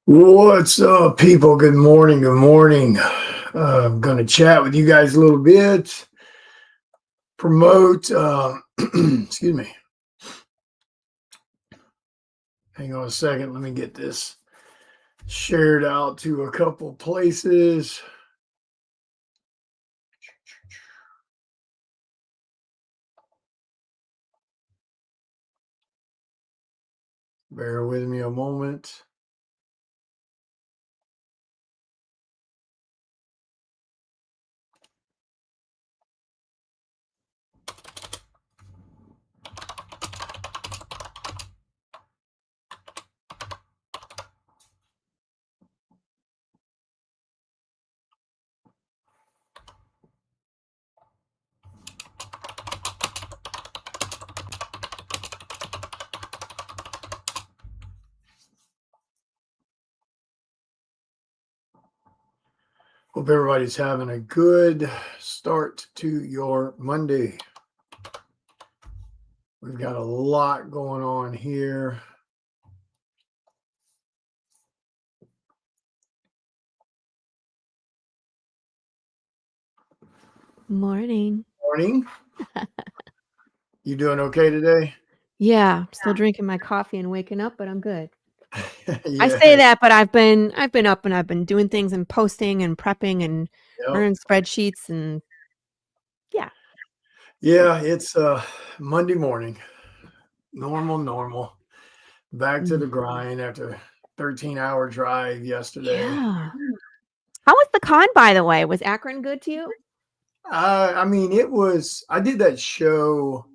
What's up, people? Good morning. Good morning. I'm going to chat with you guys a little bit, promote, excuse me. Hang on a second. Let me get this shared out to a couple places. Bear with me a moment. Hope everybody's having a good start to your Monday. We've got a lot going on here. Morning. Morning. You doing okay today? Yeah, I'm still drinking my coffee and waking up, but I'm good. I say Yeah. that, but I've been up and I've been doing things and posting and prepping and Yep. running spreadsheets and yeah. Yeah, it's Monday morning. Normal. Back to the grind after 13-hour drive yesterday. Yeah. How was the con, by the way? Was Akron good to you? I mean, I did that show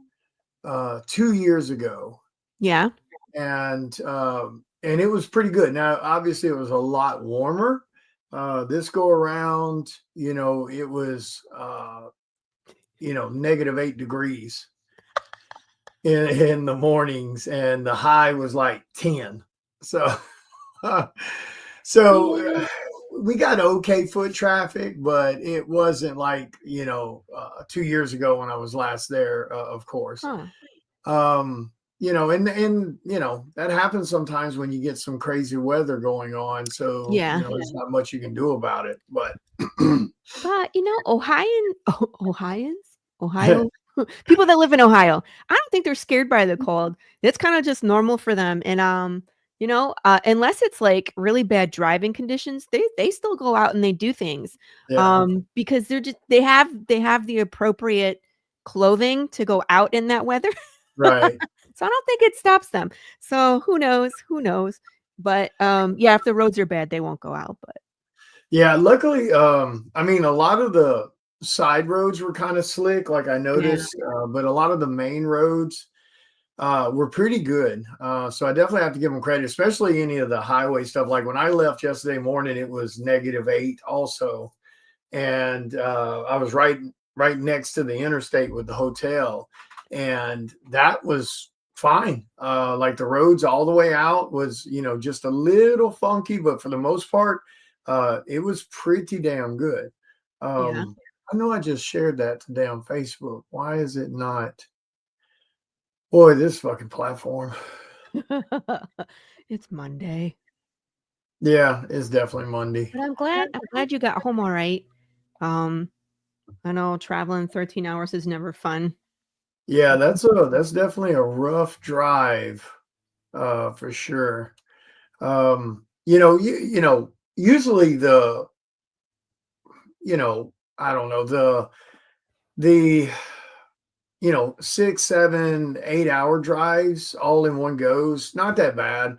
2 years ago, Yeah. and it was pretty good. Now, obviously, it was a lot warmer. This go around, it was -8 degrees in the mornings, and the high was like 10. So so Yeah. we got okay foot traffic, but it wasn't like 2 years ago when I was last there, of course. Huh. And that happens sometimes when you get some crazy weather going on. So Yeah. there's not much you can do about it. But But Ohio, people that live in Ohio, I don't think they're scared by the cold. It's kind of just normal for them. And unless it's like really bad driving conditions, they still go out and they do things. yeah, Because they have the appropriate clothing to go out in that weather. right. So I don't think it stops them. So who knows? Who knows? But yeah, if the roads are bad, they won't go out. But Yeah, luckily, I mean, a lot of the side roads were kind of slick, like I yeah. noticed, but a lot of the main roads were pretty good. So I definitely have to give them credit, especially any of the highway stuff. Like when I left yesterday morning, it was -8 also, and I was right next to the interstate with the hotel, and that was fine. Like the roads all the way out was just a little funky, but for the most part, it was pretty damn good. Yeah. I know I just shared that today on Facebook. Why is it not? Boy, this fucking platform. It's Monday. Yeah, it's definitely Monday. But I'm glad you got home all right. Um, I know traveling 13 hours is never fun. Yeah, that's definitely a rough drive, for sure. Usually I don't know, the 6, 7, 8 hour drives all in one goes, not that bad.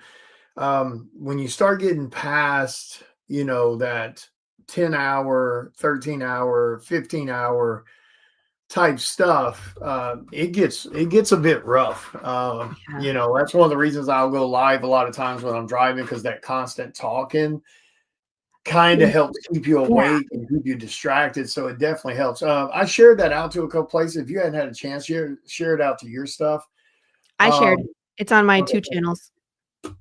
When you start getting past, that 10-hour, 13-hour, 15-hour type stuff, it gets a bit rough. Yeah. That's one of the reasons I'll go live a lot of times when I'm driving, because that constant talking kind of helps keep you Yeah. awake and keep you distracted. So it definitely helps. I shared that out to a couple places. If you hadn't had a chance, share it out to your stuff. I shared Um, it. It's on my okay, 2 channels.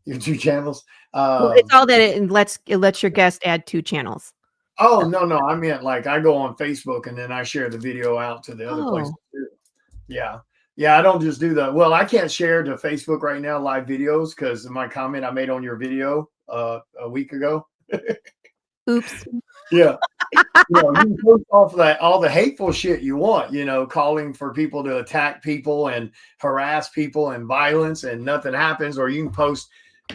your two channels. Well, it's all that it lets your guest add 2 channels. Oh, So no, I meant like I go on Facebook and then I share the video out to the other places oh, too. Yeah. Yeah, I don't just do that. Well, I can't share to Facebook right now live videos because of my comment I made on your video. a week ago. Oops. Yeah. You can post off that all the hateful shit you want, calling for people to attack people and harass people and violence, and nothing happens. Or you can post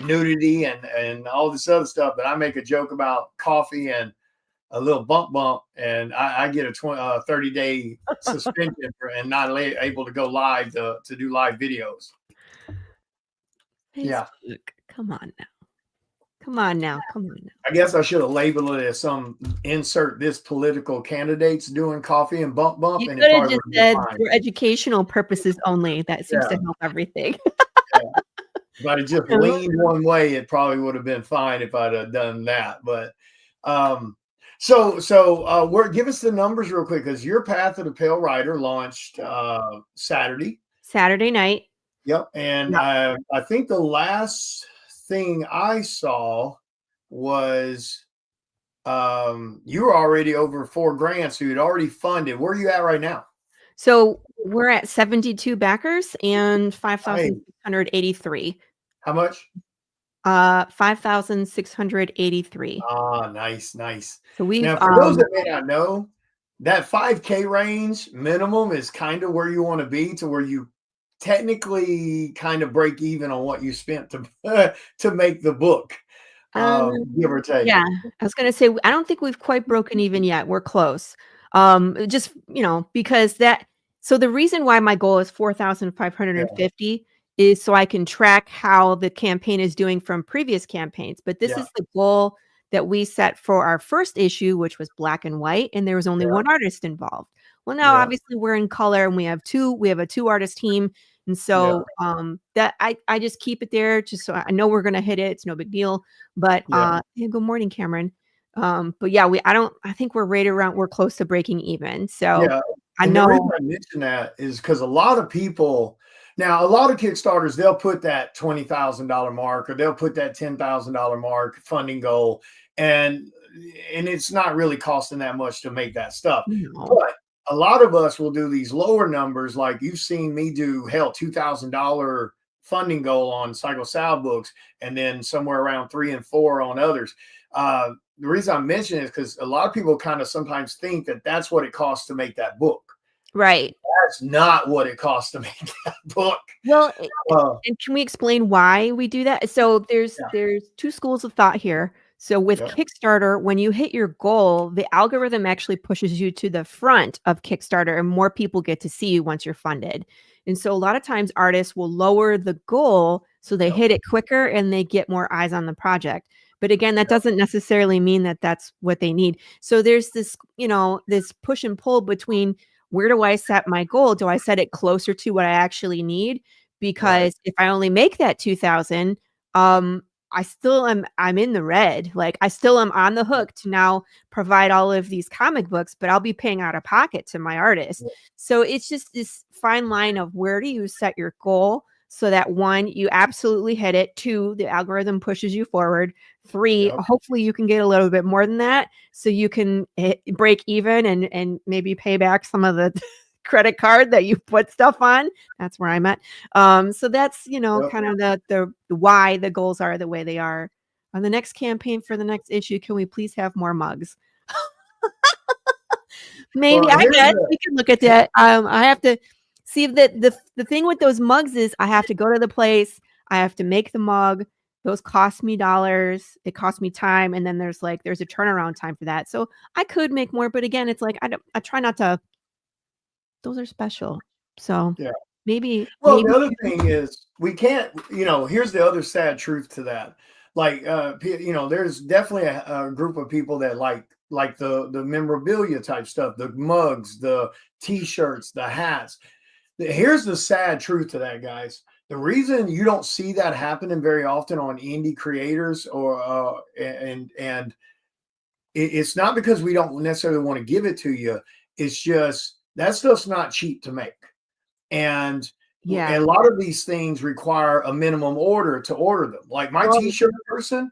nudity and all this other stuff. But I make a joke about coffee and a little bump, and I get a 30-day suspension and not able to go live to do live videos. Facebook. Yeah. Come on now. Come on now. I guess I should have labeled it as some insert this political candidates doing coffee and bump. You And could it have probably just would said have been fine. for educational purposes only. That seems to help everything. Yeah. If I'd have just leaned one way, it probably would have been fine if I'd have done that. But so give us the numbers real quick, because your Path of the Pale Rider launched Saturday night. Yep. And Yep. I think the last thing I saw was you were already over $4,000, so you'd already funded. Where are you at right now? So we're at 72 backers and 5,683. How much? 5,683. Ah, nice. So we've Now, for those that may not know, that 5K range minimum is kind of where you want to be, to where you technically kind of break even on what you spent to make the book, give or take. Yeah, I was gonna say I don't think we've quite broken even yet. We're close. Just because so the reason why my goal is 4,550 is so I can track how the campaign is doing from previous campaigns. But this is the goal that we set for our first issue, which was black and white, and there was only one artist involved. Well, now obviously we're in color and we have a 2-artist team. And so that I just keep it there just so I know we're gonna hit it. It's no big deal. But good morning, Cameron. But I think we're close to breaking even. So I know the reason I mention that is because a lot of Kickstarters, they'll put that $20,000 mark, or they'll put that $10,000 mark funding goal, and it's not really costing that much to make that stuff. But a lot of us will do these lower numbers, like you've seen me do, $2,000 funding goal on Psycho Sal books, and then somewhere around 3 and 4 on others. The reason I mention it is because a lot of people kind of sometimes think that that's what it costs to make that book. Right. That's not what it costs to make that book. Well, and can we explain why we do that? So there's 2 schools of thought here. So with Kickstarter, when you hit your goal, the algorithm actually pushes you to the front of Kickstarter, and more people get to see you once you're funded. And so a lot of times artists will lower the goal so they hit it quicker and they get more eyes on the project. But again, that doesn't necessarily mean that that's what they need. So there's this, this push and pull between, where do I set my goal? Do I set it closer to what I actually need? Because if I only make that 2,000, I'm in the red. Like, I still am on the hook to now provide all of these comic books, but I'll be paying out of pocket to my artist. So it's just this fine line of, where do you set your goal so that 1, you absolutely hit it, 2, the algorithm pushes you forward, 3, hopefully you can get a little bit more than that so you can break even and maybe pay back some of the credit card that you put stuff on. That's where I'm at. So that's, kind of the why the goals are the way they are. On the next campaign for the next issue, can we please have more mugs? Maybe, I guess we can look at that. I have to see that the thing with those mugs is I have to go to the place, I have to make the mug. Those cost me dollars. It costs me time, and then there's a turnaround time for that. So I could make more, but again, it's like I try not to. Those are special. So maybe. Well, the other thing is, we can't. Here's the other sad truth to that. Like, there's definitely a group of people that like the memorabilia type stuff, the mugs, the T-shirts, the hats. Here's the sad truth to that, guys. The reason you don't see that happening very often on indie creators, or and it's not because we don't necessarily want to give it to you. It's just that stuff's not cheap to make, and a lot of these things require a minimum order to order them. Like my T-shirt person,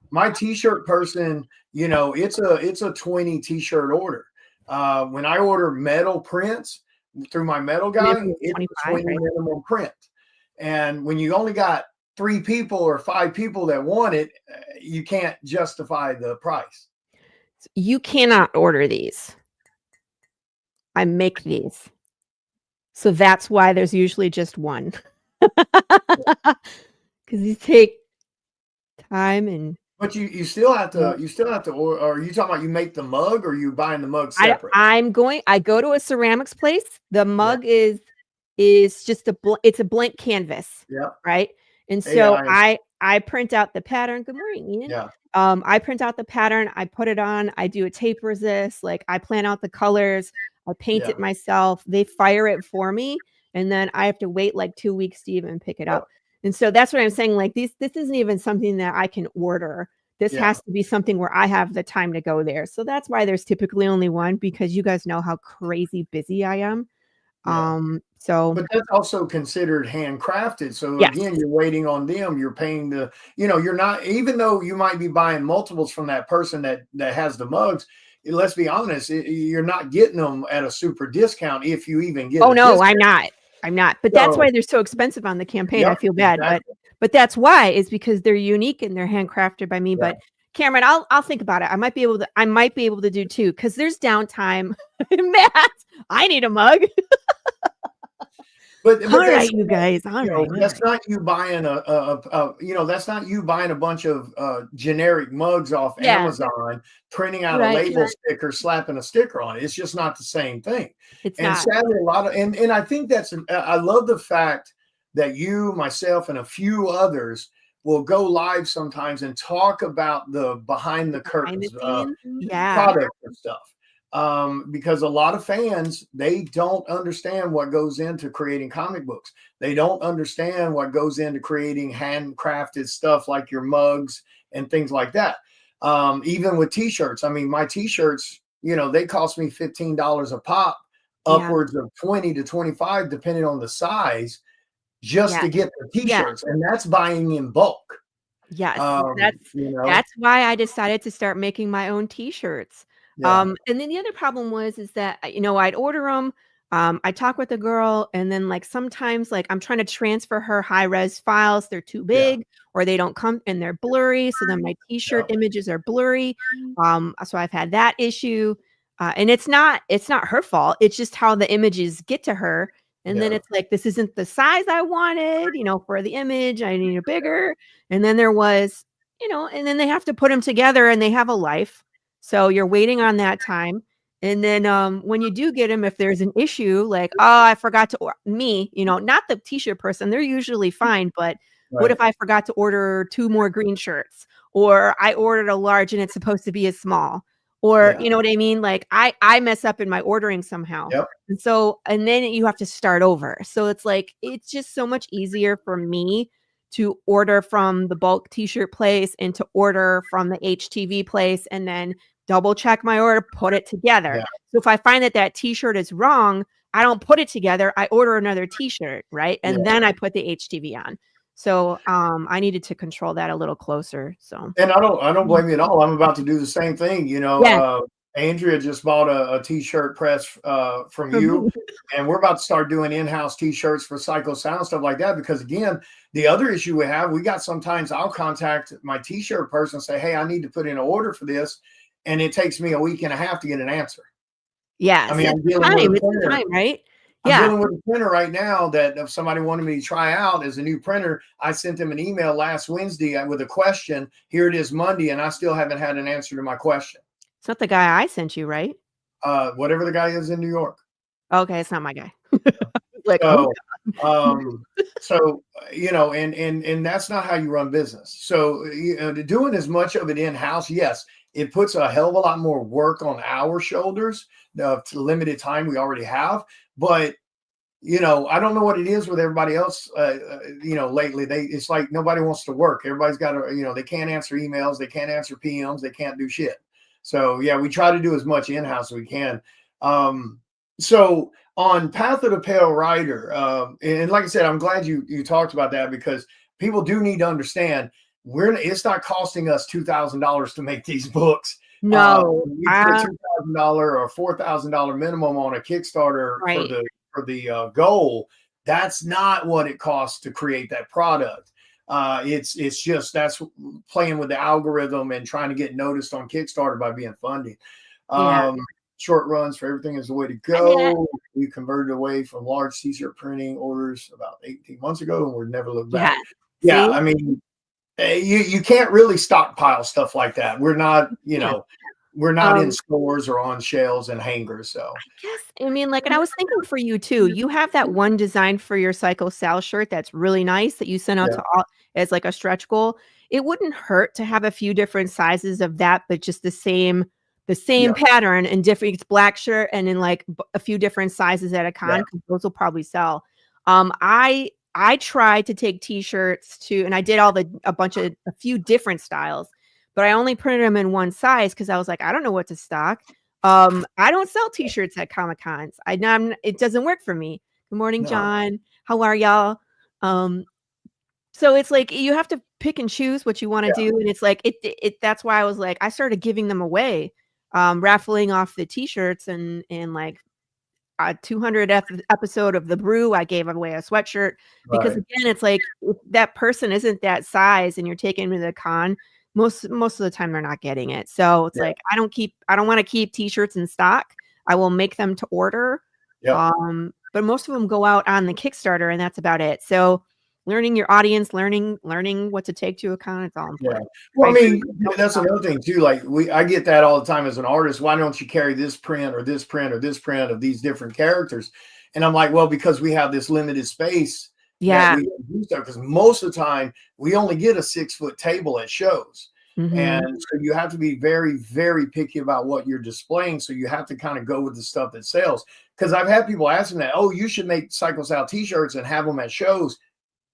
my T-shirt person, it's a 20 T-shirt order. When I order metal prints through my metal guy, it's a 20 minimum print. And when you only got 3 people or 5 people that want it, you can't justify the price. You cannot order these. I make these. So that's why there's usually just one. Because these take time and But you still have to or are you talking about you make the mug or you buying the mug separate? I go to a ceramics place. The Yeah. mug is just it's a blank canvas, Yeah. right? And Yeah, so I understand. I print out the pattern. Good morning, Ian. Yeah. I print out the pattern, I put it on, I do a tape resist, like I plan out the colors, I paint Yeah. it myself. They fire it for me, and then I have to wait like 2 weeks to even pick it Yep. up. And so that's what I'm saying. Like this isn't even something that I can order. This Yeah. has to be something where I have the time to go there. So that's why there's typically only one because you guys know how crazy busy I am. Yeah. So But that's also considered handcrafted. So yes. again, you're waiting on them. You're paying you're not, even though you might be buying multiples from that person that has the mugs, let's be honest, you're not getting them at a super discount if you even get Oh a no, discount. I'm not. I'm not. But that's So, why they're so expensive on the campaign. I yep, feel bad, exactly. but that's why is because they're unique and they're handcrafted by me. Yeah. But Cameron, I'll think about it. I might be able to do two because there's downtime. Matt, I need a mug. But All that's right, you guys. All right, all that's right. not you buying that's not you buying a bunch of generic mugs off Yeah, Amazon, printing out a right. label sticker, slapping a sticker on it. It's just not the same thing. It's And not. sadly, a lot of and I think I love the fact that you, myself, and a few others will go live sometimes and talk about the behind the Behind the curtains scenes. Yeah. product and stuff. Because a lot of fans, they don't understand what goes into creating comic books. They don't understand what goes into creating handcrafted stuff like your mugs and things like that. Even with t-shirts, I mean, my t-shirts, they cost me $15 a pop, Yeah. upwards of 20 to 25 depending on the size, just Yeah. to get the Yeah. t-shirts, and that's buying in bulk. Yes, um that's you know that's why I decided to start making my own T-shirts. yeah, And then the other problem is that, I'd order them. I'd talk with the girl, and then, like, sometimes, like, I'm trying to transfer her high-res files, they're too yeah, big, or they don't come and they're blurry, so then my yeah, T-shirt images are blurry. So I've had that issue, and it's not her fault, it's just how the images get to her, and then yeah, it's like, "This isn't the size I wanted, for the image, I need it bigger." And then there was, and then they have to put them together and they have a life. So you're waiting on that time. And then when you do get them, if there's an issue, like, oh, I forgot to me, not the t-shirt person, they're usually fine. But what right, if I forgot to order 2 more green shirts? Or I ordered a large and it's supposed to be a small. Or yeah, you know what I mean? Like I mess up in my ordering somehow. yep, And then you have to start over. So it's like it's just so much easier for me to order from the bulk t-shirt place and to order from the HTV place and then double check my order, put it together. yeah, So if I find that that t-shirt is wrong, I don't put it together. I order another t-shirt, right? And yeah. then I put the HTV on. So I needed to control that a little closer. So And I don't blame you at all. I'm about to do the same thing. yeah, Andrea just bought a t-shirt press from for you, me. and we're about to start doing in-house t-shirts for Psycho Sound, stuff like that. Because again, the other issue we got sometimes I'll contact my t-shirt person and say, hey, I need to put in an order for this, and it takes me a week and a half to get an answer. I Yes, mean, it's I'm the dealing with a time. It's the printer. time, right? I'm Yeah. dealing with a printer right now that if somebody wanted me to try out as a new printer, I sent them an email last Wednesday with a question. Here it is Monday, and I still haven't had an answer to my question. It's not the guy I sent you, right? Whatever the guy is in New York. Okay, it's not my guy. Like, oh, So, um, and that's not how you run business. So, doing as much of it in house, yes, it puts a hell of a lot more work on our shoulders, to the limited time we already have. But I don't know what it is with everybody else. Lately it's like nobody wants to work. Everybody's got to, they can't answer emails, they can't answer PMs, they can't do shit. So yeah, we try to do as much in house as we can. So on Path of the Pale Rider, and like I said, I'm glad you talked about that because people do need to understand it's not costing us $2,000 to make these books. no. We put a $2,000 or $4,000 minimum on a Kickstarter Right. for the goal. That's not what it costs to create that product. It's just that's playing with the algorithm and trying to get noticed on Kickstarter by being funded. Yeah. Short runs for everything is the way to I mean, go. We converted away from large t-shirt printing orders about 18 months ago, and we've never looked back. yeah. Yeah, See? I mean, you can't really stockpile stuff like that. We're not, Yeah. we're not in stores or on shelves and hangers. So Yes, I mean, like, and I was thinking for you too. You have that one design for your Psycho Sal shirt that's really nice that you sent out yeah, to all as like a stretch goal. It wouldn't hurt to have a few different sizes of that, but just the same yeah, pattern and different. It's black shirt and in like a few different sizes at a yeah, con because those will probably sell. I tried to take t-shirts to, and I did a few different styles, but I only printed them in one size because I was like, I don't know what to stock. I don't sell t-shirts at Comic Cons. It doesn't work for me. Good morning, no, John. How are y'all? Um, so it's like you have to pick and choose what you want to yeah, do, and it's like that's why I was like I started giving them away, raffling off the t-shirts and like a 200th episode of The Brew, I gave away a sweatshirt because right, again, it's like if that person isn't that size and you're taking them to the con, most of the time they're not getting it. So it's yeah, like I don't want to keep t-shirts in stock. I will make them to order. yep. But most of them go out on the Kickstarter and that's about it. So learning your audience, learning what to take to a con, it's all Yeah. important. I Well, I agree. mean, that's another thing too. Like I get that all the time as an artist. Why don't you carry this print or this print or this print of these different characters? And I'm like, well, because we have this limited space that Yeah. we do stuff. Because most of the time we only get a 6-foot table at shows. Mm-hmm. And so you have to be very, very picky about what you're displaying. So you have to kind of go with the stuff that sells. Because I've had people asking that, oh, you should make Cycle Style t-shirts and have them at shows.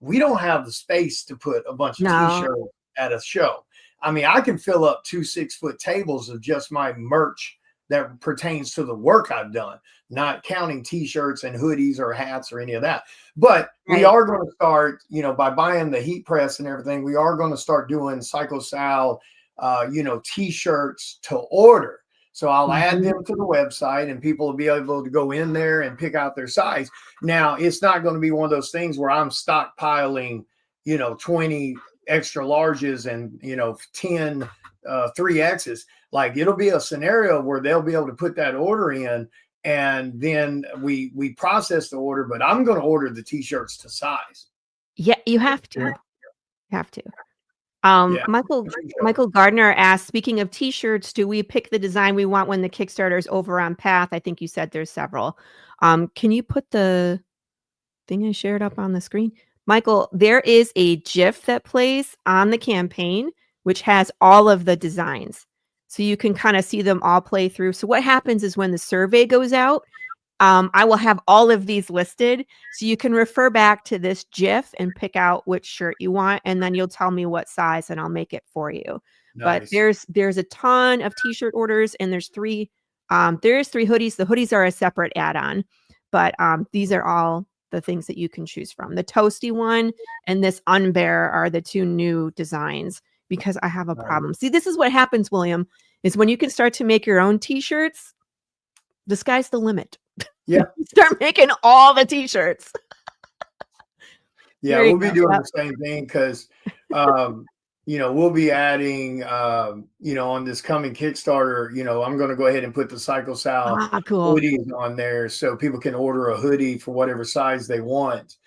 We don't have the space to put a bunch of No. t-shirts at a show. I mean, I can fill up 2 6-foot tables of just my merch that pertains to the work I've done, not counting t-shirts and hoodies or hats or any of that. But we Right. are going to start, by buying the heat press and everything, we are going to start doing Psycho Sal, t-shirts to order. So I'll add Mm-hmm. them to the website and people will be able to go in there and pick out their size. Now, it's not going to be one of those things where I'm stockpiling, 20 extra larges and, 10 3Xs. Like it'll be a scenario where they'll be able to put that order in and then we process the order, but I'm going to order the t-shirts to size. Yeah, you have to. Yeah. You have to. Yeah. Michael Gardner asked, speaking of t-shirts, do we pick the design we want when the Kickstarter is over on Path? I think you said there's several. Can you put the thing I shared up on the screen? Michael, there is a GIF that plays on the campaign, which has all of the designs. So you can kind of see them all play through. So what happens is when the survey goes out, I will have all of these listed. So you can refer back to this GIF and pick out which shirt you want. And then you'll tell me what size and I'll make it for you. But Nice. there's a ton of t-shirt orders and there's three hoodies. The hoodies are a separate add-on, but these are all the things that you can choose from. The toasty one and this unbear are the two new designs because I have a problem. See, this is what happens, William, is when you can start to make your own t-shirts, the sky's the limit. Yeah. Start making all the t-shirts. Yeah, we'll be doing the same thing because, we'll be adding, on this coming Kickstarter, I'm going to go ahead and put the Cycle Sal Cool. hoodies on there so people can order a hoodie for whatever size they want.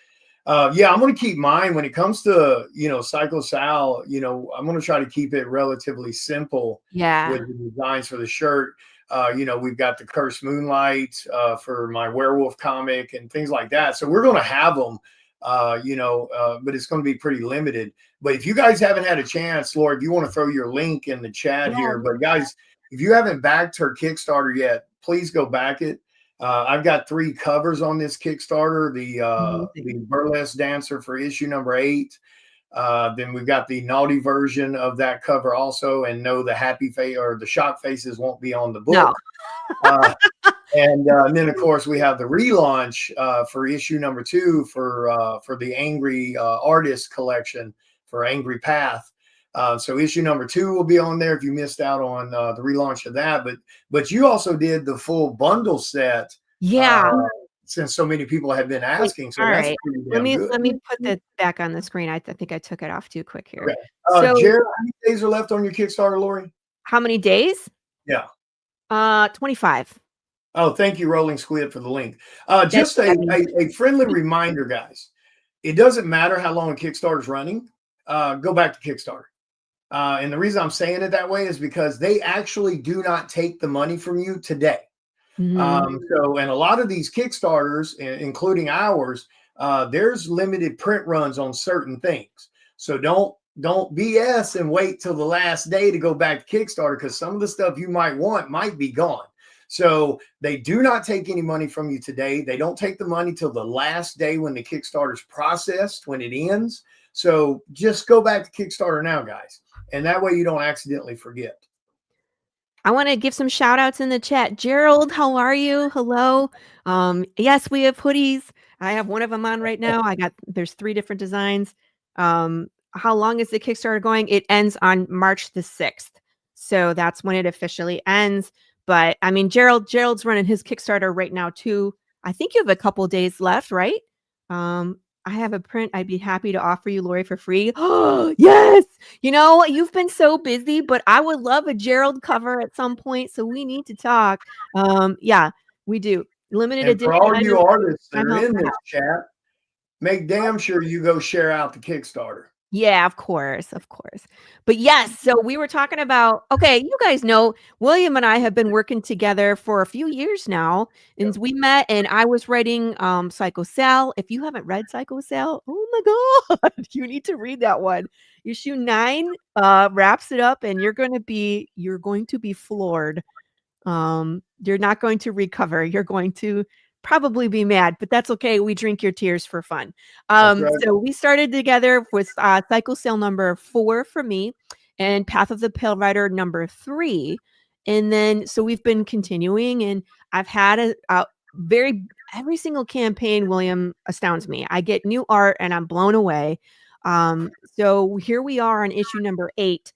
I'm going to keep mine when it comes to, Cycle Sal, I'm going to try to keep it relatively simple with the designs for the shirt. We've got the Cursed Moonlight for my werewolf comic and things like that. So we're going to have them, but it's going to be pretty limited. But if you guys haven't had a chance, Laurie, if you want to throw your link in the chat here, but guys, if you haven't backed her Kickstarter yet, please go back it. I've got 3 covers on this Kickstarter, the burlesque dancer for issue number 8. Then we've got the naughty version of that cover also, and no, the happy face or the shock faces won't be on the book. No. And then of course we have the relaunch for issue number 2 for the Angry Artist collection for Angry Path. So issue number 2 will be on there if you missed out on the relaunch of that. But you also did the full bundle set. since so many people have been asking. So All that's right. pretty Let damn me good. put that back on the screen. I think I took it off too quick here. Okay. So Jared, how many days are left on your Kickstarter, Laurie? how many days? Yeah. 25. Oh, thank you, Rolling Squid, for the link. That's Just a friendly reminder, guys. It doesn't matter how long a Kickstarter is running. Go back to Kickstarter. And the reason I'm saying it that way is because they actually do not take the money from you today. So, and a lot of these Kickstarters, including ours, there's limited print runs on certain things. So don't BS and wait till the last day to go back to Kickstarter, because some of the stuff you might want might be gone. So they do not take any money from you today. They don't take the money till the last day when the Kickstarter's processed, when it ends. So just go back to Kickstarter now, guys. And that way you don't accidentally forget. I want to give some shout outs in the chat. Gerald, how are you? Hello. Yes, we have hoodies. I have one of them on right now. There's 3 different designs. How long is the Kickstarter going? It ends on March the 6th. So that's when it officially ends. But I mean, Gerald's running his Kickstarter right now too. I think you have a couple days left, right? I have a print I'd be happy to offer you, Laurie, for free. Oh, yes. You know, you've been so busy, but I would love a Gerald cover at some point. So we need to talk. Yeah, we do. Limited And for edition. all you artists that I'm are out in for this chat, make damn sure you go share out the Kickstarter. Yeah, of course. But yes, so we were talking about, okay, you guys know William and I have been working together for a few years now. And we met and I was writing Psycho Sal. If you haven't read Psycho Sal, oh my God, you need to read that one. Issue 9 wraps it up and you're going to be floored. You're not going to recover. You're going to probably be mad, but that's okay. We drink your tears for fun. That's right. So we started together with Cycle Sale number 4 for me and Path of the Pale Rider number 3. And then, so we've been continuing and I've had every single campaign, William, astounds me. I get new art and I'm blown away. So here we are on issue number 8.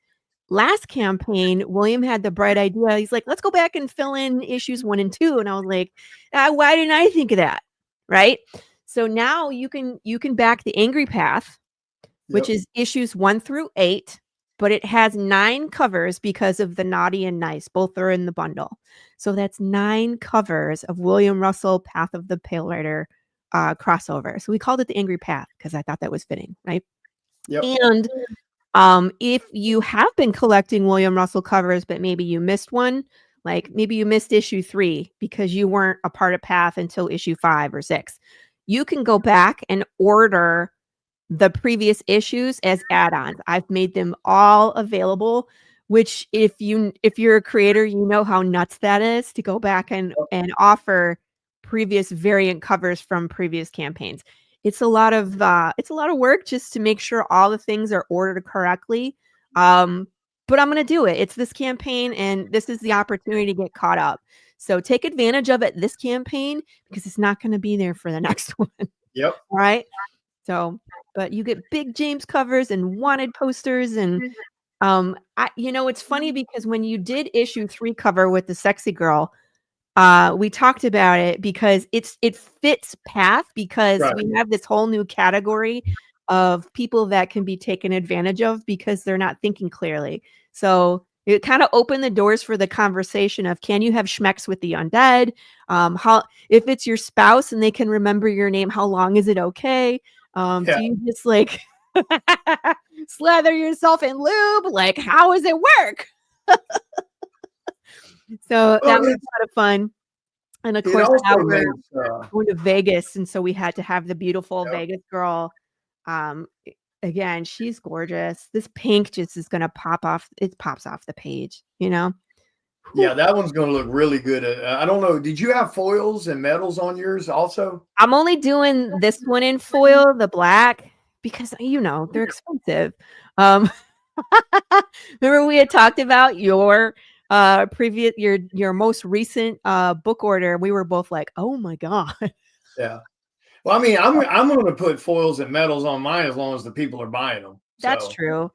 Last campaign, William had the bright idea. He's like, let's go back and fill in issues 1 and 2. And I was like, why didn't I think of that? Right. So now you can back the Angry Path, which is issues 1 through 8, but it has 9 covers because of the Naughty and Nice. Both are in the bundle. So that's 9 covers of William Russell Path of the Pale Rider crossover. So we called it the Angry Path because I thought that was fitting. Right. Yep. And if you have been collecting William Russell covers, but maybe you missed one, like maybe you missed issue 3 because you weren't a part of Path until issue 5 or 6, you can go back and order the previous issues as add-ons. I've made them all available, which if you're a creator, you know how nuts that is to go back and offer previous variant covers from previous campaigns. It's a lot of work just to make sure all the things are ordered correctly. But I'm going to do it. It's this campaign and this is the opportunity to get caught up. So take advantage of it this campaign because it's not going to be there for the next one. Yep. All right. So, but you get big James covers and wanted posters and it's funny because when you did issue 3 cover with the sexy girl, we talked about it because it fits Path because we have this whole new category of people that can be taken advantage of because they're not thinking clearly. So it kind of opened the doors for the conversation of, can you have schmecks with the undead? If it's your spouse and they can remember your name, how long is it okay? Do you just like slather yourself in lube? Like, how does it work? So that was a lot of fun. And of course, now we're going to Vegas. And so we had to have the beautiful Vegas girl. Again, she's gorgeous. This pink just is going to pop off. It pops off the page, Yeah, that one's going to look really good. I don't know. Did you have foils and metals on yours also? I'm only doing this one in foil, the black, because, they're expensive. Remember we had talked about your your most recent book order. We were both like, oh my God. Yeah. Well, I mean, I'm going to put foils and metals on mine as long as the people are buying them. That's true.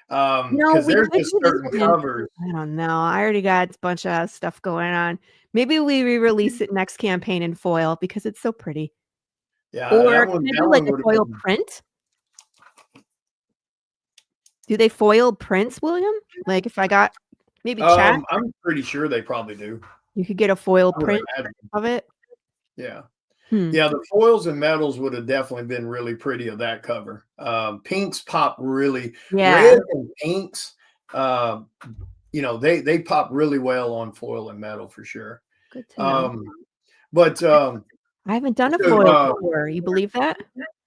No, Because we there's could just do this certain campaign. covers. I don't know. I already got a bunch of stuff going on. Maybe we re-release it next campaign in foil because it's so pretty. Yeah, Or that can one I that do like one a would have foil been. print? Do they foil prints, William? Like if I got maybe chat, I'm pretty sure they probably do. you could get a foil I would print imagine. of it. Yeah. Hmm. Yeah, the foils and metals would have definitely been really pretty of that cover. Pinks pop really, Yeah. red and pinks, uh, they pop really well on foil and metal for sure. Good to know. Um, but I haven't done a so, foil before. You believe that?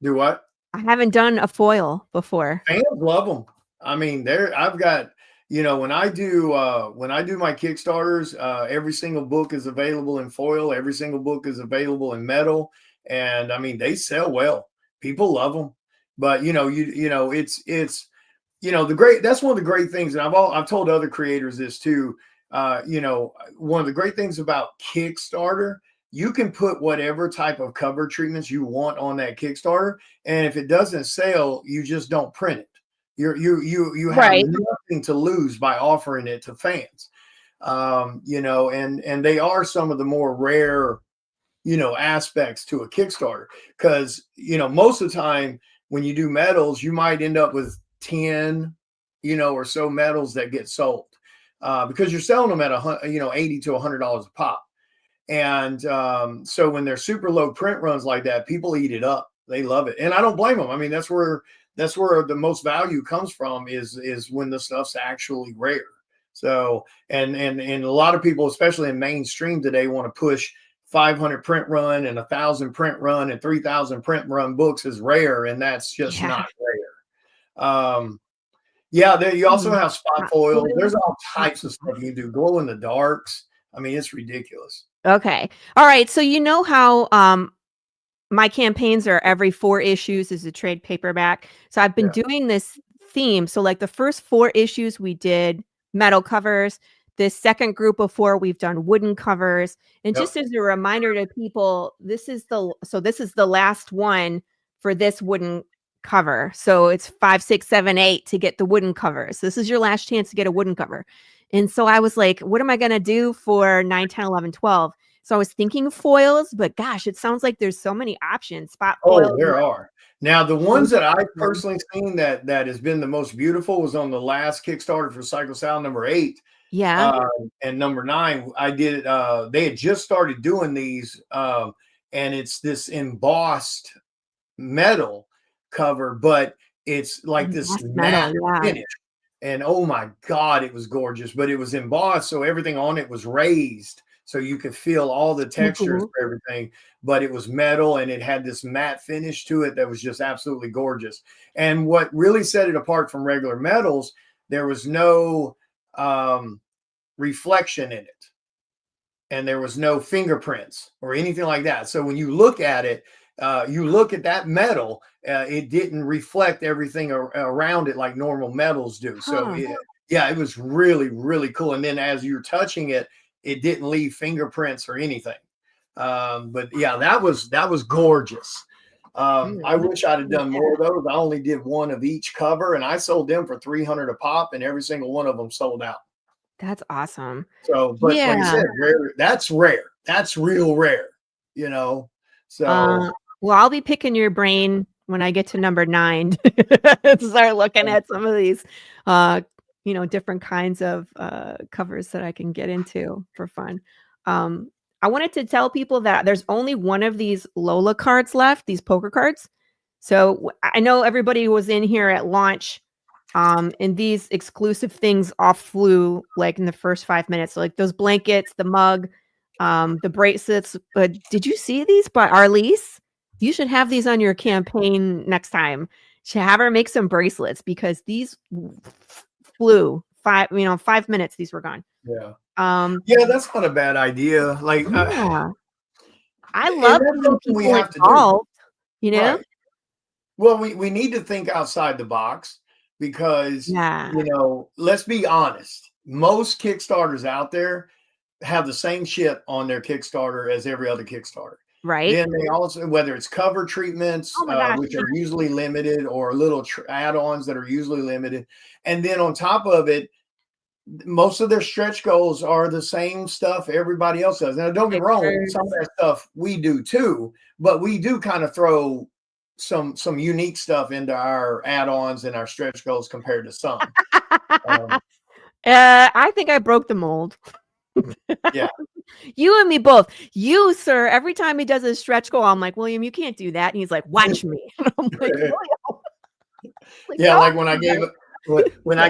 do what? I haven't done a foil before. Fans love them. I mean, I've got, when I do my Kickstarters, every single book is available in foil, every single book is available in metal, and I mean they sell well. People love them. But that's one of the great things, and I've told other creators this too. One of the great things about Kickstarter, you can put whatever type of cover treatments you want on that Kickstarter, and if it doesn't sell, you just don't print it. You have Right. nothing to lose by offering it to fans. And they are some of the more rare, aspects to a Kickstarter, because most of the time when you do metals, you might end up with 10, or so metals that get sold, because you're selling them at $80 to $100 a pop. And so when they're super low print runs like that, people eat it up. They love it, and I don't blame them. I mean, that's where the most value comes from, is when the stuff's actually rare. So and a lot of people, especially in mainstream today, want to push 500 print run and 1,000 print run and 3,000 print run books as rare, and that's just not rare. You also have spot foil. There's all types of stuff you can do. Glow in the darks. I mean, it's ridiculous. Okay. All right. So you know how my campaigns are every 4 issues is a trade paperback. So I've been doing this theme. So like the first 4 issues we did metal covers. This second group of 4 we've done wooden covers. And just as a reminder to people, this is the last one for this wooden cover. So it's 5, 6, 7, 8 to get the wooden covers. This is your last chance to get a wooden cover. And so I was like, what am I going to do for 9, 10, 11, 12? So I was thinking foils, but gosh, it sounds like there's so many options. Spot foil. Oh, there are. Now, the ones that I've personally seen that has been the most beautiful was on the last Kickstarter for Cycle Sound number 8. Yeah. And number 9, I did. They had just started doing these, and it's this embossed metal cover, but it's like this matte finish. And oh my God, it was gorgeous. But it was embossed, so everything on it was raised, so you could feel all the textures for everything. But it was metal, and it had this matte finish to it that was just absolutely gorgeous. And what really set it apart from regular metals, there was no reflection in it, and there was no fingerprints or anything like that. So when you look at it, you look at that metal, it didn't reflect everything around it like normal metals do. So it was really, really cool. And then as you're touching it, it didn't leave fingerprints or anything. But yeah, that was gorgeous. I wish I'd have done more of those. I only did one of each cover, and I sold them for $300 a pop, and every single one of them sold out. That's awesome. So, but like I said, rare. That's rare. That's real rare. So. Well, I'll be picking your brain when I get to number 9 to start looking at some of these, different kinds of covers that I can get into for fun. I wanted to tell people that there's only one of these Lola cards left, these poker cards. So I know everybody was in here at launch, and these exclusive things all flew like in the first 5 minutes. So, like those blankets, the mug, the bracelets. But did you see these by Arlise? You should have these on your campaign next time. Should have her make some bracelets, because these flew 5 minutes. These were gone. Yeah. Yeah, that's not a bad idea. Like, I love something we have involved, to do. Right. Well, we need to think outside the box, because let's be honest. Most Kickstarters out there have the same shit on their Kickstarter as every other Kickstarter. Right. Then they also, whether it's cover treatments, Oh my gosh. which are usually limited, or little add-ons that are usually limited. And then on top of it, most of their stretch goals are the same stuff everybody else does. Now, don't get me wrong, some of that stuff we do too, but we do kind of throw some unique stuff into our add-ons and our stretch goals compared to some. I think I broke the mold. Yeah. You and me both. You, sir, every time he does a stretch goal, I'm like, William, you can't do that. And he's like, watch me. And I'm like, William. Yeah, like when I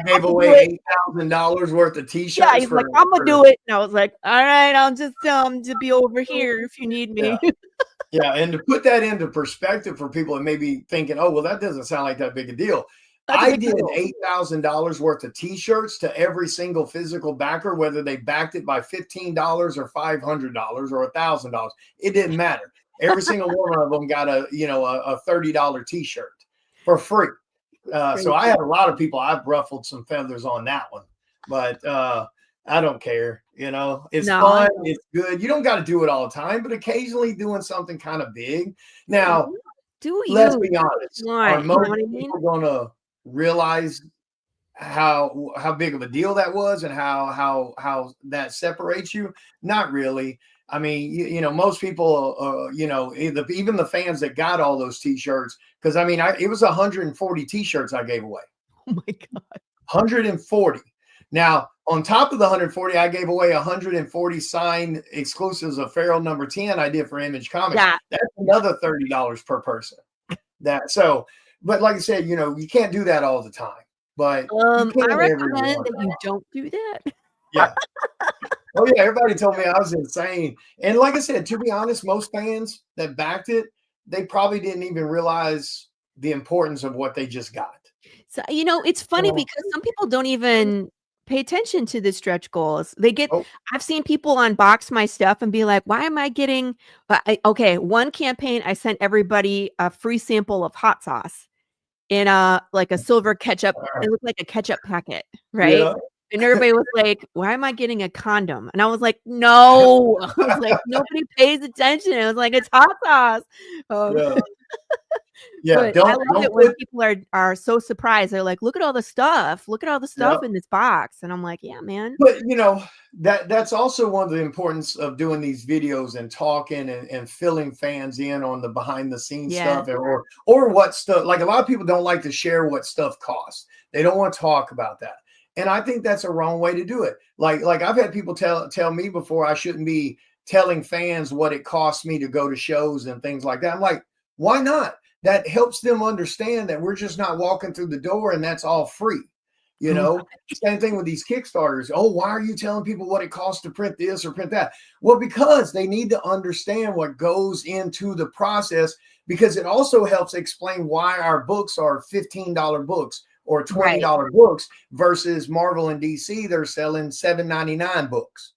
gave away $8,000 worth of t-shirts. Yeah, he's like, I'm gonna do it. And I was like, all right, I'll just to be over here if you need me. Yeah, and to put that into perspective for people that may be thinking, oh, well, that doesn't sound like that big a deal. I did $8,000 worth of t-shirts to every single physical backer, whether they backed it by $15 or $500 or $1,000. It didn't matter. Every single one of them got a $30 t-shirt for free. So I had a lot of people. I've ruffled some feathers on that one, but I don't care. It's fun. It's good. You don't got to do it all the time, but occasionally doing something kind of big. Now, let's be honest. Are most people going to realize how big of a deal that was and how that separates you? Not really. I mean, most people, even the fans that got all those t-shirts, because I mean, it was 140 t-shirts I gave away. Oh my God. 140. Now, on top of the 140, I gave away 140 signed exclusives of Feral number 10 I did for Image Comics. Yeah. That's another $30 per person. But like I said, you can't do that all the time. But I recommend that you don't do that. Yeah. Oh yeah, everybody told me I was insane. And like I said, to be honest, most fans that backed it, they probably didn't even realize the importance of what they just got. So, it's funny because some people don't even pay attention to the stretch goals. I've seen people unbox my stuff and be like, why am I getting, one campaign, I sent everybody a free sample of hot sauce in like a silver ketchup. It looked like a ketchup packet, right? Yeah. And everybody was like, why am I getting a condom? And I was like, no. I was like, nobody pays attention. I was like, it's hot sauce. Yeah. I love it when people are so surprised. They're like, look at all the stuff. Look at all the stuff in this box. And I'm like, yeah, man. But that's also one of the importance of doing these videos and talking and filling fans in on the behind the scenes stuff or what stuff. Like a lot of people don't like to share what stuff costs. They don't want to talk about that. And I think that's a wrong way to do it. Like I've had people tell me before I shouldn't be telling fans what it costs me to go to shows and things like that. I'm like, why not? That helps them understand that we're just not walking through the door and that's all free. Same thing with these Kickstarters. Oh, why are you telling people what it costs to print this or print that? Well, because they need to understand what goes into the process, because it also helps explain why our books are $15 books or $20 books versus Marvel and DC. They're selling $7.99 books.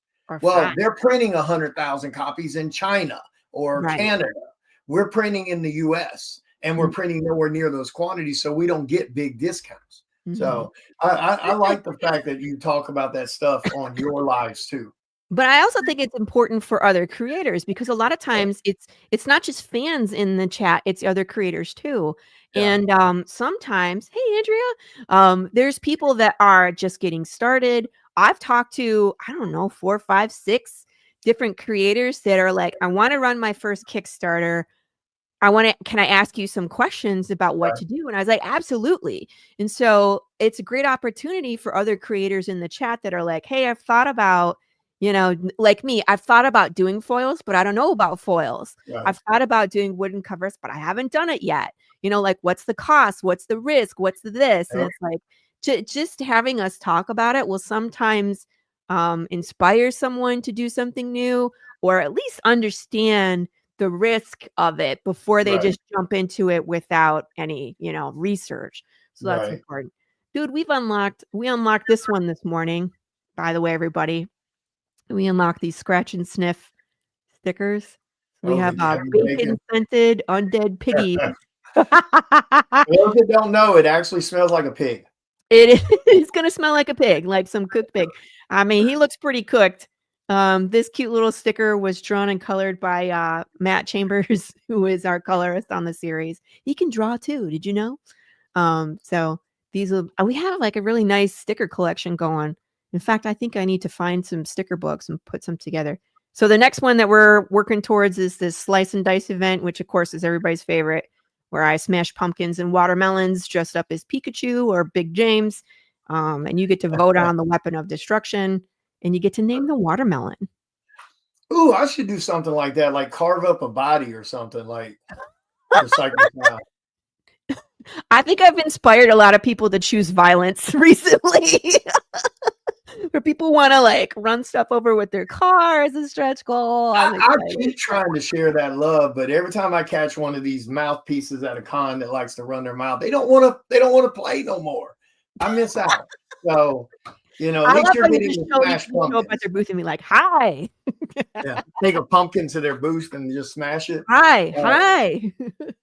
They're printing 100,000 copies in China or Canada. We're printing in the US and we're printing nowhere near those quantities. So we don't get big discounts. So I like the fact that you talk about that stuff on your lives too. But I also think it's important for other creators because a lot of times it's not just fans in the chat, it's other creators too. Yeah. And sometimes, hey, Andrea, there's people that are just getting started. I've talked to, I don't know, 4, 5, 6 different creators that are like, I want to run my first Kickstarter. Can I ask you some questions about what to do? And I was like, absolutely. And so it's a great opportunity for other creators in the chat that are like, hey, I've thought about, like me, I've thought about doing foils, but I don't know about foils. Right. I've thought about doing wooden covers, but I haven't done it yet. Like what's the cost? What's the risk? What's the this? And it's like, just having us talk about it will sometimes inspire someone to do something new, or at least understand the risk of it before they just jump into it without any, research. So that's important. Dude, we unlocked this one this morning, by the way, everybody. We unlocked these scratch and sniff stickers. We have bacon scented undead piggy. Those that don't know, it actually smells like a pig. It's going to smell like a pig, like some cooked pig. I mean, he looks pretty cooked. This cute little sticker was drawn and colored by Matt Chambers, who is our colorist on the series. He can draw too. Did you know? So we have like a really nice sticker collection going. In fact, I think I need to find some sticker books and put some together. So the next one that we're working towards is this slice and dice event, which of course is everybody's favorite, where I smash pumpkins and watermelons dressed up as Pikachu or Big James. And you get to vote on the weapon of destruction, and you get to name the watermelon. Ooh, I should do something like that, like carve up a body or something like recycle style. I think I've inspired a lot of people to choose violence recently. Where people want to like run stuff over with their car as a stretch goal. I keep trying to share that love, but every time I catch one of these mouthpieces at a con that likes to run their mouth, they don't want to play no more. I miss out. So, at least you're getting to smash pumpkins. Show up at their booth and be like, "Hi." Yeah, take a pumpkin to their booth and just smash it. Hi.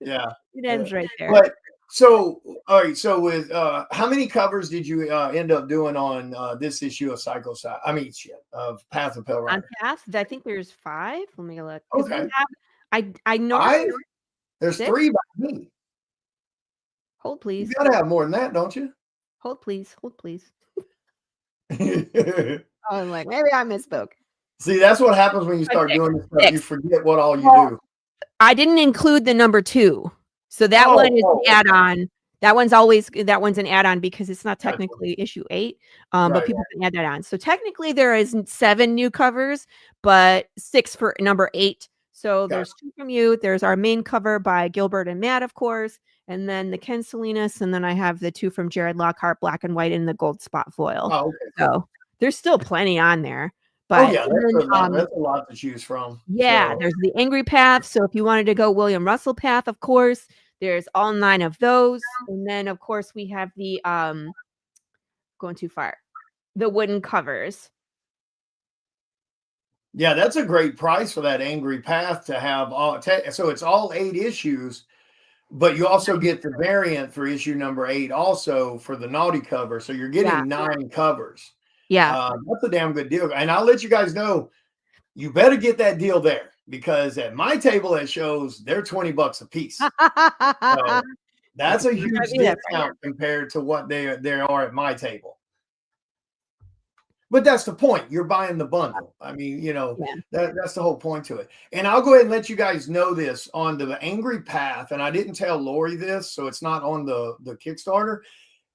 Yeah, it ends right there. But so, all right. So, with how many covers did you end up doing on this issue of Psycho Style? I mean, of Path of Pale Rider. On Path, I think there's 5. Let me look. Okay. I know 5. There's 6? 3 by me. Hold, please. You gotta have more than that, don't you? Hold, please. I'm like, maybe I misspoke. See, that's what happens when you start doing this stuff. You forget what all you do. I didn't include the number 2. So that one is an add-on. That one's an add-on because it's not technically issue 8. But people can add that on. So technically there is 7 new covers, but 6 for number 8. So there's 2 from you. There's our main cover by Gilbert and Matt, of course, and then the Ken Salinas, and then I have the 2 from Jared Lockhart, black and white in the gold spot foil. Oh, okay. So there's still plenty on there. But that's a lot to choose from. Yeah, there's the Angry Path. So if you wanted to go William Russell Path, of course, there's all 9 of those. And then of course we have the going too far, the wooden covers. Yeah, that's a great price for that Angry Path to have all. So it's all 8 issues, but you also get the variant for issue number 8 also for the naughty cover. So you're getting 9 covers. Yeah, that's a damn good deal. And I'll let you guys know, you better get that deal there, because at my table at shows, they're $20 a piece. So that's a huge discount compared to what they are at my table. But that's the point. You're buying the bundle. I mean, that's the whole point to it. And I'll go ahead and let you guys know this on the Angry Path. And I didn't tell Laurie this, so it's not on the Kickstarter.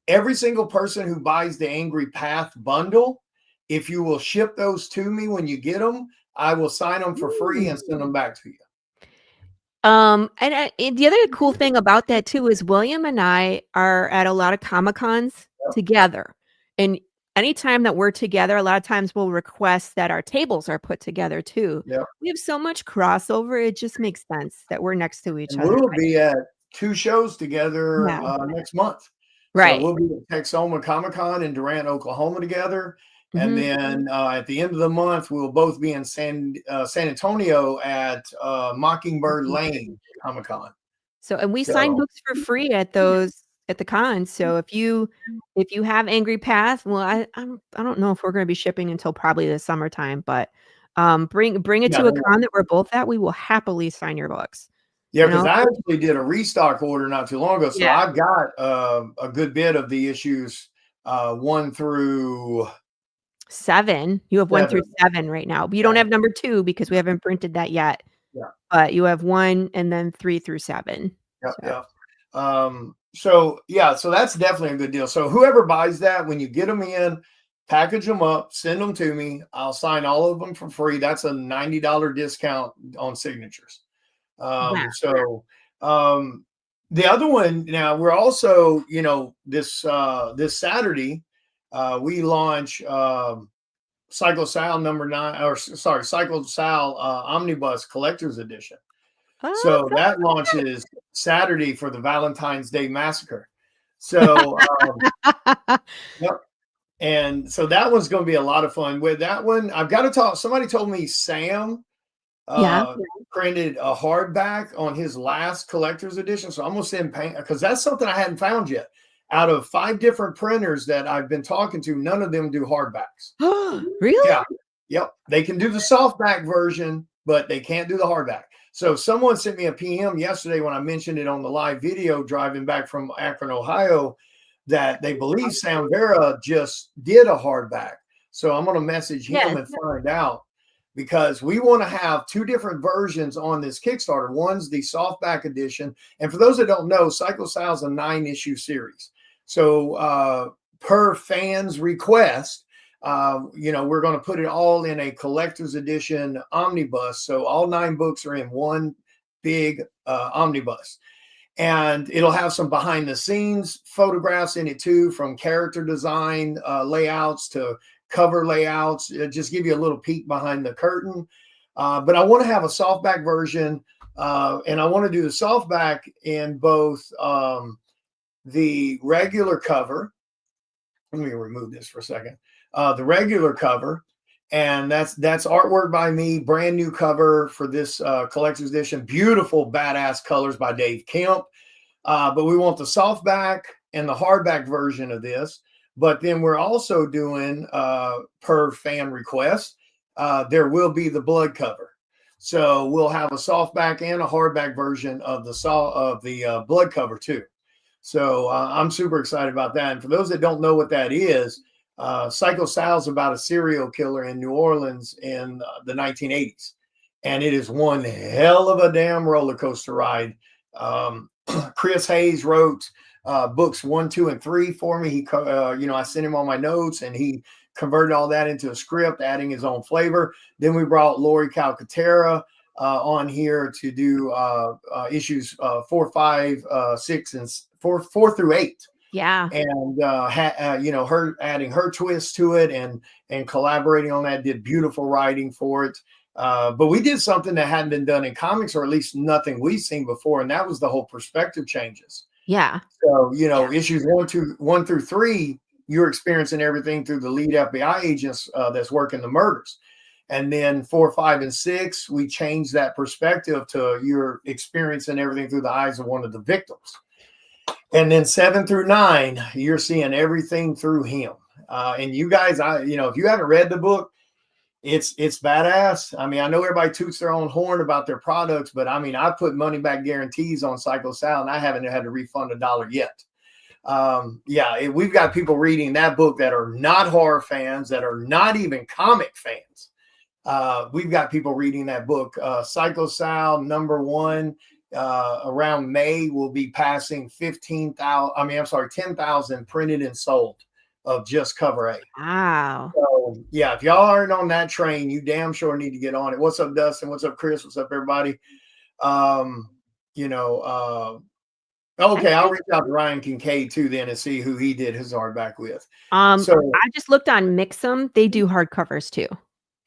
Every single person who buys the Angry Path bundle, if you will ship those to me when you get them, I will sign them for free and send them back to you. And the other cool thing about that too is William and I are at a lot of Comic-Cons together. And anytime that we're together, a lot of times we'll request that our tables are put together too. Yep. We have so much crossover. It just makes sense that we're next to each other. We'll be at 2 shows together next month. Right. So we'll be at Texoma Comic-Con in Durant, Oklahoma together. And then at the end of the month, we'll both be in San Antonio at Mockingbird Lane Comic-Con. So, and we sign books for free at the cons. So if you have Angry Path, well, I don't know if we're going to be shipping until probably the summertime, but bring it to a con that we're both at. We will happily sign your books. Yeah, because I actually did a restock order not too long ago, so I've got a good bit of the issues 1 through 7. You have 1 through 7 right now, but you don't have number 2 because we haven't printed that yet. Yeah, but you have 1 and then 3 through 7. So that's definitely a good deal. So whoever buys that, when you get them in, package them up, send them to me. I'll sign all of them for free. That's a $90 discount on signatures. The other one, now we're also, this Saturday, we launch Psycho Sal Psycho Sal Omnibus Collector's Edition. So that launches Saturday for the Valentine's Day Massacre. So, and so that one's going to be a lot of fun. With that one, I've got to talk. Somebody told me Sam printed a hardback on his last collector's edition. So I'm going to send because that's something I hadn't found yet. Out of 5 different printers that I've been talking to, none of them do hardbacks. Really? Yeah. Yep. They can do the softback version, but they can't do the hardback. So someone sent me a PM yesterday when I mentioned it on the live video driving back from Akron, Ohio, that they believe Sam Vera just did a hardback. So I'm going to message him and find out, because we want to have two different versions on this Kickstarter. One's the softback edition. And for those that don't know, Psycho Sal is a 9-issue series. So per fan's request, we're going to put it all in a collector's edition omnibus. So all 9 books are in one big omnibus. And it'll have some behind the scenes photographs in it too, from character design layouts to cover layouts. It'll just give you a little peek behind the curtain. But I want to have a softback version, and I want to do the softback in both the regular cover. Let me remove this for a second. The regular cover, and that's artwork by me, brand new cover for this collector's edition. Beautiful, badass colors by Dave Kemp. But we want the softback and the hardback version of this. But then we're also doing, per fan request, there will be the blood cover. So we'll have a softback and a hardback version of the blood cover too. So I'm super excited about that. And for those that don't know what that is, Psycho Sal is about a serial killer in New Orleans in the 1980s. And it is one hell of a damn roller coaster ride. Chris Hayes wrote books 1, 2, and 3 for me. He, I sent him all my notes, and he converted all that into a script, adding his own flavor. Then we brought Laurie Calcaterra on here to do issues 4, 5, 6, and 4 through 8. Yeah. And her adding her twist to it and collaborating on that, did beautiful writing for it. But we did something that hadn't been done in comics, or at least nothing we've seen before, and that was the whole perspective changes. Yeah. So, issues 1 through 3, you're experiencing everything through the lead FBI agents that's working the murders. And then 4, 5, and 6, we changed that perspective to you're experiencing everything through the eyes of one of the victims. And then 7 through 9, you're seeing everything through him. And you guys, if you haven't read the book, it's badass. I mean, I know everybody toots their own horn about their products, but I mean, I put money back guarantees on Psycho Sal, and I haven't had to refund $1 yet. We've got people reading that book that are not horror fans, that are not even comic fans. We've got people reading that book. Psycho Sal #1 around May will be passing 10,000 printed and sold of just cover A. Wow. So yeah, if y'all aren't on that train, you damn sure need to get on it. What's up, Dustin? What's up, Chris? What's up, everybody? Okay, I'll reach out to Ryan Kincaid too then and see who he did his hardback with. So I just looked on Mixam. They do hardcovers too.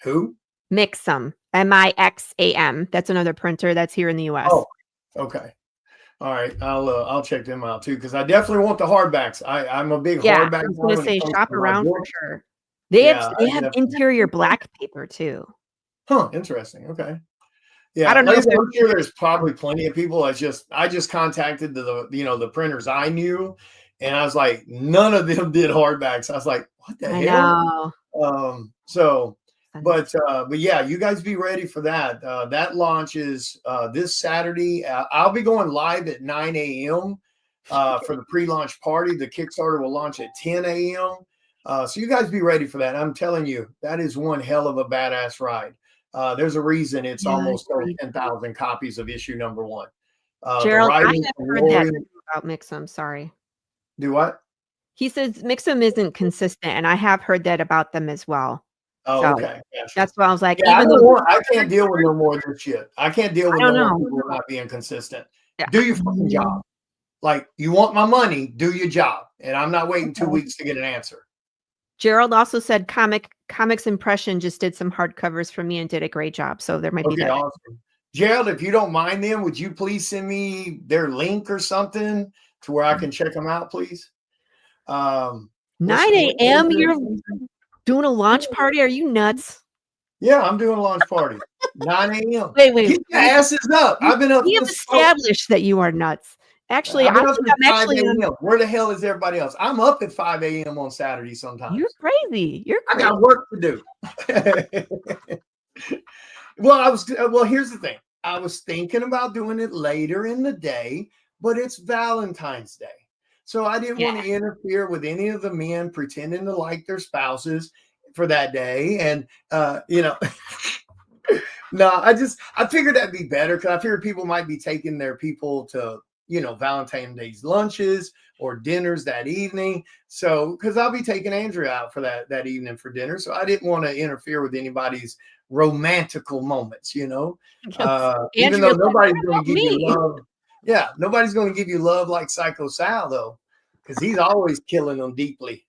Who? Mixam, Mixam. That's another printer that's here in the US. Oh, okay. All right, I'll check them out too, because I definitely want the hardbacks. I'm a big hardback. I was going to say shop around for sure. They have interior black paper too. Huh? Interesting. Okay. Yeah, I don't know. I'm sure there's probably plenty of people. I just contacted the printers I knew, and I was like, none of them did hardbacks. I was like, what the hell? But yeah, you guys be ready for that. That launches this Saturday. I'll be going live at 9 a.m. For the pre-launch party. The Kickstarter will launch at 10 a.m. So you guys be ready for that. I'm telling you, that is one hell of a badass ride. There's a reason it's almost 10,000 copies of issue #1. Gerald, I have heard that about Mixam. Sorry. Do what? He says Mixam isn't consistent, and I have heard that about them as well. Oh, so okay. Gotcha. That's why I was like, I can't deal with no more of this shit. I can't deal with no more people not being consistent. Yeah. Do your fucking job. Like, you want my money, do your job. And I'm not waiting 2 weeks to get an answer. Gerald also said Comics Impression just did some hardcovers for me and did a great job. So there might be that. Awesome. Gerald, if you don't mind them, would you please send me their link or something to where I can check them out, please? 9 a.m. You're doing a launch party? Are you nuts? Yeah, I'm doing a launch party. 9 a.m. Wait. Get your asses up. I've been up. We have established that you are nuts. Actually, I've I been up think since I'm 5 actually on. a.m. Where the hell is everybody else? I'm up at 5 a.m. on Saturday You're sometimes. crazy. You're I crazy. got work to do. Well, here's the thing. I was thinking about doing it later in the day, but it's Valentine's Day. So I didn't want Yeah. to interfere with any of the men pretending to like their spouses for that day. And no, I figured that'd be better because I figured people might be taking their people to, Valentine's Day's lunches or dinners that evening. So because I'll be taking Andrea out for that evening for dinner. So I didn't want to interfere with anybody's romantical moments, even though Andrea's like, what nobody's going about to give you me? love. Yeah, nobody's going to give you love like Psycho Sal though, because he's always killing them deeply.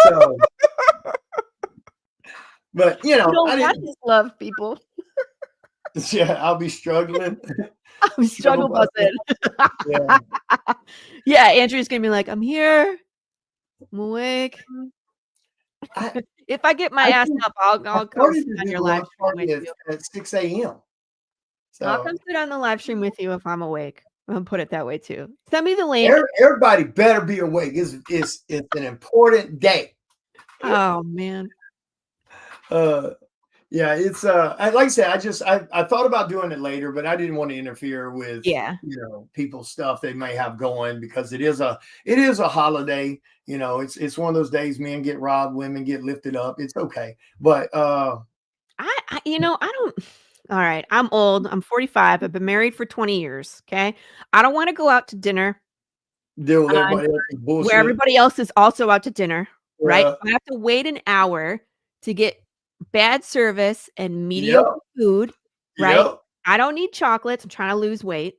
So, but You don't I want didn't. this love, people. Yeah, I'll be struggling. I'm struggle busting. Yeah. Yeah, Andrea's gonna be like, I'm here. I'm awake. If I get my I ass think up, I I'll come started sit to on do your the live launch stream with party you. at 6 a.m. I'll come So sit on the live stream with you if I'm awake. I'll put it that way too. Send me the link. everybody better be awake. It's an important day. Oh man. Yeah, it's like I said, I thought about doing it later, but I didn't want to interfere with Yeah. people's stuff they may have going because it is a holiday. It's one of those days men get robbed, women get lifted up. It's okay. But I don't. All right. I'm old. I'm 45. I've been married for 20 years. Okay. I don't want to go out to dinner deal with everybody else's where bullshit. everybody else is also out to dinner, right? Yeah. I have to wait an hour to get bad service and mediocre food, right? Yep. I don't need chocolates. I'm trying to lose weight.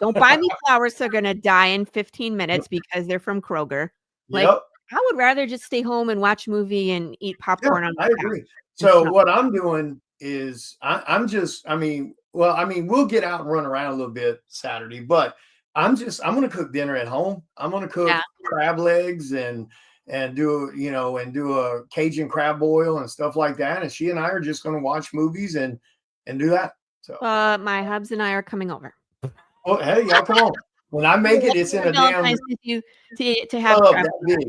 Don't buy me flowers. They're going to die in 15 minutes because they're from Kroger. Like, Yep. I would rather just stay home and watch a movie and eat popcorn on the I couch. agree. So what I'm doing is we'll get out and run around a little bit Saturday, but I'm going to cook dinner at home. I'm going to cook crab legs and do a Cajun crab boil and stuff like that. And she and I are just going to watch movies and do that. So my hubs and I are coming over. Oh, hey, y'all come on. When I make it, it's in a damn with you to have tub crab that big.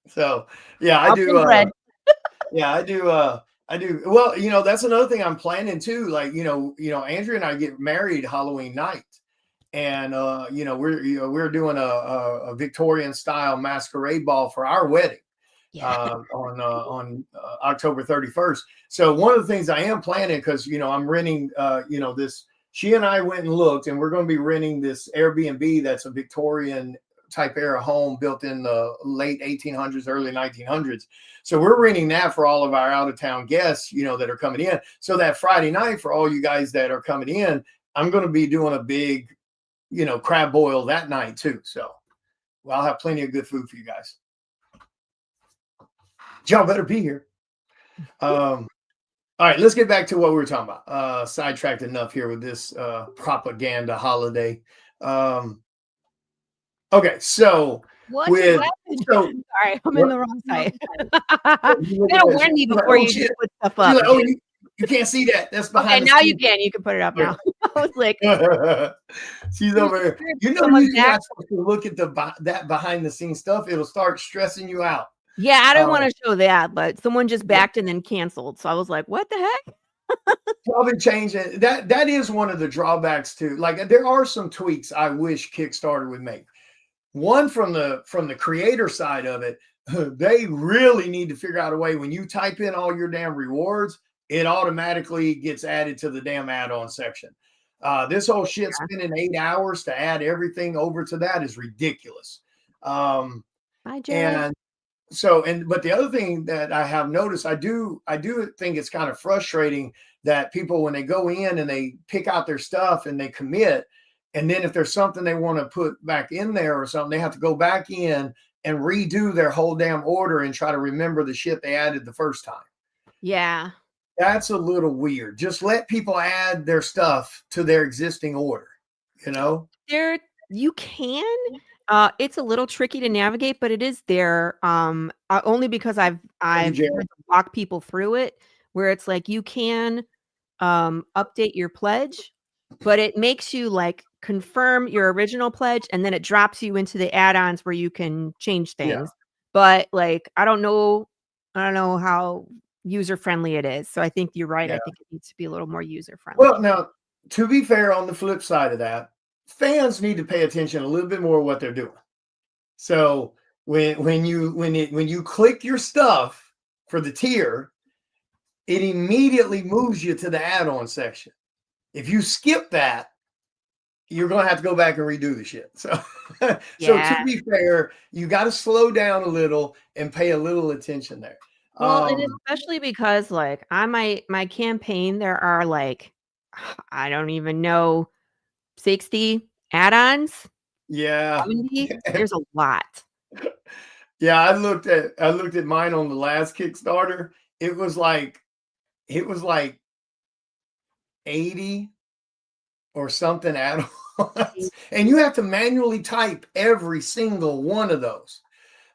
So yeah, I I'll do. bring bread. Yeah, I do. I do. Well, that's another thing I'm planning too. Like, Andrea and I get married Halloween night, and we're doing a Victorian style masquerade ball for our wedding on October 31st. So one of the things I am planning, because I'm renting this. She and I went and looked, and we're going to be renting this Airbnb that's a Victorian type era home built in the late 1800s, early 1900s. So we're renting that for all of our out of town guests, that are coming in. So that Friday night, for all you guys that are coming in, I'm going to be doing a big, crab boil that night too. So I'll have plenty of good food for you guys. Y'all better be here. All right, let's get back to what we were talking about. Sidetracked enough here with this propaganda holiday. Okay, so sorry, I'm in the wrong site. You gotta warn me before you just put stuff up. Like, you can't see that. That's behind. Okay, now you can. You can put it up now. I was like, she's over here. You're not supposed to look at that behind the scenes stuff. It'll start stressing you out. Yeah, I didn't want to show that, but someone just backed and then canceled. So I was like, what the heck? Probably changing that. That is one of the drawbacks too. Like, there are some tweaks I wish Kickstarter would make. One from the creator side of it, they really need to figure out a way when you type in all your damn rewards, it automatically gets added to the damn add-on section. This whole shit spending 8 hours to add everything over to that is ridiculous. Bye, Jared. But the other thing that I have noticed, I do think it's kind of frustrating that people, when they go in and they pick out their stuff and they commit, and then if there's something they want to put back in there or something, they have to go back in and redo their whole damn order and try to remember the shit they added the first time. Yeah. That's a little weird. Just let people add their stuff to their existing order, You can. It's a little tricky to navigate, but it is there. Only because I've had to walk people through it, where it's like you can update your pledge, but it makes you like confirm your original pledge, and then it drops you into the add-ons where you can change Yeah. things. But like, I don't know how user friendly it is. So I think you're right. I Yeah. think it needs to be a little more user Well, friendly. now, to be fair, on the flip side of that, fans need to pay attention a little bit more what they're doing. So when you click your stuff for the tier, it immediately moves you to the add-on section. If you skip that, you're gonna have to go back and redo the shit. So, so Yeah. to be fair, you got to slow down a little and pay a little attention there. Well, and Um, especially because like on my campaign, there are like I don't even know 60 add-ons, yeah, 70. There's a lot. yeah. I looked at mine on the last Kickstarter. It was like 80 or something add-ons, and you have to manually type every single one of those.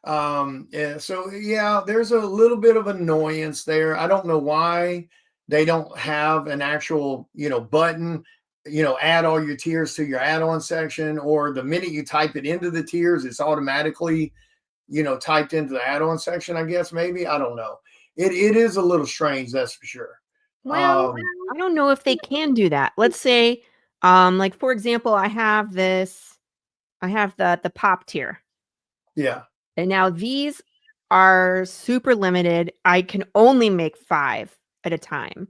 Yeah, so yeah, there's a little bit of annoyance there. I don't know why they don't have an actual, button, add all your tiers to your add-on section, or the minute you type it into the tiers, it's automatically, typed into the add-on section, I guess, maybe. I don't know. It is a little strange, that's for sure. Well, I don't know if they can do that. Let's say, like for example, I have the pop tier. Yeah, And now these are super limited. I can only make 5 at a time.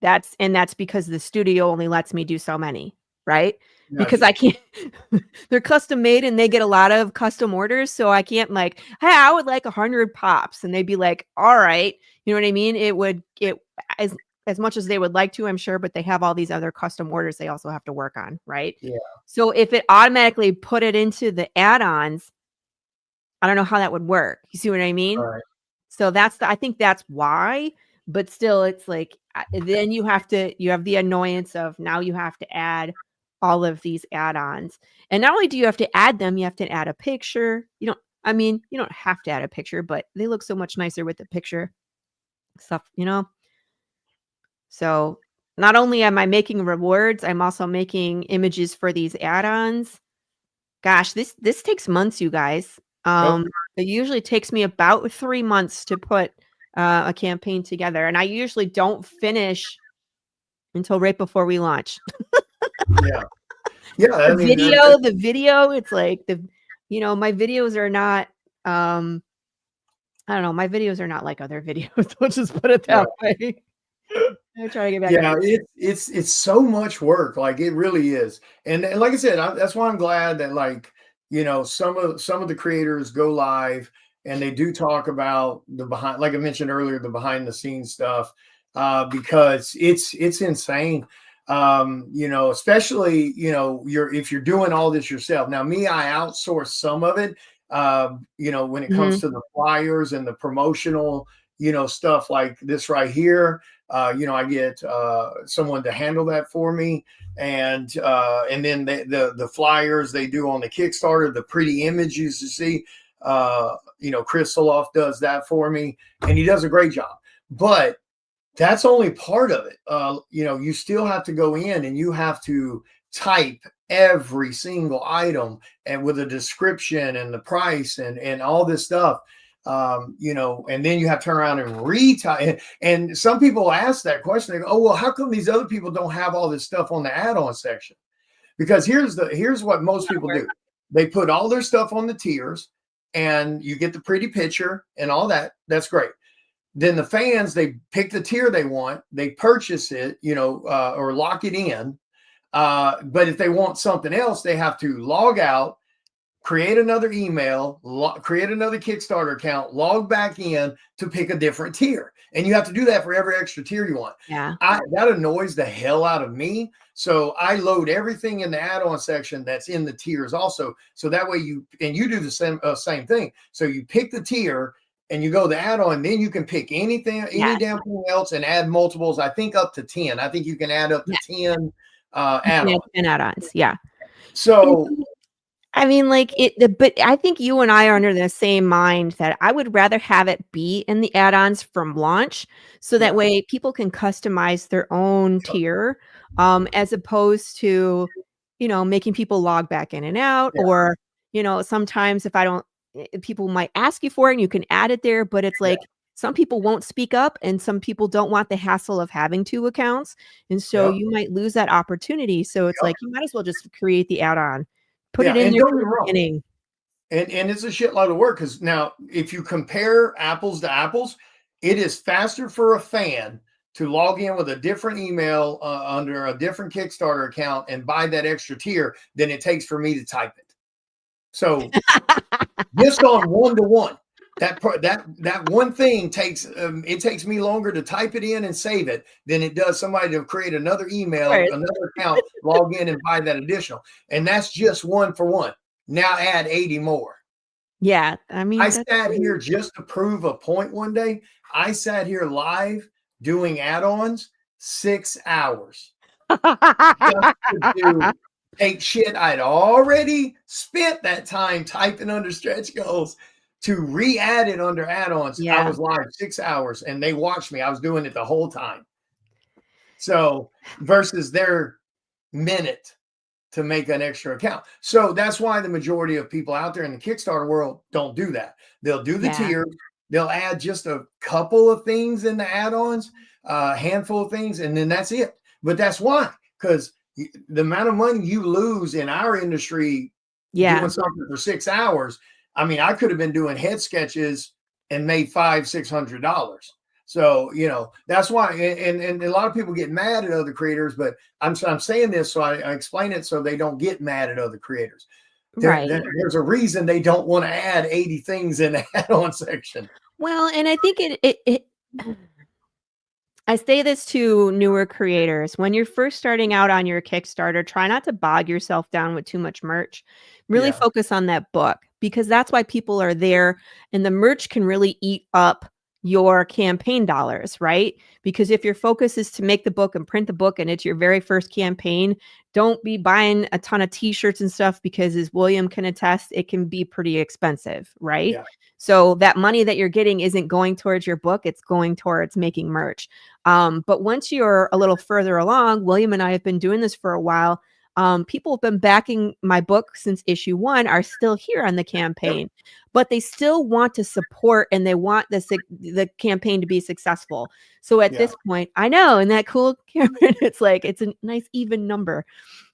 That's because the studio only lets me do so many, right? Because gotcha. I can't they're custom made and they get a lot of custom orders, so I can't like, "Hey, I would like 100 pops." And they'd be like, "All right." You know what I mean? It as much as they would like to, I'm sure, but they have all these other custom orders they also have to work on, right? Yeah, So if it automatically put it into the add-ons, I don't know how that would work. You see what I mean? all right. So I think that's why, but still it's like then you have the annoyance of now you have to add all of these add-ons. And not only do you have to add them, you have to add a picture. You don't have to add a picture, but they look so much nicer with the picture stuff. So not only am I making rewards, I'm also making images for these add-ons. Gosh, this takes months, you guys. Oh, It usually takes me about 3 months to put, a campaign together, and I usually don't finish until right before we launch. yeah, yeah. I mean, The video, it's like my videos are not, um, I don't know, my videos are not like other videos. Let's just put it that right. way. I try to get back on. Yeah, it's so much work, like it really is. And like I said, that's why I'm glad that like some of the creators go live and they do talk about the behind, like I mentioned earlier, the behind the scenes stuff, because it's insane. Especially if you're doing all this yourself. Now, me, I outsource some of it. When it comes Mhm. to the flyers and the promotional, stuff like this right here. I get someone to handle that for me, and then the flyers they do on the Kickstarter, the pretty images you see. Chris Soloff does that for me, and he does a great job. But that's only part of it. You still have to go in and you have to type every single item and with a description and the price and all this stuff. And then you have to turn around and retype. And some people ask that question. They go, "Oh, well, how come these other people don't have all this stuff on the add-on section?" Because here's what most people do. They put all their stuff on the tiers, and you get the pretty picture and all that. That's great. Then the fans, they pick the tier they want, they purchase it, or lock it in. But if they want something else, they have to log out, create another email, create another Kickstarter account, log back in to pick a different tier. And you have to do that for every extra tier you want. Yeah. That annoys the hell out of me. So I load everything in the add-on section that's in the tiers also. So that way you do the same thing. So you pick the tier and you go the add-on, then you can pick anything, any Yes. damn thing else and add multiples. I think up to 10. I think you can add up to Yeah. 10 You can add add-ons. 10 add-ons. Yeah. And So I mean, like but I think you and I are under the same mind that I would rather have it be in the add-ons from launch, so that yeah, way people can customize their own tier, as opposed to, making people log back in and out, Yeah. or, sometimes if I don't, people might ask you for it and you can add it there, but it's Yeah. like some people won't speak up and some people don't want the hassle of having 2 accounts. And so Yep. you might lose that opportunity. So it's Yep. like, you might as well just create the add-on, put Yeah. it in And there don't from get me the wrong. beginning. And it's a shitload of work because now if you compare apples to apples, it is faster for a fan to log in with a different email under a different Kickstarter account and buy that extra tier than it takes for me to type it. So just on one to one, that one thing takes it takes me longer to type it in and save it than it does somebody to create another email, Course. another account, log in and buy that additional. And that's just one for one. Now add 80 more. Yeah, I I mean, that's sat here just to prove a point one day. I sat here live doing add-ons 6 hours just to do take shit I'd already spent that time typing under stretch goals to re-add it under add-ons. I Yeah, was live 6 hours and they watched me. I was doing it the whole time. So versus their minute to make an extra account. So that's why the majority of people out there in the Kickstarter world don't do that. They'll do the yeah, tiers, they'll add just a couple of things in the add-ons, a handful of things, and then that's it. But that's why, because the amount of money you lose in our industry yeah, doing something for 6 hours, I mean, I could have been doing head sketches and made $500-600. So, that's why, and a lot of people get mad at other creators, but I'm saying this so I explain it so they don't get mad at other creators. right. There's a reason they don't want to add 80 things in the add-on section. Well, and I think it I say this to newer creators. When you're first starting out on your Kickstarter, try not to bog yourself down with too much merch. Really Yeah, focus on that book because that's why people are there, and the merch can really eat up your campaign dollars, right? Because if your focus is to make the book and print the book and it's your very first campaign, don't be buying a ton of t-shirts and stuff because as William can attest, it can be pretty expensive, right? yeah, So that money that you're getting isn't going towards your book, it's going towards making merch. But once you're a little further along, William and I have been doing this for a while. People have been backing my book since issue 1 are still here on the yep, campaign, but they still want to support and they want the campaign to be successful. So at yeah, this point, I know, and that cool, Cameron, it's like it's a nice even number.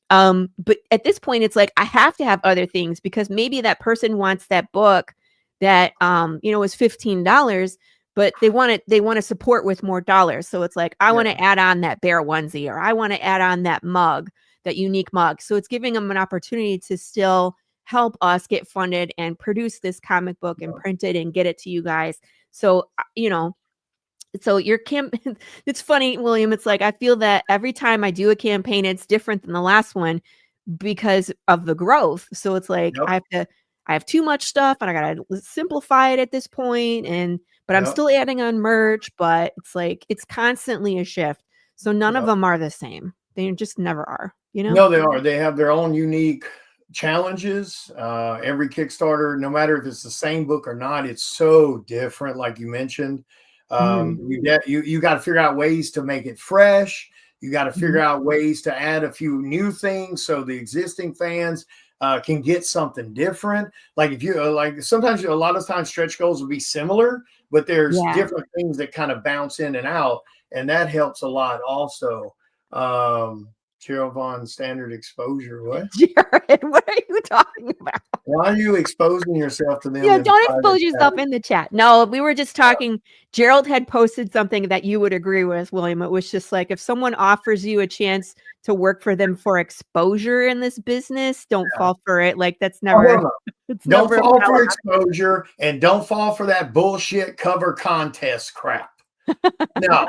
But at this point, it's like I have to have other things because maybe that person wants that book that is $15, but they want to support with more dollars. So it's like I yeah, want to add on that bear onesie or I want to add on that mug, that unique mug. So it's giving them an opportunity to still help us get funded and produce this comic book and yeah, print it and get it to you guys. So so your camp it's funny, William, it's like I feel that every time I do a campaign, it's different than the last one because of the growth. So it's like yep, I have too much stuff and I gotta simplify it at this point, but I'm yep, still adding on merch, but it's like it's constantly a shift. So none of yep. them are the same. They just never are, you know? No, they are. They have their own unique challenges. Every Kickstarter, no matter if it's the same book or not, it's so different. Like you mentioned, Mhm. you got to figure out ways to make it fresh. You got to Mhm. figure out ways to add a few new things so the existing fans can get something different. Like if you like, sometimes a lot of times stretch goals will be similar, but there's Yeah. different things that kind of bounce in and out, and that helps a lot also. Um, Cheryl Vaughn standard exposure. What? Jared, what are you talking about? Why are you exposing yourself to them Yeah, in don't private expose yourself chat? in the chat. No, we were just talking. Gerald had posted something that you would agree with, William. It was just like if someone offers you a chance to work for them for exposure in this business, don't Yeah. fall for it. Like that's Oh, never, no, no. it's Don't never a fall for valid exposure and don't fall for that bullshit cover contest crap. No,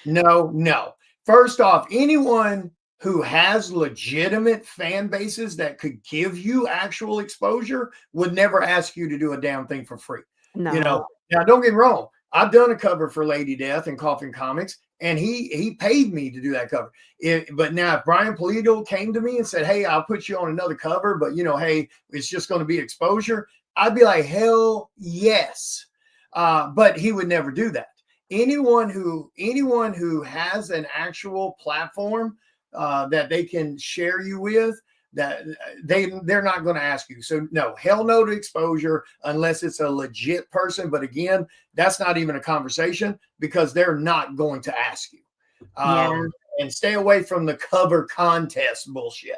no, no. First off, anyone who has legitimate fan bases that could give you actual exposure would never ask you to do a damn thing for free. You no. know, now don't get me wrong. I've done a cover for Lady Death and Coffin Comics, and he paid me to do that cover. But now if Brian Polito came to me and said, "Hey, I'll put you on another cover, but hey, it's just going to be exposure," I'd be like, "Hell yes." But he would never do that. Anyone who has an actual platform that they can share you with that they're not going to ask you. So no, hell no to exposure unless it's a legit person. But again, that's not even a conversation because they're not going to ask you. Yeah. And stay away from the cover contest bullshit.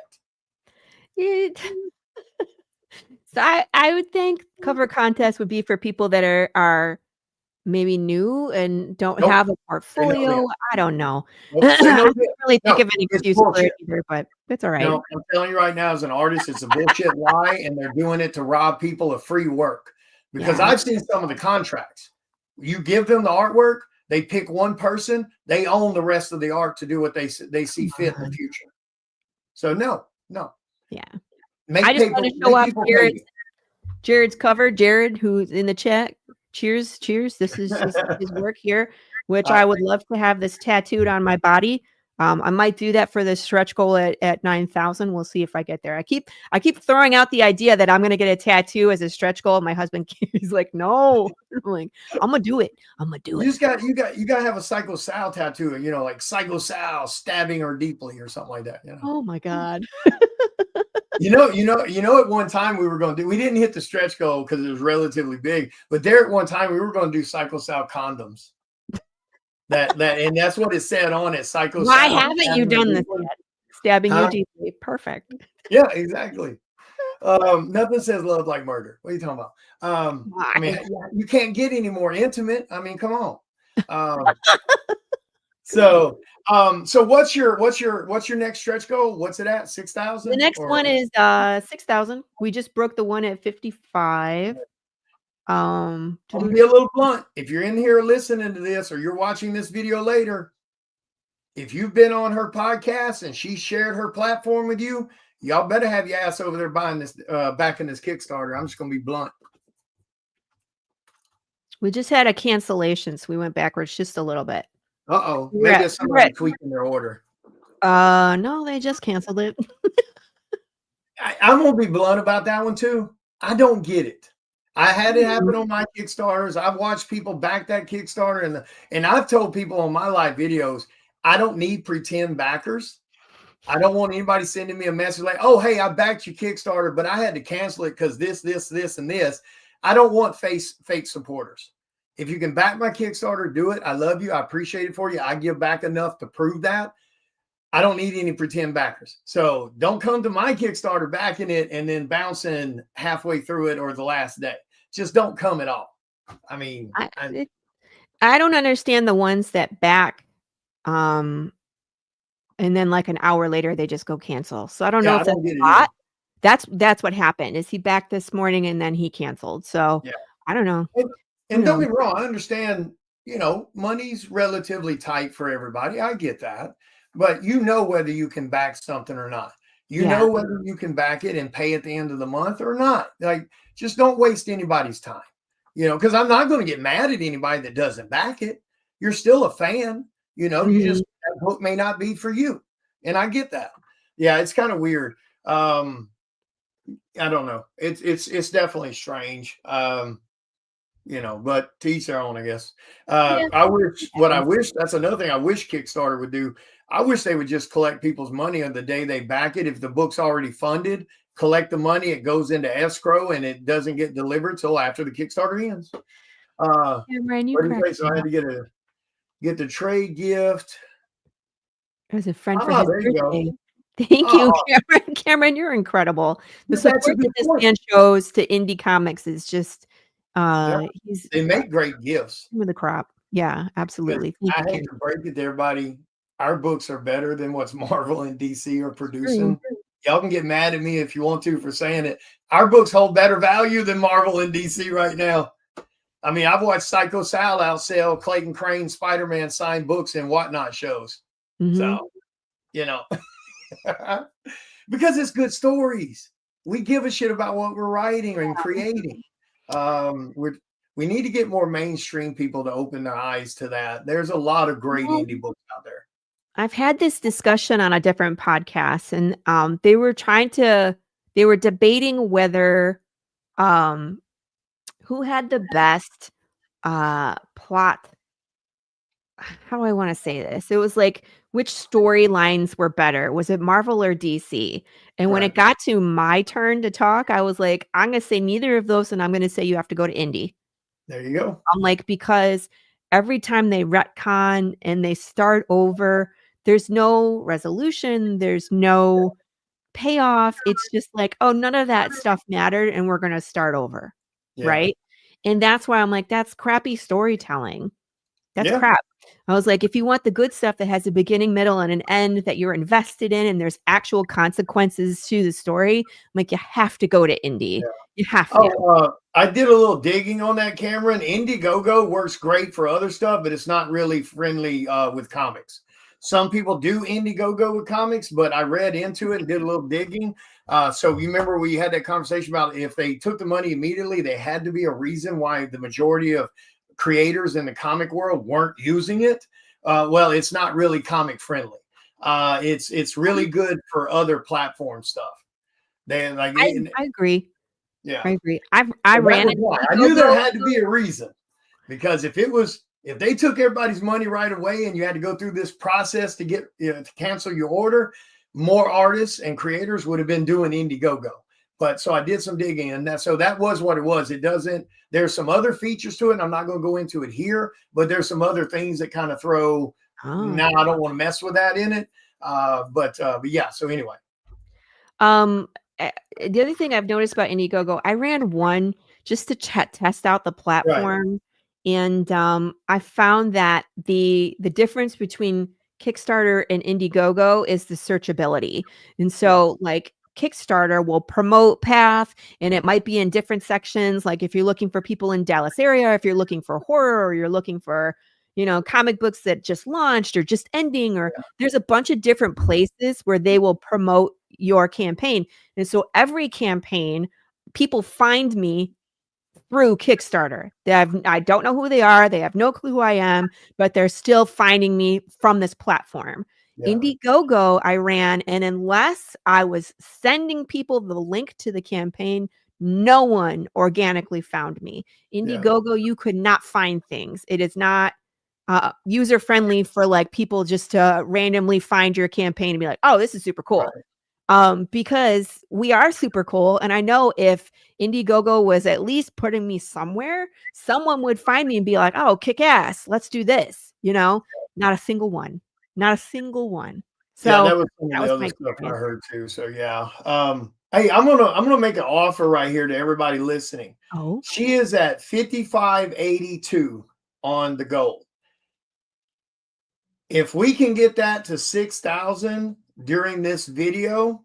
So I would think cover contest would be for people that are maybe new and don't Nope. have a Say no to portfolio. it. I don't know. Nope. Say I no to can't it. really think No, of an it's excuse for it bullshit. either, but it's all right. No, I'm telling you right now, as an artist, it's a bullshit lie, and they're doing it to rob people of free work. Because Yeah. I've seen some of the contracts. You give them the artwork, they pick one person, they own the rest of the art to do what they see fit in the future. So no. Yeah. Make I just people, want to show make off people pay you. Jared's cover. Jared, who's in the chat. Cheers. This is his work here, which I would love to have this tattooed on my body. I might do that for the stretch goal at 9,000. We'll see if I get there. I keep throwing out the idea that I'm gonna get a tattoo as a stretch goal. My husband, he's like, no. I'm like, I'm gonna do it. You gotta have a Psycho Sal tattoo, like Psycho Sal stabbing her deeply or something like that. Oh my God. At one time we didn't hit the stretch goal because it was relatively big, but there at one time we were going to do Psycho Sal condoms. And that's what it said on it. Psycho Sal. Why haven't you done this yet? Stabbing you deeply. Perfect. Yeah, exactly. Nothing says love like murder. What are you talking about? I mean, you can't get any more intimate. I mean, come on. So what's your next stretch goal? What's it at? 6,000? The next one is 6,000. We just broke the one at 55. I'll be a little blunt. If you're in here listening to this or you're watching this video later, if you've been on her podcast and she shared her platform with you, y'all better have your ass over there buying this, backing this Kickstarter. I'm just going to be blunt. We just had a cancellation, so we went backwards just a little bit. Uh-oh. Maybe it's somebody tweaking their order. No, they just canceled it. I'm going to be blunt about that one too. I don't get it. I had it happen on my Kickstarters. I've watched people back that Kickstarter, and I've told people on my live videos, I don't need pretend backers. I don't want anybody sending me a message like, oh, hey, I backed your Kickstarter, but I had to cancel it because this, and this. I don't want fake supporters. If you can back my Kickstarter, do it. I love you. I appreciate it for you. I give back enough to prove that. I don't need any pretend backers. So don't come to my Kickstarter backing it and then bouncing halfway through it or the last day. Just don't come at all. I mean, I don't understand the ones that back, and then like an hour later they just go cancel. So I don't know if that's a bot. That's what happened. Is he back this morning and then he canceled? So yeah. I don't know. And don't get me wrong, I understand. Money's relatively tight for everybody. I get that, but whether you can back something or not. Know whether you can back it and pay at the end of the month or not. Like, just don't waste anybody's time, because I'm not going to get mad at anybody that doesn't back it. You're still a fan, you just, that book may not be for you. And I get that. Yeah. It's kind of weird. I don't know. It's definitely strange. But to each their own, I guess. I wish, that's another thing I wish Kickstarter would do. I wish they would just collect people's money on the day they back it. If the book's already funded, collect the money, it goes into escrow and it doesn't get delivered till after the Kickstarter ends. So I had to get the trade gift. As a friend for his birthday. Thank you, Cameron. Cameron, you're incredible. The support that this man shows to indie comics is just they make great gifts. With the crop. Yeah, absolutely. I hate to break it to everybody. Our books are better than what's Marvel and DC are producing. Y'all can get mad at me if you want to for saying it. Our books hold better value than Marvel and DC right now. I mean, I've watched Psycho Sal outsell Clayton Crane Spider-Man signed books and whatnot shows. So, because it's good stories. We give a shit about what we're writing and creating. We need to get more mainstream people to open their eyes to that. There's a lot of great indie books out there. I've had this discussion on a different podcast, and they were debating whether who had the best plot. How do I want to say this? It was like which storylines were better. Was it Marvel or DC? And when Right. it got to my turn to talk, I was like, I'm going to say neither of those, and I'm going to say you have to go to indie. There you go. I'm like, because every time they retcon and they start over, there's no resolution, there's no payoff. It's just like, oh, none of that stuff mattered, and we're going to start over. Yeah. Right. And that's why I'm like, that's crappy storytelling. That's Yeah. crap. I was like, if you want the good stuff that has a beginning, middle, and an end that you're invested in, and there's actual consequences to the story, I'm like, you have to go to indie. Yeah. You have to. Oh, I did a little digging on that, Cameron. Indiegogo works great for other stuff, but it's not really friendly with comics. Some people do Indiegogo with comics, but I read into it and did a little digging. So you remember we had that conversation about if they took the money immediately, they had to be a reason why the majority of creators in the comic world weren't using it. Well, it's not really comic friendly. It's really good for other platform stuff. They like I agree. yeah. I agree. I ran it. I knew there had to be a reason, because if they took everybody's money right away and you had to go through this process to get to cancel your order, more artists and creators would have been doing Indiegogo. But so I did some digging, and that was what it was. It doesn't. There's some other features to it, and I'm not going to go into it here. But there's some other things that kind of throw. Now I don't want to mess with that in it. But yeah. So anyway. The other thing I've noticed about Indiegogo, I ran one just to test out the platform. Right. And I found that the difference between Kickstarter and Indiegogo is the searchability. And so like Kickstarter will promote Path, and it might be in different sections. Like if you're looking for people in Dallas area, if you're looking for horror, or you're looking for, comic books that just launched or just ending, or there's a bunch of different places where they will promote your campaign. And so every campaign, people find me through Kickstarter. I don't know who they are. They have no clue who I am, but they're still finding me from this platform. Yeah. Indiegogo I ran, and unless I was sending people the link to the campaign, no one organically found me. Indiegogo, you could not find things. It is not user friendly for like people just to randomly find your campaign and be like, oh, this is super cool. Right. Because we are super cool. And I know if Indiegogo was at least putting me somewhere, someone would find me and be like, oh, kick ass. Let's do this. Not a single one. Not a single one. So yeah, that was some of the other stuff I heard too. So yeah. Hey, I'm gonna make an offer right here to everybody listening. Oh, she is at 5582 on the gold. If we can get that to 6,000 during this video,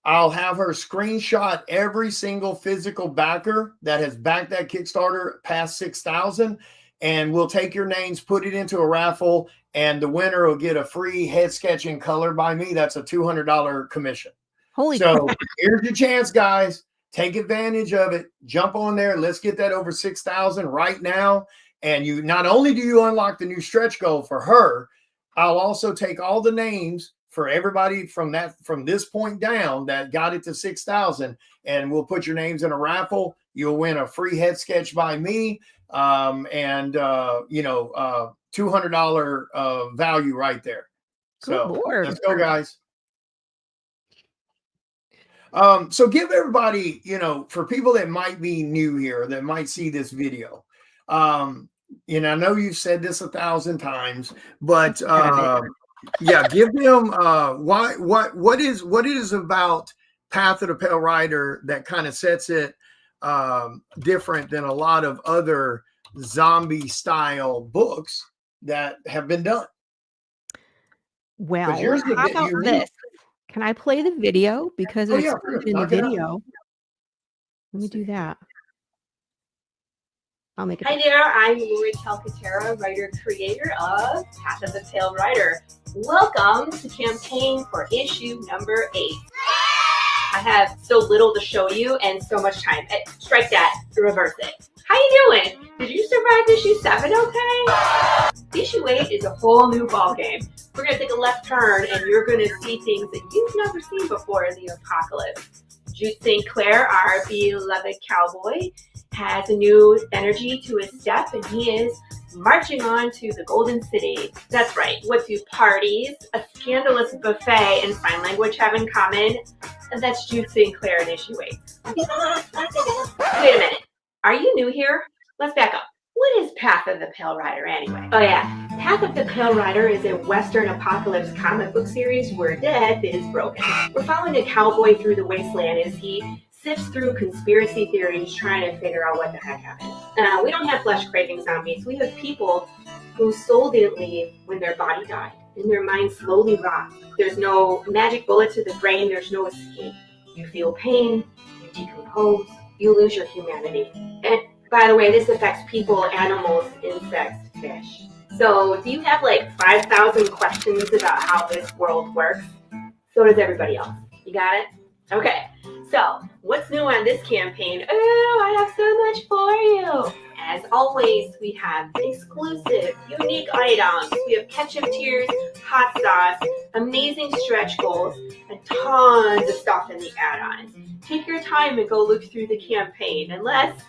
I'll have her screenshot every single physical backer that has backed that Kickstarter past 6,000, and we'll take your names, put it into a raffle, and the winner will get a free head sketch in color by me. That's a $200 commission. Holy so crap. Here's your chance, guys. Take advantage of it. Jump on there. Let's get that over 6,000 right now. And you not only do you unlock the new stretch goal for her, I'll also take all the names for everybody from this point down that got it to 6,000, and we'll put your names in a raffle. You'll win a free head sketch by me, and $200 value right there. So let's go, guys. So give everybody, for people that might be new here, that might see this video. I know you've said this 1,000 times, but yeah, give them what it is about Path of the Pale Rider that kind of sets it different than a lot of other zombie style books that have been done. Well, how about this? Can I play the video? Because it's in the video. Let me do that. I'll make it. Hi there, I'm Laurie, writer creator of Path of the Pale Rider. Welcome to campaign for issue number 8. I have so little to show you and so much time. Strike that, reverse it. How you doing? Did you survive issue 7 okay? Issue 8 is a whole new ballgame. We're gonna take a left turn and you're gonna see things that you've never seen before in the apocalypse. Jude St. Clair, our beloved cowboy, has a new energy to his step, and he is marching on to the Golden City. That's right. What do parties, a scandalous buffet, and sign language have in common? And that's Jude Sinclair and Issue 8. Wait a minute. Are you new here? Let's back up. What is Path of the Pale Rider anyway? Oh yeah, Path of the Pale Rider is a Western apocalypse comic book series where death is broken. We're following a cowboy through the wasteland as he sifts through conspiracy theories trying to figure out what the heck happened. We don't have flesh-craving zombies. We have people whose soul didn't leave when their body died and their mind slowly rots. There's no magic bullet to the brain. There's no escape. You feel pain, you decompose, you lose your humanity. And by the way, this affects people, animals, insects, fish. So do you have like 5,000 questions about how this world works? So does everybody else. You got it? Okay. So what's new on this campaign? Oh, I have so much for you. As always, we have exclusive, unique items. We have ketchup tiers, hot sauce, amazing stretch goals, and tons of stuff in the add-ons. Take your time and go look through the campaign, unless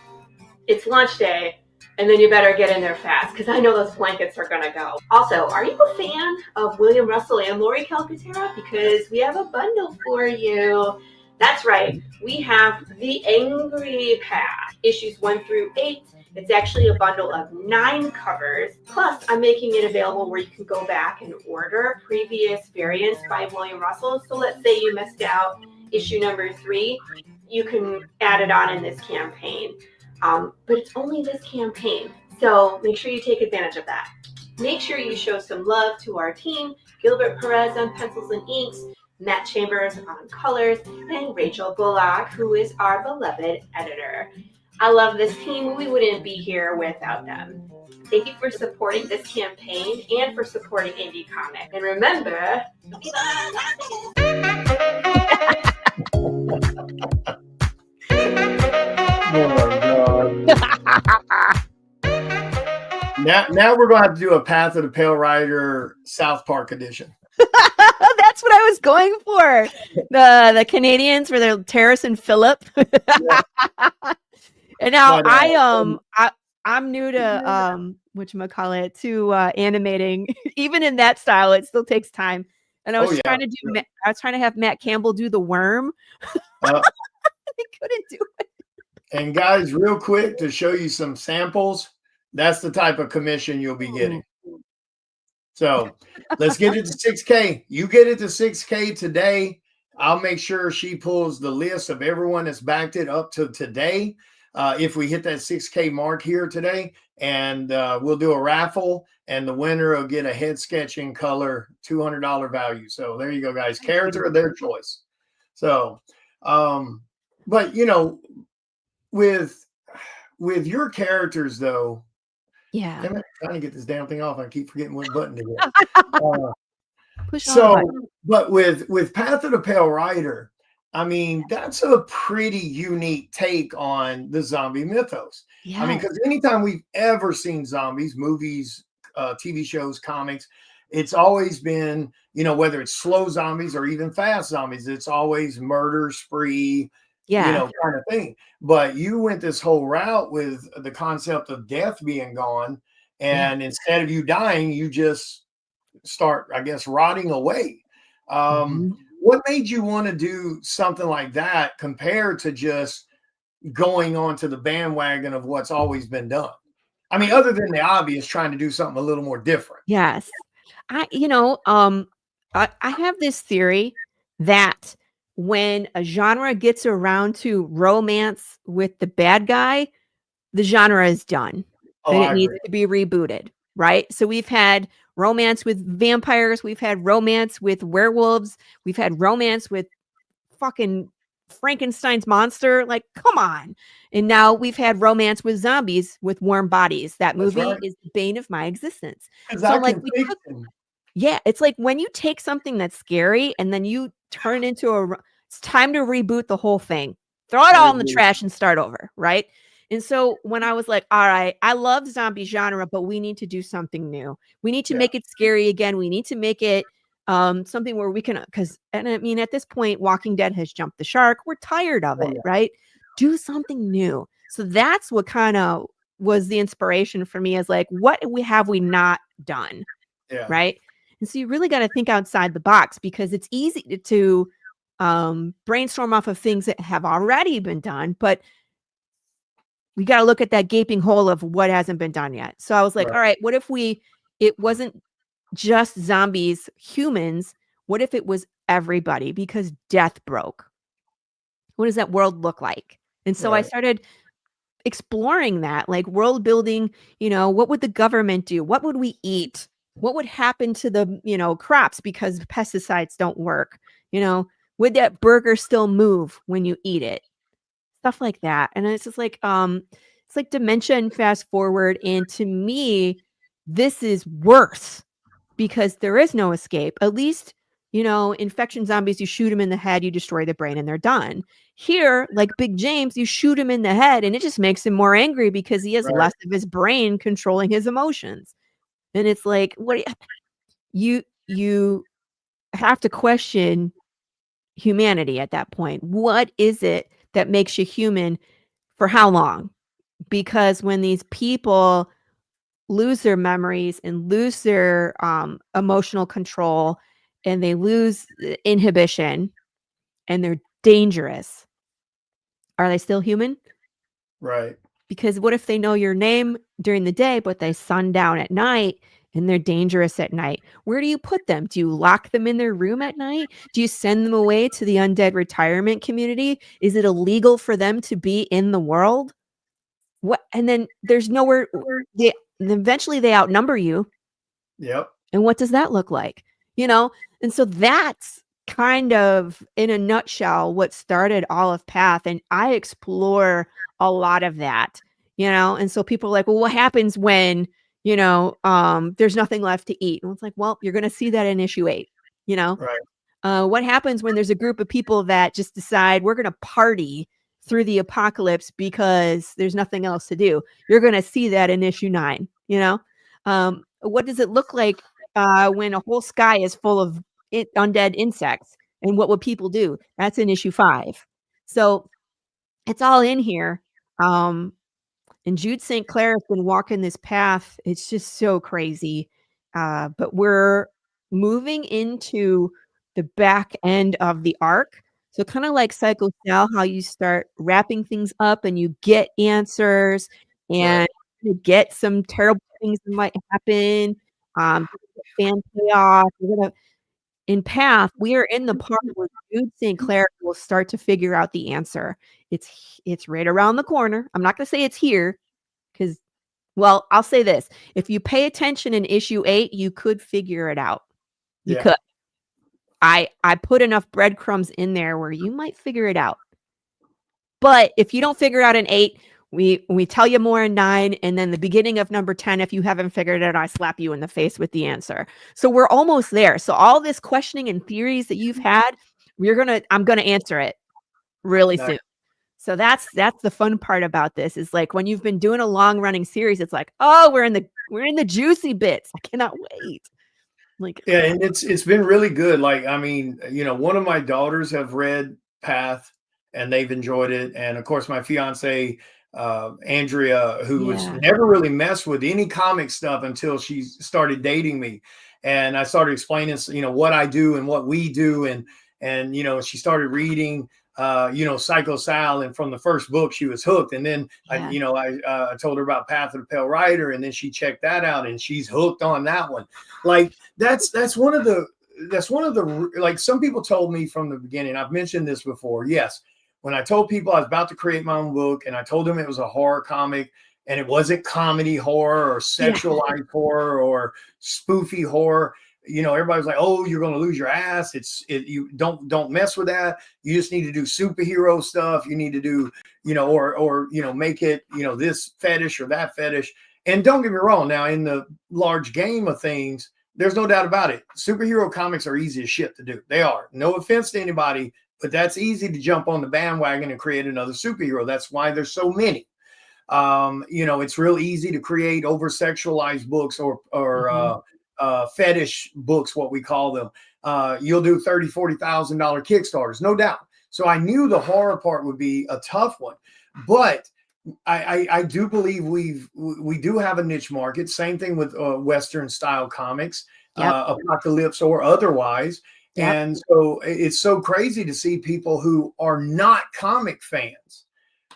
it's launch day, and then you better get in there fast, because I know those blankets are gonna go. Also, are you a fan of William Russell and Laurie Calcaterra? Because we have a bundle for you. That's right, we have the Angry Path, issues 1 through 8. It's actually a bundle of 9 covers. Plus, I'm making it available where you can go back and order previous variants by William Russell. So let's say you missed out issue number 3, you can add it on in this campaign. But it's only this campaign, so make sure you take advantage of that. Make sure you show some love to our team, Gilbert Perez on pencils and inks, Matt Chambers on colors, and Rachel Bullock, who is our beloved editor. I love this team. We wouldn't be here without them. Thank you for supporting this campaign and for supporting Indie Comic. And remember, Oh my God. Now we're going to have to do a Path of the Pale Rider South Park edition. That's what I was going for. The Canadians were their Terrace and Phillip. Yeah. And now But, I'm new to whatchamacallit, to animating. Even in that style, it still takes time. And I was trying to have Matt Campbell do the worm. He couldn't do it. And guys, real quick to show you some samples, that's the type of commission you'll be getting. So let's get it to 6K. You get it to 6K today. I'll make sure she pulls the list of everyone that's backed it up to today. If we hit that 6K mark here today, and we'll do a raffle, and the winner will get a head sketch in color, $200 value. So there you go, guys. Character of their choice. So, but you know, with your characters though, I'm trying to get this damn thing off. I keep forgetting what button it is. But with Path of the Pale Rider, I mean, that's a pretty unique take on the zombie mythos. Yeah. I mean, because anytime we've ever seen zombies, movies, TV shows, comics, it's always been, you know, whether it's slow zombies or even fast zombies, it's always murder spree, you know, kind of thing. But you went this whole route with the concept of death being gone. And instead of you dying, you just start, I guess, rotting away. What made you want to do something like that compared to just going onto the bandwagon of what's always been done? I mean, other than the obvious, trying to do something a little more different. Yes. I have this theory that when a genre gets around to romance with the bad guy, the genre is done. And it needs to be rebooted, right? So we've had romance with vampires, we've had romance with werewolves, we've had romance with fucking Frankenstein's monster. Like, come on. And now we've had romance with zombies with warm bodies. That movie is the bane of my existence. So like it's like when you take something that's scary and then you turn it into it's time to reboot the whole thing. Throw it all in the trash and start over, right? And so when I was like, all right, I love zombie genre, but we need to do something new. We need to make it scary again. We need to make it something where we can, and I mean, at this point, Walking Dead has jumped the shark. We're tired of it, right? Do something new. So that's what kind of was the inspiration for me, is like, what have we not done? Yeah. Right. And so you really got to think outside the box, because it's easy to brainstorm off of things that have already been done, but we got to look at that gaping hole of what hasn't been done yet. So I was like, Right. all right, what if it wasn't just zombies, humans? What if it was everybody? Because death broke. What does that world look like? And so I Right. started exploring that, like world building, what would the government do? What would we eat? What would happen to the, crops because pesticides don't work? Would that burger still move when you eat it? Stuff like that. And it's just like, it's like dementia and fast forward. And to me, this is worse because there is no escape. At least, infection zombies, you shoot them in the head, you destroy the brain, and they're done. Here, like Big James, you shoot him in the head and it just makes him more angry because he has Right. less of his brain controlling his emotions. And it's like, what you have to question humanity at that point. What is it that makes you human? For how long? Because when these people lose their memories and lose their emotional control, and they lose inhibition, and they're dangerous, are they still human? Right. Because what if they know your name during the day, but they sundown at night and they're dangerous at night? Where do you put them? Do you lock them in their room at night? Do you send them away to the undead retirement community? Is it illegal for them to be in the world? What? And then there's nowhere. Eventually they outnumber you. Yep. And what does that look like? And so that's kind of, in a nutshell, what started all of Path. And I explore a lot of that, and so people are like, well, what happens when, there's nothing left to eat? And it's like, well, you're going to see that in issue 8, Right. what happens when there's a group of people that just decide we're going to party through the apocalypse because there's nothing else to do? You're going to see that in issue 9. What does it look like when a whole sky is full of undead insects? And what would people do? That's in issue 5. So it's all in here. And Jude St. Clair has been walking this path. It's just so crazy. But we're moving into the back end of the arc. So kind of like Psycho Cell, how you start wrapping things up and you get answers, and you get some terrible things that might happen. Fan payoff. In Path, we are in the part where Jude St. Clair will start to figure out the answer. It's right around the corner. I'm not going to say it's here because, well, I'll say this. If you pay attention in issue 8, you could figure it out. You could. I put enough breadcrumbs in there where you might figure it out. But if you don't figure it out in 8, we tell you more in 9, and then the beginning of number 10, if you haven't figured it out, I slap you in the face with the answer. So we're almost there. So all this questioning and theories that you've had, I'm gonna answer it really soon. So that's the fun part about this, is like when you've been doing a long running series, it's like, oh, we're in the juicy bits. I cannot wait. Like, Yeah, and it's been really good. Like, I mean, one of my daughters have read Path and they've enjoyed it. And of course, my fiance, Andrea, who was never really messed with any comic stuff until she started dating me. And I started explaining, what I do and what we do. And she started reading, Psycho Sal, and from the first book she was hooked. And then I told her about Path of the Pale Rider, and then she checked that out and she's hooked on that one. Like that's one of the like, some people told me from the beginning, I've mentioned this before. Yes. When I told people I was about to create my own book and I told them it was a horror comic and it wasn't comedy horror or sexualized horror or spoofy horror, everybody was like, oh, you're going to lose your ass. You don't mess with that. You just need to do superhero stuff. You need to do, or make it, this fetish or that fetish. And don't get me wrong. Now, in the large game of things, there's no doubt about it. Superhero comics are easy as shit to do. They are. No offense to anybody, but that's easy to jump on the bandwagon and create another superhero. That's why there's so many. It's real easy to create over-sexualized books or fetish books, what we call them. You'll do $30,000, $40,000 Kickstarters, no doubt. So I knew the horror part would be a tough one, but I do believe we do have a niche market. Same thing with Western style comics, Yep. apocalypse or otherwise. Yep. And so it's so crazy to see people who are not comic fans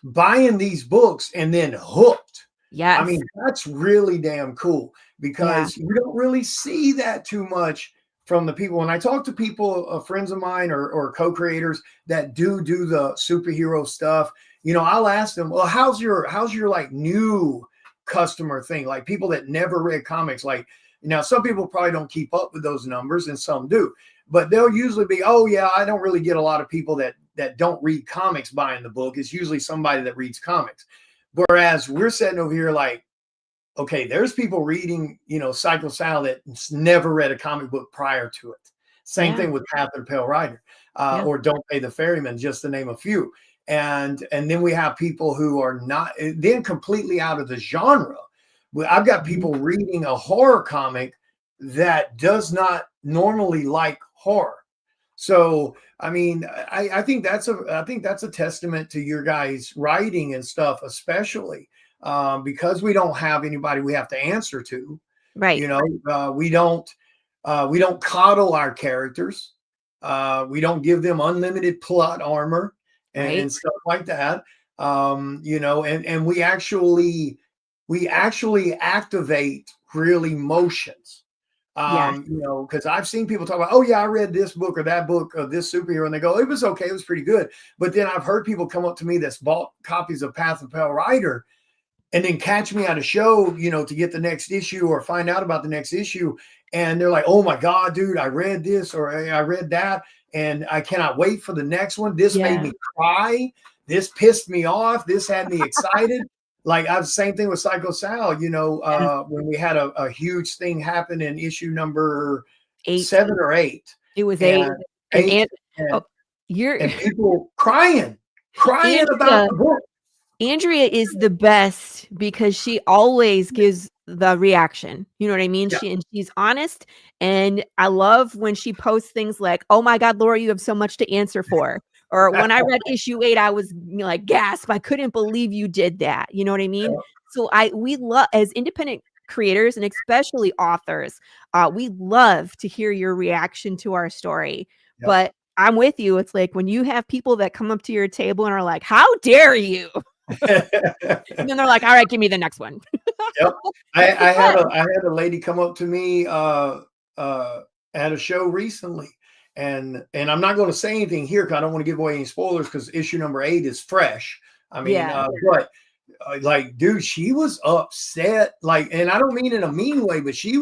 buying these books and then hooked. Yes. I mean, that's really damn cool Yeah. because you don't really see that too much from the people. When I talk to people, friends of mine or co-creators that do the superhero stuff, you know, I'll ask them, well, how's your like new customer thing? Like people that never read comics. Like now, some people probably don't keep up with those numbers and some do, but they'll usually be, oh yeah, I don't really get a lot of people that don't read comics buying the book. It's usually somebody that reads comics. Whereas we're sitting over here like, okay, there's people reading, you know, Psycho Sal that's never read a comic book prior to it. Same thing with Path of the Pale Rider, or Don't Pay the Ferryman, just to name a few. And then we have people who are not then completely out of the genre. I've got people reading a horror comic that does not normally like horror. So, I mean, I think that's a testament to your guys' writing and stuff, especially because we don't have anybody we have to answer to. Right. You know, we don't coddle our characters. We don't give them unlimited plot armor and stuff like that. You know, and we actually activate real emotions. You know, because I've seen people talk about, oh yeah, I read this book or that book of this superhero, and they go, it was okay, it was pretty good. But then I've heard people come up to me that's bought copies of Path of the Pale Rider and then catch me at a show, you know, to get the next issue or find out about the next issue. And they're like, oh my God, dude, I read this or I read that, and I cannot wait for the next one. This made me cry. This pissed me off. This had me excited. Like I was same thing with Psycho Sal, you know, when we had a huge thing happen in issue number 7 or 8. It was and 8. And people crying about the book. Andrea is the best because she always gives the reaction. You know what I mean? She's honest. And I love when she posts things like, oh my God, Laura, you have so much to answer for. Or when I read issue 8, I was like, gasp, I couldn't believe you did that. You know what I mean? So we love, as independent creators and especially authors, we love to hear your reaction to our story. But I'm with you. It's like when you have people that come up to your table and are like, how dare you? And then they're like, all right, give me the next one. I had a lady come up to me at a show recently, and I'm not going to say anything here because I don't want to give away any spoilers because issue number 8 is fresh. I mean, but like, dude, she was upset, like, and I don't mean in a mean way, but she's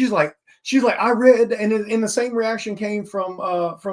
like, I read, and the same reaction came from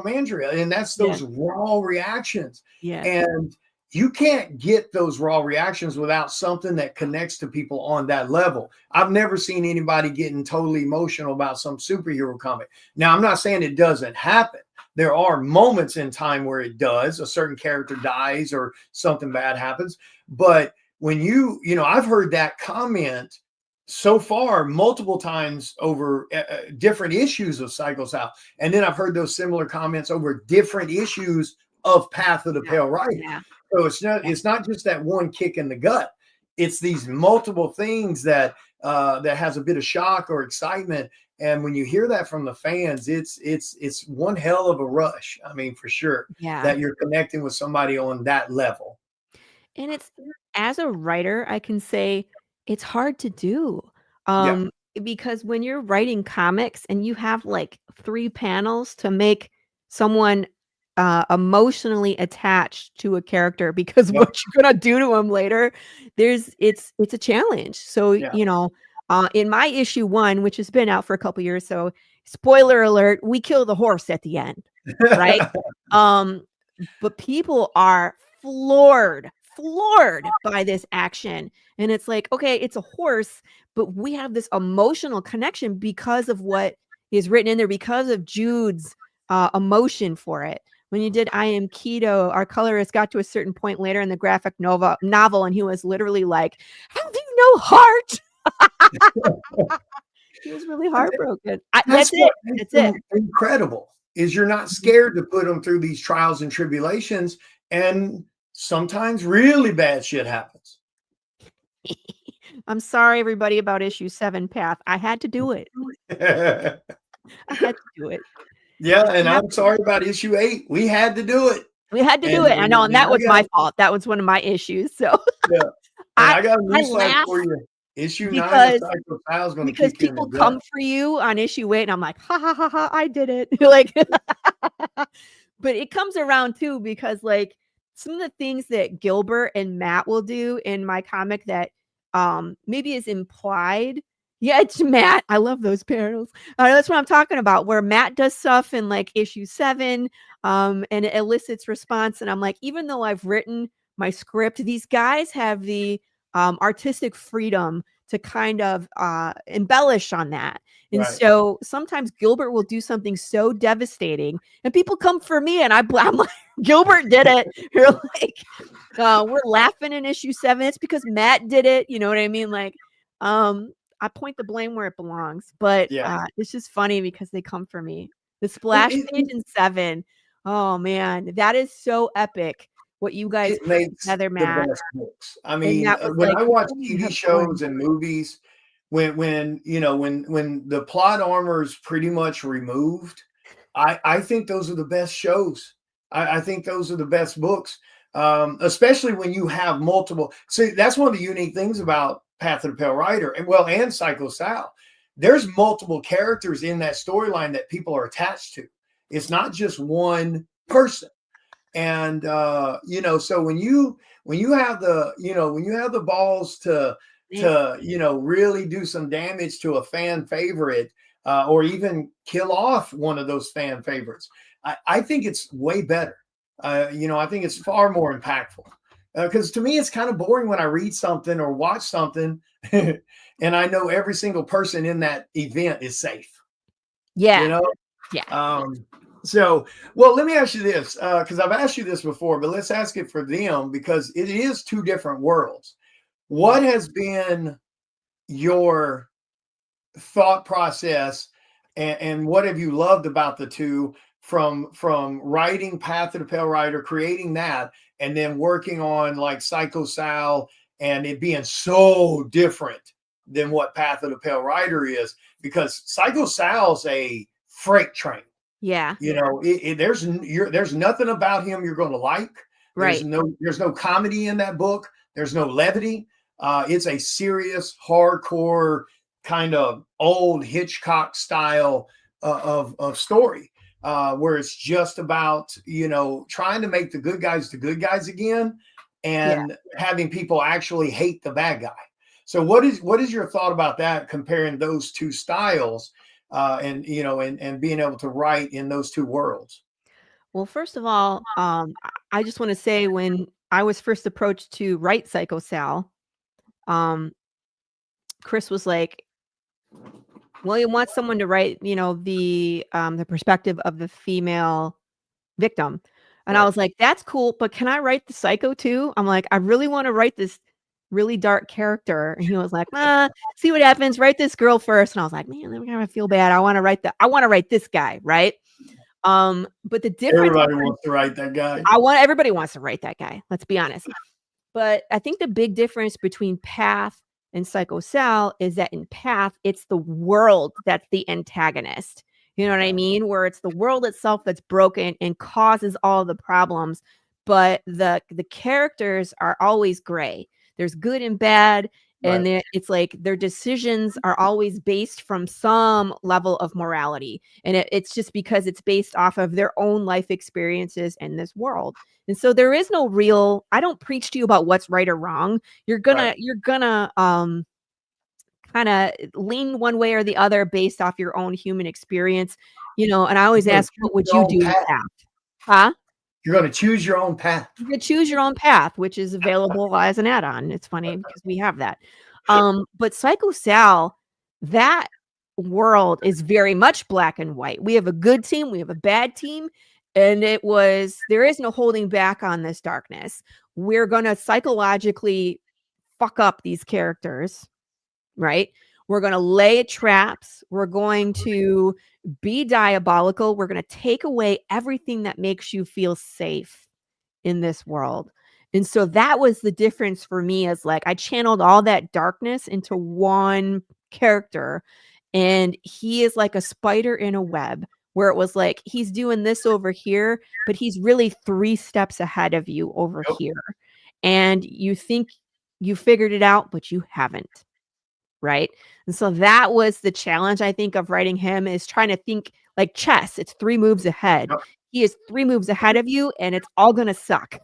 Andrea, and that's those raw reactions. And you can't get those raw reactions without something that connects to people on that level. I've never seen anybody getting totally emotional about some superhero comic. Now, I'm not saying it doesn't happen. There are moments in time where it does. A certain character dies or something bad happens. But when you know, I've heard that comment so far multiple times over different issues of Psycho Sal. And then I've heard those similar comments over different issues of Path of the Pale Rider. So it's not just that one kick in the gut. It's these multiple things that has a bit of shock or excitement. And when you hear that from the fans, it's one hell of a rush. I mean, for sure, that you're connecting with somebody on that level. And it's, as a writer, I can say it's hard to do. Because when you're writing comics and you have like 3 panels to make someone emotionally attached to a character because what you're gonna do to them later, it's a challenge. So you know, in my issue 1, which has been out for a couple years, so spoiler alert, we kill the horse at the end, right? But people are floored by this action, and it's like, okay, it's a horse, but we have this emotional connection because of what is written in there, because of Jude's emotion for it. When you did I Am Keto, our colorist got to a certain point later in the graphic novel, and he was literally like, have you no heart? He was really heartbroken. That's it. Incredible is you're not scared to put them through these trials and tribulations, and sometimes really bad shit happens. I'm sorry, everybody, about issue 7 Path. I had to do it. I had to do it. Yeah, and Yeah. I'm sorry about issue 8. We had to do it. We had to do it. I know, and that was my fault. That was one of my issues. So Yeah. And I got a I newsflash laugh for you. Issue 9 of because Psycho Sal's going to because kick you in the people gut. come for you on issue 8, and I'm like, ha ha ha ha, I did it. Like, but it comes around too because like some of the things that Gilbert and Matt will do in my comic that maybe is implied. Yeah, it's Matt. I love those panels. That's what I'm talking about, where Matt does stuff in like issue 7, and it elicits response. And I'm like, even though I've written my script, these guys have the artistic freedom to kind of embellish on that. And Right. so sometimes Gilbert will do something so devastating, and people come for me, and I'm like, Gilbert did it. You're like, we're laughing in issue 7. It's because Matt did it. You know what I mean? Like, I point the blame where it belongs, but Yeah. it's just funny because they come for me. The splash page in 7. Oh man, that is so epic. What you guys It put makes together, the Matt. best books. I And mean, that was when like, I watch oh, you TV have shows fun. and movies, when you know when the plot armor is pretty much removed, I think those are the best shows. I think those are the best books, especially when you have multiple. See, that's one of the unique things about Path of the Pale Rider, and Psycho Sal. There's multiple characters in that storyline that people are attached to. It's not just one person. And so when you have the balls to really do some damage to a fan favorite, or even kill off one of those fan favorites, I think it's way better. I think it's far more impactful, because to me it's kind of boring when I read something or watch something and I know every single person in that event is safe. Yeah. Yeah. So, well, let me ask you this, because I've asked you this before, but let's ask it for them because it is two different worlds. What has been your thought process, and what have you loved about the two from writing Path of the Pale Rider, creating that, and then working on like Psycho Sal, and it being so different than what Path of the Pale Rider is? Because Psycho Sal's a freight train. Yeah. There's nothing about him you're going to like. Right. There's no comedy in that book. There's no levity. It's a serious, hardcore kind of old Hitchcock style of story, where it's just about trying to make the good guys again, and having people actually hate the bad guy. So what is your thought about that, comparing those two styles? And being able to write in those two worlds. Well, first of all, I just want to say when I was first approached to write Psycho Sal, Chris was like, "Well, you want someone to write, the perspective of the female victim," and I Right. was like, "That's cool, but can I write the psycho too?" I'm like, "I really want to write this really dark character," and he was like, "See what happens. Write this girl first." And I was like, "Man, I'm gonna feel bad. I want to write this guy, right?" But the difference, Everybody wants to write that guy. everybody wants to write that guy. Let's be honest. But I think the big difference between Path and Psycho Sal is that in Path, it's the world that's the antagonist. You know what I mean? Where it's the world itself that's broken and causes all the problems, but the characters are always gray. There's good and bad, and it's like their decisions are always based from some level of morality, and it's just because it's based off of their own life experiences in this world. And so there is no real. I don't preach to you about what's right or wrong. You're gonna kind of lean one way or the other based off your own human experience, and I always ask, what would you do in Path? Huh? You're going to choose your own path. You could choose your own path, which is available as an add-on. It's funny because we have that. But Psycho Sal, that world is very much black and white. We have a good team, we have a bad team, and there is no holding back on this darkness. We're going to psychologically fuck up these characters, right? We're going to lay traps. We're going to be diabolical. We're going to take away everything that makes you feel safe in this world. And so that was the difference for me, as like I channeled all that darkness into one character, and he is like a spider in a web, where it was like he's doing this over here, but he's really 3 steps ahead of you over Yep. here. And you think you figured it out, but you haven't. Right. And so that was the challenge, I think, of writing him, is trying to think like chess. It's 3 moves ahead. Yep. He is 3 moves ahead of you, and it's all going to suck.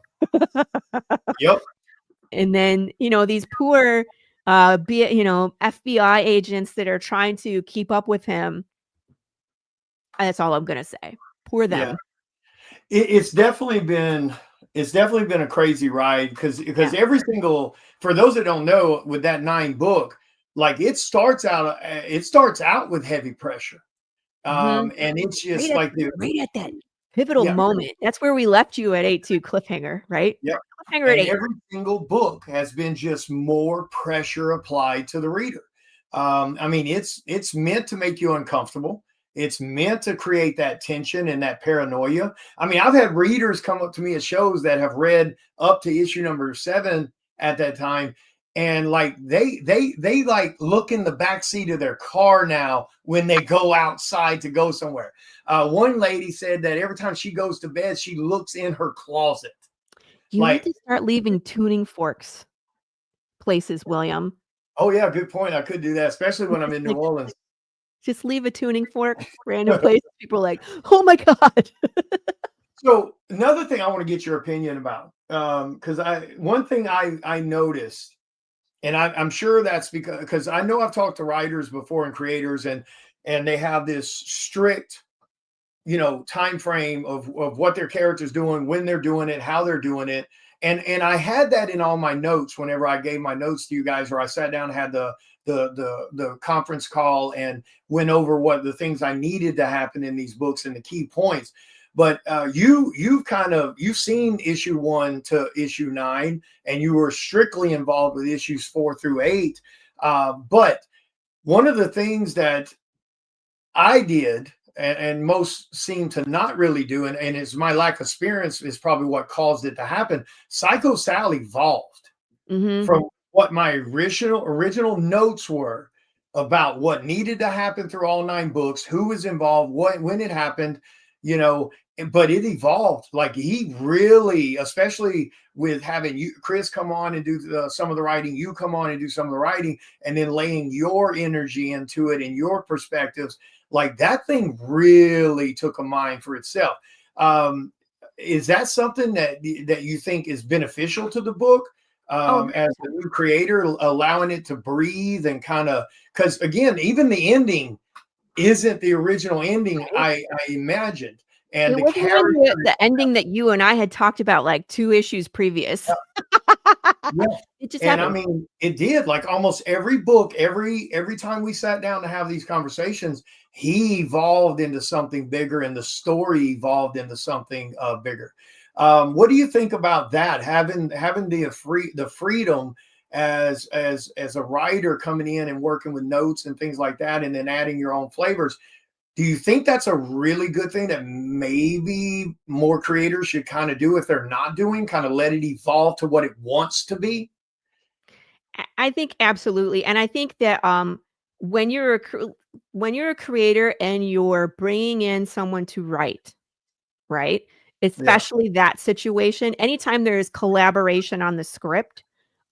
Yep. And then, these poor, FBI agents that are trying to keep up with him. That's all I'm going to say. Poor them. Yeah. It's definitely been a crazy ride because every single, for those that don't know, with that 9 book, like it starts out with heavy pressure. And it's just right at that pivotal moment. That's where we left you at 8-2 cliffhanger, right? Yep. Cliffhanger at 8. Every single book has been just more pressure applied to the reader. I mean, it's meant to make you uncomfortable. It's meant to create that tension and that paranoia. I mean, I've had readers come up to me at shows that have read up to issue number 7 at that time. And like they like look in the back seat of their car now when they go outside to go somewhere. One lady said that every time she goes to bed, she looks in her closet. You need to start leaving tuning forks places, William. Oh yeah, good point. I could do that, especially when I'm in New Orleans. Just leave a tuning fork, random place. People are like, oh my God. So another thing I want to get your opinion about, because one thing I noticed, and I'm sure that's because I know I've talked to writers before and creators, and they have this strict, time frame of what their character's doing, when they're doing it, how they're doing it. And I had that in all my notes whenever I gave my notes to you guys, or I sat down and had the conference call and went over what the things I needed to happen in these books and the key points. But you've seen issue 1 to issue 9, and you were strictly involved with issues 4 through 8. But one of the things that I did, and most seem to not really do, and it's my lack of experience is probably what caused it to happen. Psycho Sal evolved from what my original notes were about what needed to happen through all 9 books, who was involved, when it happened, but it evolved. Like he really, especially with having Chris come on and do some of the writing, you come on and do some of the writing, and then laying your energy into it and your perspectives. Like that thing really took a mind for itself. Is that something that you think is beneficial to the book? As a new creator, allowing it to breathe and kind of, because again, even the ending isn't the original ending I imagined. And it wasn't the ending that you and I had talked about like 2 issues previous. Yeah. It just and happened. I mean, it did. Like almost every book, every time we sat down to have these conversations, he evolved into something bigger, and the story evolved into something bigger. What do you think about that? Having the freedom as a writer coming in and working with notes and things like that, and then adding your own flavors. Do you think that's a really good thing that maybe more creators should kind of do if they're not doing, kind of let it evolve to what it wants to be? I think absolutely. And I think that when you're a creator and you're bringing in someone to write, right? Especially that situation, anytime there's collaboration on the script,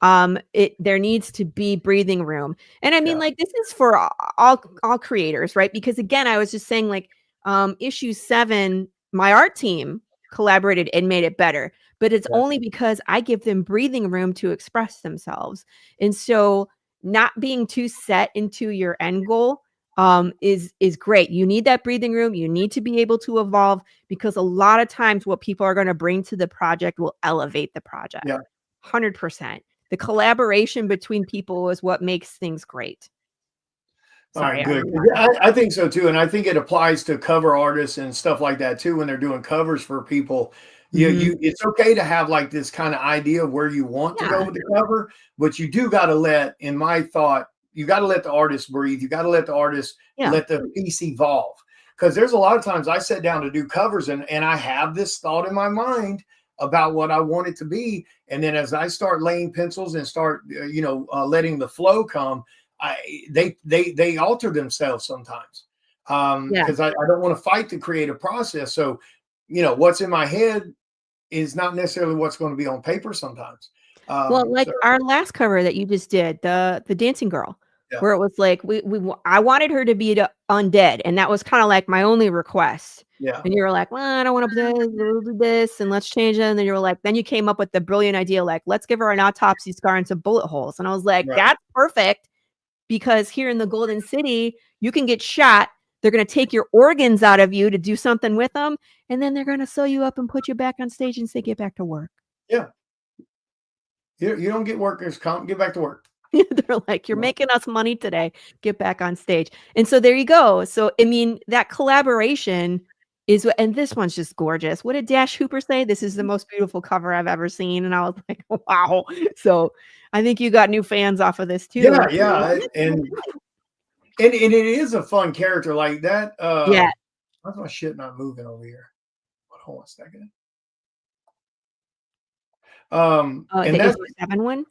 there needs to be breathing room. And I mean, like, this is for all creators, right? Because again, I was just saying, like, issue 7, my art team collaborated and made it better, but it's only because I give them breathing room to express themselves. And so not being too set into your end goal is great. You need that breathing room. You need to be able to evolve, because a lot of times what people are going to bring to the project will elevate the project. 100%. The collaboration between people is what makes things great. Sorry, all right, good. I think so too. And I think it applies to cover artists and stuff like that too. When they're doing covers for people, it's okay to have like this kind of idea of where you want to go with the cover, but you do got to let, in my thought, you got to let the artist breathe. You got to let the artist let the piece evolve. Because there's a lot of times I sit down to do covers and I have this thought in my mind about what I want it to be. And then as I start laying pencils and start, letting the flow come, they alter themselves sometimes, because I don't want to fight the creative process. So, what's in my head is not necessarily what's going to be on paper sometimes. Well, like our last cover that you just did, the dancing girl, where it was like I wanted her to be undead, and that was kind of like my only request. Yeah. And you were like, well, I don't want to do this, and let's change it. And then you were like, then you came up with the brilliant idea, like, let's give her an autopsy scar and some bullet holes. And I was like, that's perfect, because here in the Golden City, you can get shot. They're going to take your organs out of you to do something with them, and then they're going to sew you up and put you back on stage and say, get back to work. Yeah. You don't get workers' comp, get back to work. They're like, you're making us money today. Get back on stage. And so there you go. So, I mean, that collaboration is what, and this one's just gorgeous. What did Dash Hooper say? This is the most beautiful cover I've ever seen. And I was like, wow. So I think you got new fans off of this too. Yeah. And it is a fun character like that. Why's my shit not moving over here? Hold on a second. And that's the 7 one.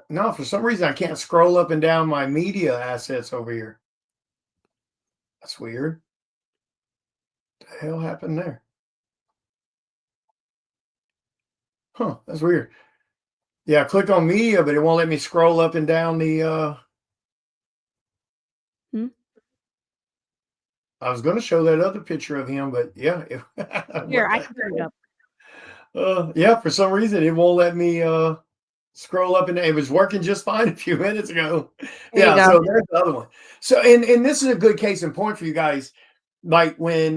No, for some reason I can't scroll up and down my media assets over here. That's weird. What the hell happened there? Huh, that's weird. Yeah, I clicked on media, but it won't let me scroll up and down the I was going to show that other picture of him, but yeah. Here, I can turn it up. Yeah, for some reason it won't let me scroll up, and it was working just fine a few minutes ago. Yeah, so there's the other one. So and this is a good case in point for you guys. Like when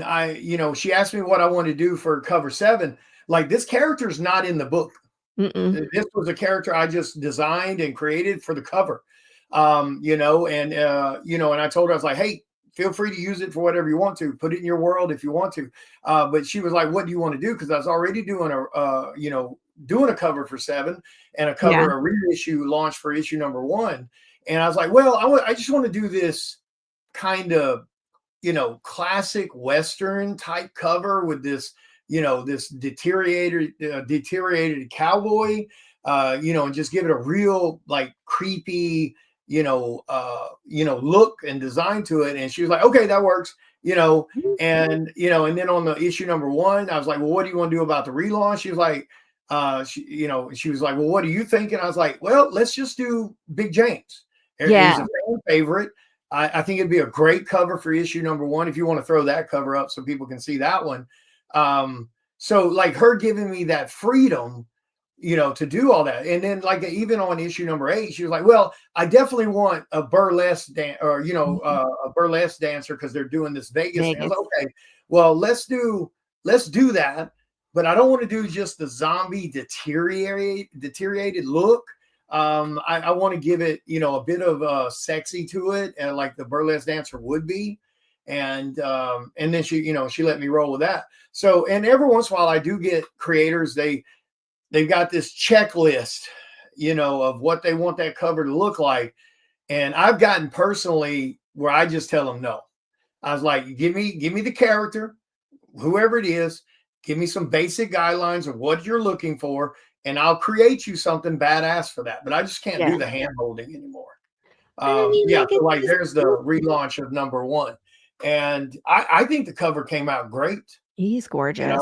she asked me what I want to do for cover 7, like this character's not in the book. This was a character I just designed and created for the cover. And I told her, I was like, hey, feel free to use it for whatever you want to. Put it in your world if you want to. But she was like, what do you want to do? Because I was already doing a cover for 7 and a reissue launch for issue number 1. And I was like, well, I just want to do this kind of, classic Western type cover with this, this deteriorated cowboy, and just give it a real like creepy, look and design to it. And she was like, okay, that works, and then on the issue number 1, I was like, well, what do you want to do about the relaunch? She was like, she was like, well, what do you think? And I was like, well, let's just do Big James. He's a fan favorite. I think it'd be a great cover for issue number 1 if you want to throw that cover up so people can see that one. So like her giving me that freedom, to do all that. And then like even on issue number 8, she was like, well, I definitely want a burlesque a burlesque dancer because they're doing this Vegas thing. I was like, okay, well, let's do that. But I don't want to do just the zombie deteriorated look. I want to give it, a bit of sexy to it, like the burlesque dancer would be. And then she let me roll with that. So, and every once in a while I do get creators, they've got this checklist, of what they want that cover to look like. And I've gotten personally where I just tell them no. I was like, give me the character, whoever it is, give me some basic guidelines of what you're looking for, and I'll create you something badass for that. But I just can't do the hand holding anymore. So like there's the relaunch of number 1. And I think the cover came out great. He's gorgeous.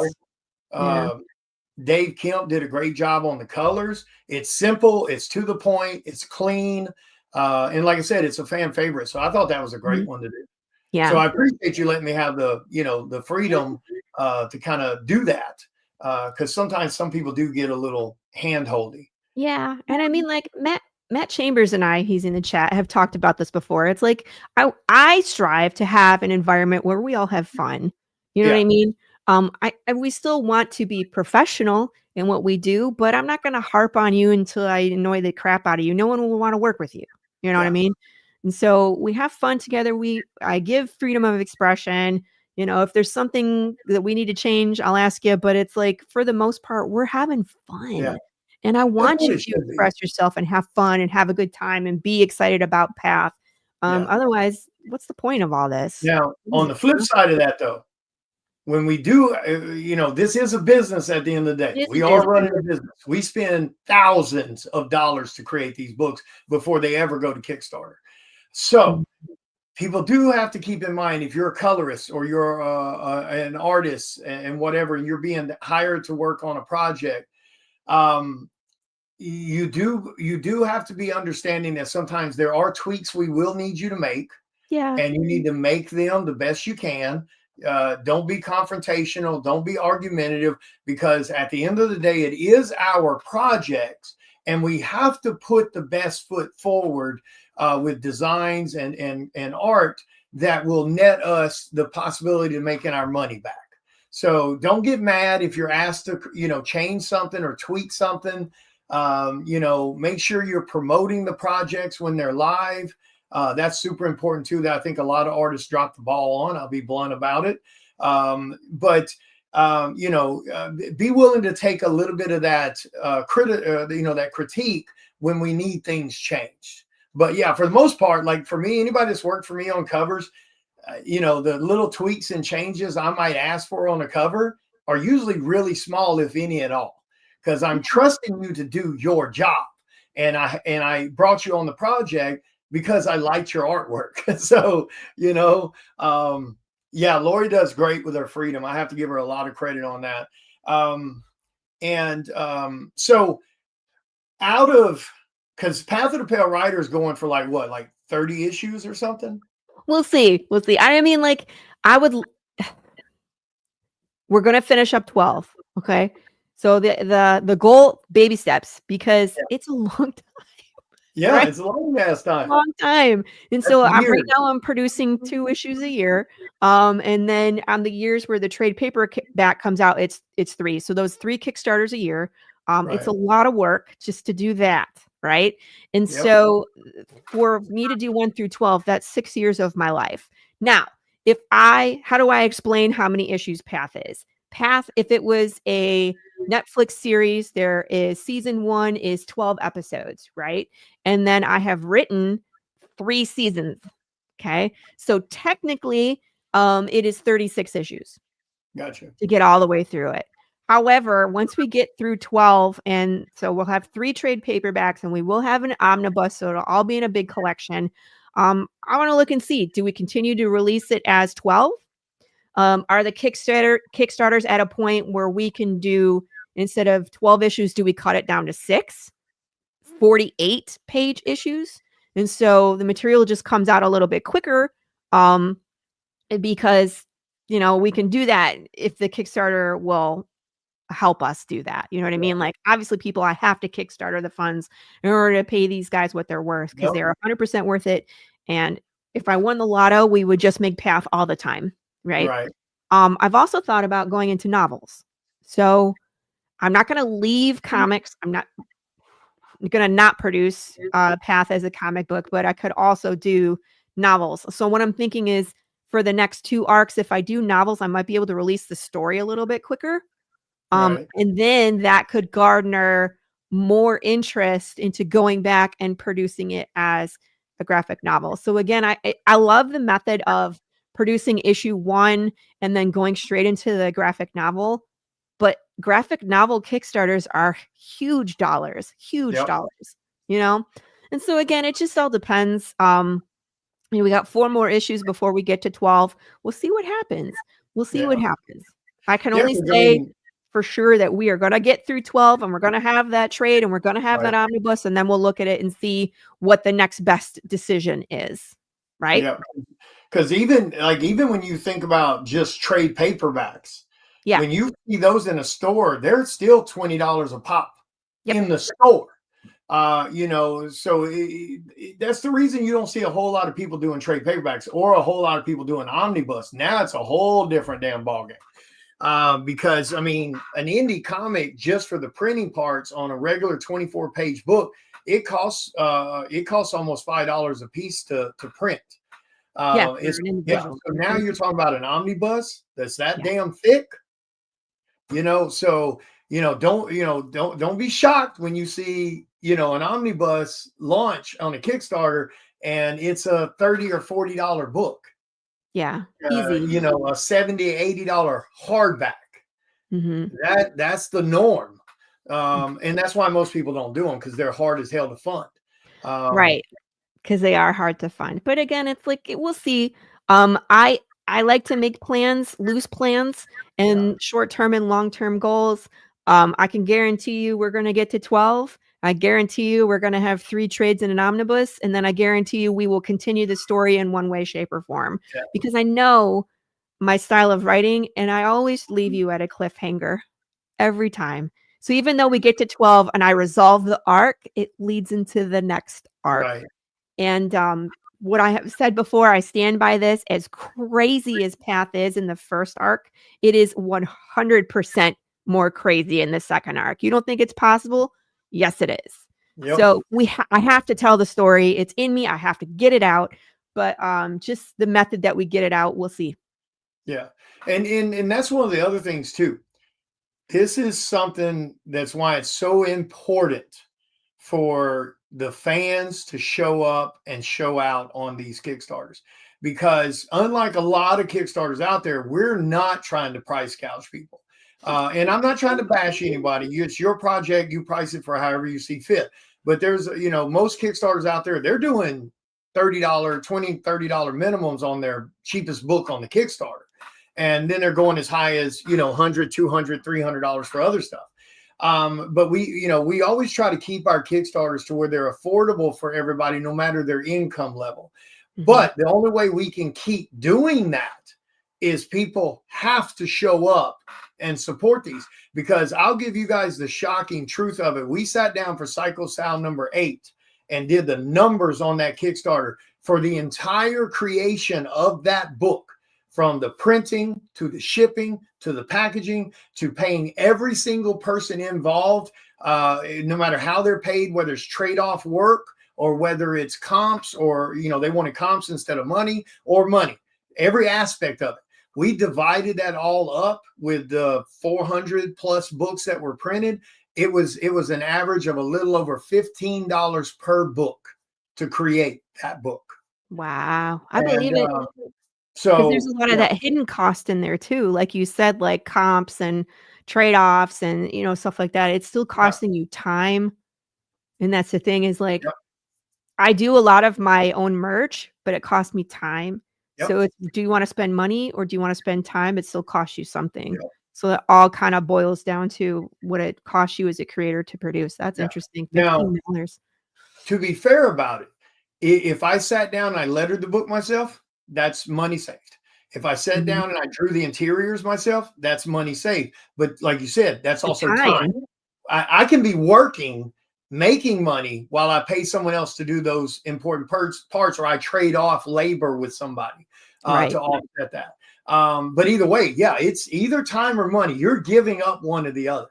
Dave Kemp did a great job on the colors. It's simple, it's to the point, it's clean. And like I said, it's a fan favorite. So I thought that was a great one to do. Yeah. So I appreciate you letting me have the freedom to kind of do that. Because sometimes some people do get a little hand-holdy. Yeah. And I mean, like Matt Chambers and he's in the chat, have talked about this before. It's like I strive to have an environment where we all have fun. You know what I mean? We still want to be professional in what we do, but I'm not going to harp on you until I annoy the crap out of you. No one will want to work with you. You know what I mean? And so we have fun together. I give freedom of expression. If there's something that we need to change, I'll ask you, but it's like, for the most part, we're having fun. Yeah. And I want you to express yourself and have fun and have a good time and be excited about Path. Otherwise, what's the point of all this? Now, on the flip side of that, though, when we do, this is a business at the end of the day. It is We a are business. running a business. We spend thousands of dollars to create these books before they ever go to Kickstarter. So people do have to keep in mind, if you're a colorist or you're an artist and whatever, and you're being hired to work on a project, you do have to be understanding that sometimes there are tweaks we will need you to make. Yeah. And you need to make them the best you can. Don't be confrontational. Don't be argumentative, because at the end of the day, it is our projects, and we have to put the best foot forward with designs and art that will net us the possibility of making our money back. So don't get mad if you're asked to, change something or tweak something. Make sure you're promoting the projects when they're live. That's super important too, that I think a lot of artists drop the ball on. I'll be blunt about it. But be willing to take a little bit of that that critique when we need things changed. But yeah, for the most part, like for me, anybody that's worked for me on covers, the little tweaks and changes I might ask for on a cover are usually really small, if any at all, because I'm trusting you to do your job. And I brought you on the project because I liked your artwork. So, Laurie does great with her freedom. I have to give her a lot of credit on that. So because Path of the Pale Rider is going for like 30 issues or something. We'll see. I mean, we're going to finish up 12. Okay. So the goal, baby steps, because it's a long time. Yeah, right? It's a long ass time. Long time. And so right now I'm producing 2 issues a year. And then on the years where the trade paperback comes out, it's 3. So those 3 Kickstarters a year. It's a lot of work just to do that. Right. And so for me to do 1 through 12, that's 6 years of my life. Now, how do I explain how many issues Path is? Path, if it was a Netflix series, there is season 1 is 12 episodes, right? And then I have written 3 seasons. Okay. So technically, it is 36 issues. Gotcha. To get all the way through it. However, once we get through 12, and so we'll have 3 trade paperbacks and we will have an omnibus, so it'll all be in a big collection. I want to look and see, do we continue to release it as 12? Are the Kickstarters at a point where we can do, instead of 12 issues, do we cut it down to 6, 48-page issues? And so the material just comes out a little bit quicker because, we can do that if the Kickstarter will help us do that. You know what I mean? Like, obviously I have to Kickstarter the funds in order to pay these guys what they're worth, because they're 100% worth it. And if I won the lotto, we would just make Path all the time. Right. I've also thought about going into novels. So I'm not going to leave comics. I'm not going to not produce Path as a comic book, but I could also do novels. So what I'm thinking is, for the next 2 arcs, if I do novels, I might be able to release the story a little bit quicker. And then that could garner more interest into going back and producing it as a graphic novel. So again, I love the method of producing issue 1 and then going straight into the graphic novel. But graphic novel Kickstarters are huge dollars. And so again, it just all depends. We got 4 more issues before we get to 12. We'll see what happens. I can only say for sure that we are going to get through 12, and we're going to have that trade, and we're going to have that omnibus, and then we'll look at it and see what the next best decision is. Right. Yeah. Because even when you think about just trade paperbacks, when you see those in a store, they're still $20 a pop in the store. So that's the reason you don't see a whole lot of people doing trade paperbacks or a whole lot of people doing omnibus. Now it's a whole different damn ballgame. Because an indie comic, just for the printing parts on a regular 24-page book, it costs almost $5 a piece to print. So now you're talking about an omnibus that's that damn thick. So don't be shocked when you see an omnibus launch on a Kickstarter and it's a $30 or $40 book. Yeah, easy. You know, a $70-$80 hardback. Hmm. That's the norm. And that's why most people don't do them, because they're hard as hell to fund. Right. Because they are hard to find. But again, it's like we'll see. I like to make plans, loose plans, Yeah, and short-term and long-term goals. I can guarantee you we're gonna get to 12. I guarantee you we're gonna have 3 trades in an omnibus, and then I guarantee you we will continue the story in one way, shape, or form. yeah, Because I know my style of writing, and I always leave you at a cliffhanger every time. So even though we get to 12 and I resolve the arc, it leads into the next arc. right. And what I have said before, I stand by this. As crazy as Path is in the first arc, it is 100% more crazy in the second arc. You don't think it's possible? Yes, it is. Yep. So I have to tell the story. It's in me. I have to get it out. But just the method that we get it out, we'll see. Yeah. And that's one of the other things too. This is something that's why it's so important for the fans to show up and show out on these Kickstarters. Because unlike a lot of Kickstarters out there, we're not trying to price gouge people. And I'm not trying to bash anybody. It's your project. You price it for however you see fit. But there's, you know, most Kickstarters out there, they're doing $30, $20, $30 minimums on their cheapest book on the Kickstarter. And then they're going as high as, you know, $100, $200, $300 for other stuff. But we always try to keep our Kickstarters to where they're affordable for everybody, no matter their income level. Mhm. But the only way we can keep doing that is people have to show up and support these, because I'll give you guys the shocking truth of it. We sat down for Psycho Sal number 8 and did the numbers on that Kickstarter for the entire creation of that book. From the printing to the shipping to the packaging to paying every single person involved, no matter how they're paid, whether it's trade-off work or whether it's comps, or, you know, they wanted comps instead of money, or money, every aspect of it. We divided that all up with the 400 plus books that were printed. It was an average of a little over $15 per book to create that book. Wow. I believe it. So Because there's a lot of that hidden cost in there too. Like you said, like comps and trade-offs and, you know, stuff like that. It's still costing you time. And that's the thing is like, I do a lot of my own merch, but it costs me time. Yep. So it's, do you want to spend money or do you want to spend time? It still costs you something. Yep. So that all kind of boils down to what it costs you as a creator to produce. That's interesting. $15. To be fair about it, if I sat down and I lettered the book myself, that's money saved. If I sat down and I drew the interiors myself, that's money saved. But like you said, that's also time. I can be working, making money while I pay someone else to do those important parts, or I trade off labor with somebody to offset that. But either way, yeah, it's either time or money. You're giving up one or the other.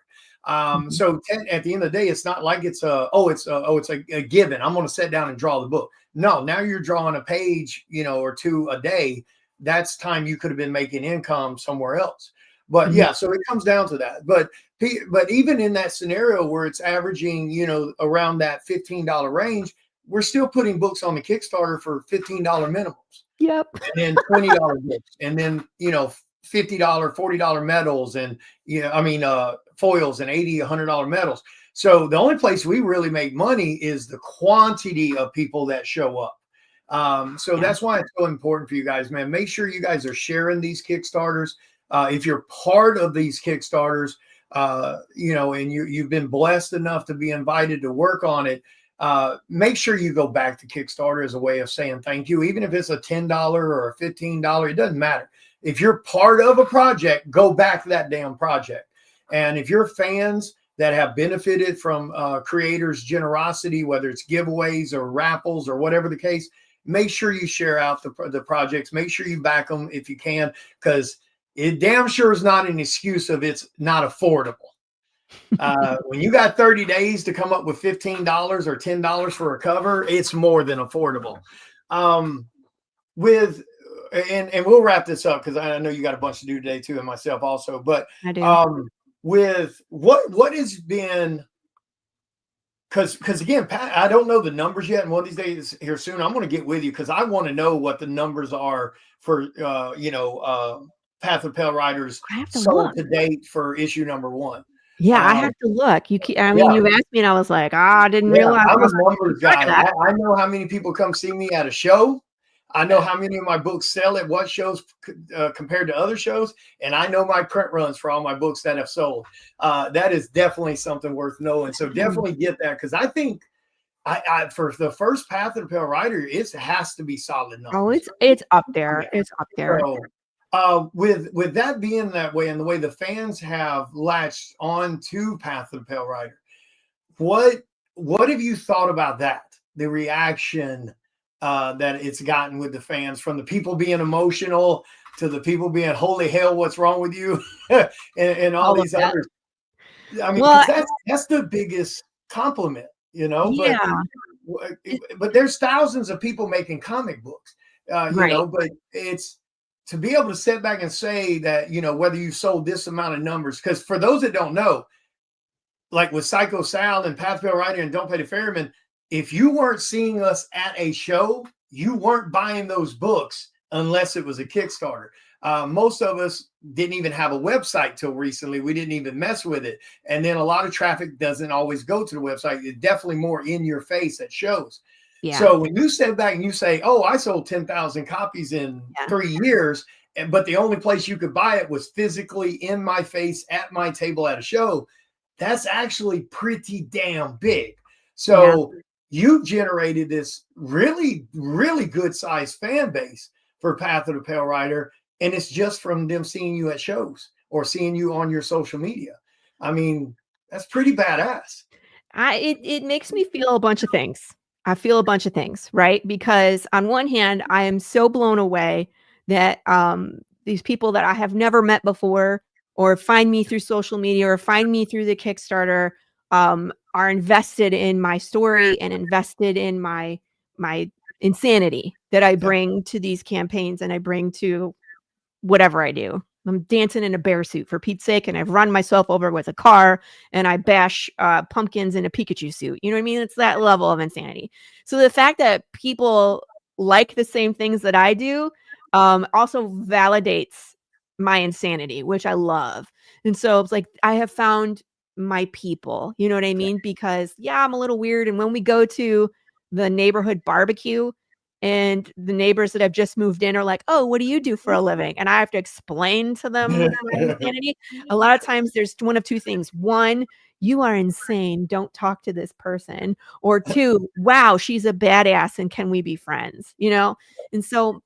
So at the end of the day, it's not like it's a given. I'm going to sit down and draw the book. No, now you're drawing a page, you know, or two a day. That's time you could have been making income somewhere else. But yeah, so it comes down to that. But even in that scenario where it's averaging, you know, around that $15 range, we're still putting books on the Kickstarter for $15 minimums. Yep. And then $20 books, and then, you know, $50, $40 medals, and, you know, foils, and $80, $100 medals. So the only place we really make money is the quantity of people that show up. So that's why it's so important for you guys, man. Make sure you guys are sharing these Kickstarters. If you're part of these Kickstarters, you know, and you've been blessed enough to be invited to work on it, make sure you go back to Kickstarter as a way of saying thank you. Even if it's a $10 or a $15, it doesn't matter. If you're part of a project, go back to that damn project. And if you're fans that have benefited from creators' generosity, whether it's giveaways or raffles or whatever the case, make sure you share out the projects. Make sure you back them if you can, because it damn sure is not an excuse of it's not affordable. When you got 30 days to come up with $15 or $10 for a cover, it's more than affordable. And we'll wrap this up because I know you got a bunch to do today too, and myself also. But I do. with what has been because again, Pat, I don't know the numbers yet, and one of these days here soon, I'm going to get with you because I want to know what the numbers are for Path of Pale Riders I have to sold look. to date for issue number 1. Yeah, I have to look. I mean, yeah. you asked me, and I was like, I didn't realize. I'm I a was like, numbers guy. I know how many people come see me at a show. I know how many of my books sell at what shows compared to other shows, and I know my print runs for all my books that have sold. That is definitely something worth knowing. So definitely get that, because I think I for the first Path of the Pale Rider, it has to be solid numbers. Oh, it's up there. Yeah. It's up there. So, with that being that way, and the way the fans have latched on to Path of the Pale Rider, what have you thought about that? The reaction that it's gotten with the fans, from the people being emotional to the people being, holy hell, what's wrong with you? and all these others. I mean, Well, that's the biggest compliment, yeah. But there's thousands of people making comic books, Right. but it's to be able to sit back and say that, whether you sold this amount of numbers, because for those that don't know, like with Psycho Sal and Path of the Pale Rider and Don't Pay the Ferryman, if you weren't seeing us at a show, you weren't buying those books unless it was a Kickstarter. Most of us didn't even have a website till recently. We didn't even mess with it. And then a lot of traffic doesn't always go to the website. It's definitely more in your face at shows. Yeah. So when you sit back and you say, oh, I sold 10,000 copies in 3 years, but the only place you could buy it was physically in my face at my table at a show, that's actually pretty damn big. So you generated this really, really good sized fan base for Path of the Pale Rider. And it's just from them seeing you at shows or seeing you on your social media. I mean, that's pretty badass. It makes me feel a bunch of things. I feel a bunch of things, right? Because on one hand, I am so blown away that these people that I have never met before, or find me through social media, or find me through the Kickstarter, are invested in my story and invested in my insanity that I bring to these campaigns and I bring to whatever I do. I'm dancing in a bear suit, for Pete's sake, and I've run myself over with a car, and I bash pumpkins in a Pikachu suit. You know what I mean? It's that level of insanity. So the fact that people like the same things that I do also validates my insanity, which I love. And so it's like I have found my people. You know what I mean? Because I'm a little weird, and when we go to the neighborhood barbecue, and the neighbors that have just moved in are like, oh, what do you do for a living? And I have to explain to them my insanity. A lot of times there's one of two things. One, you are insane. Don't talk to this person. Or two, wow, she's a badass, and can we be friends? And so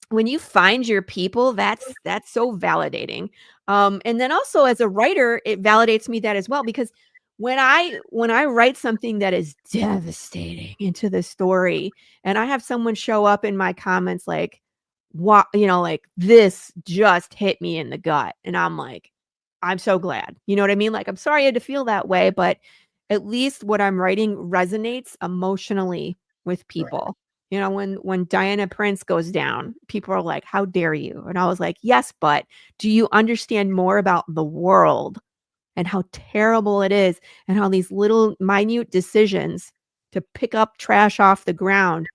when you find your people, that's so validating. And then also as a writer, it validates me that as well, because when I write something that is devastating into the story, and I have someone show up in my comments like, what, like, this just hit me in the gut, and I'm like, I'm so glad. You know what I mean? Like, I'm sorry you had to feel that way, but at least what I'm writing resonates emotionally with people. When Diana Prince goes down, people are like, how dare you? And I was like, yes, but do you understand more about the world and how terrible it is, and how these little minute decisions to pick up trash off the ground